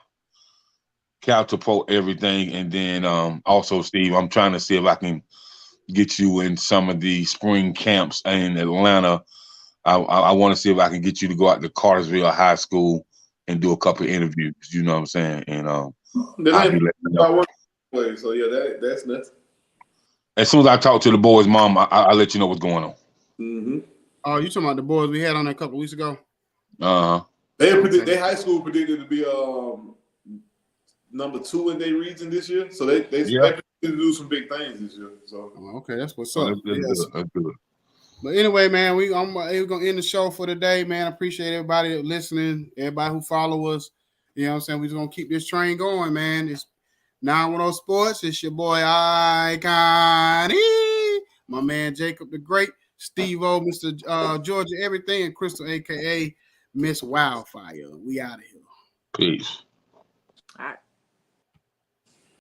catapult everything, and then also, Steve, I'm trying to see if I can get you in some of the spring camps in Atlanta. I want to see if I can get you to go out to Cartersville High School and do a couple of interviews. You know what I'm saying? And I'll be letting you know.
So yeah, that's nothing.
As soon as I talk to the boys' mom, I'll let you know what's going on.
Mm-hmm.
Oh, you talking about the boys we had on there a couple weeks ago?
Their high school predicted to be number 2 in their region this year, so they expect to do some big things this year. So
okay, that's what's up.
That's good.
But anyway, man, we're gonna end the show for today, man. I appreciate everybody listening, everybody who follow us. You know what I'm saying? We're just gonna keep this train going, man. It's 910 Sports. It's your boy Icon, my man Jacob the Great, Steve O, Mr. Georgia Everything, and Crystal, aka Miss Wildfire. We out of here.
Peace.
All right.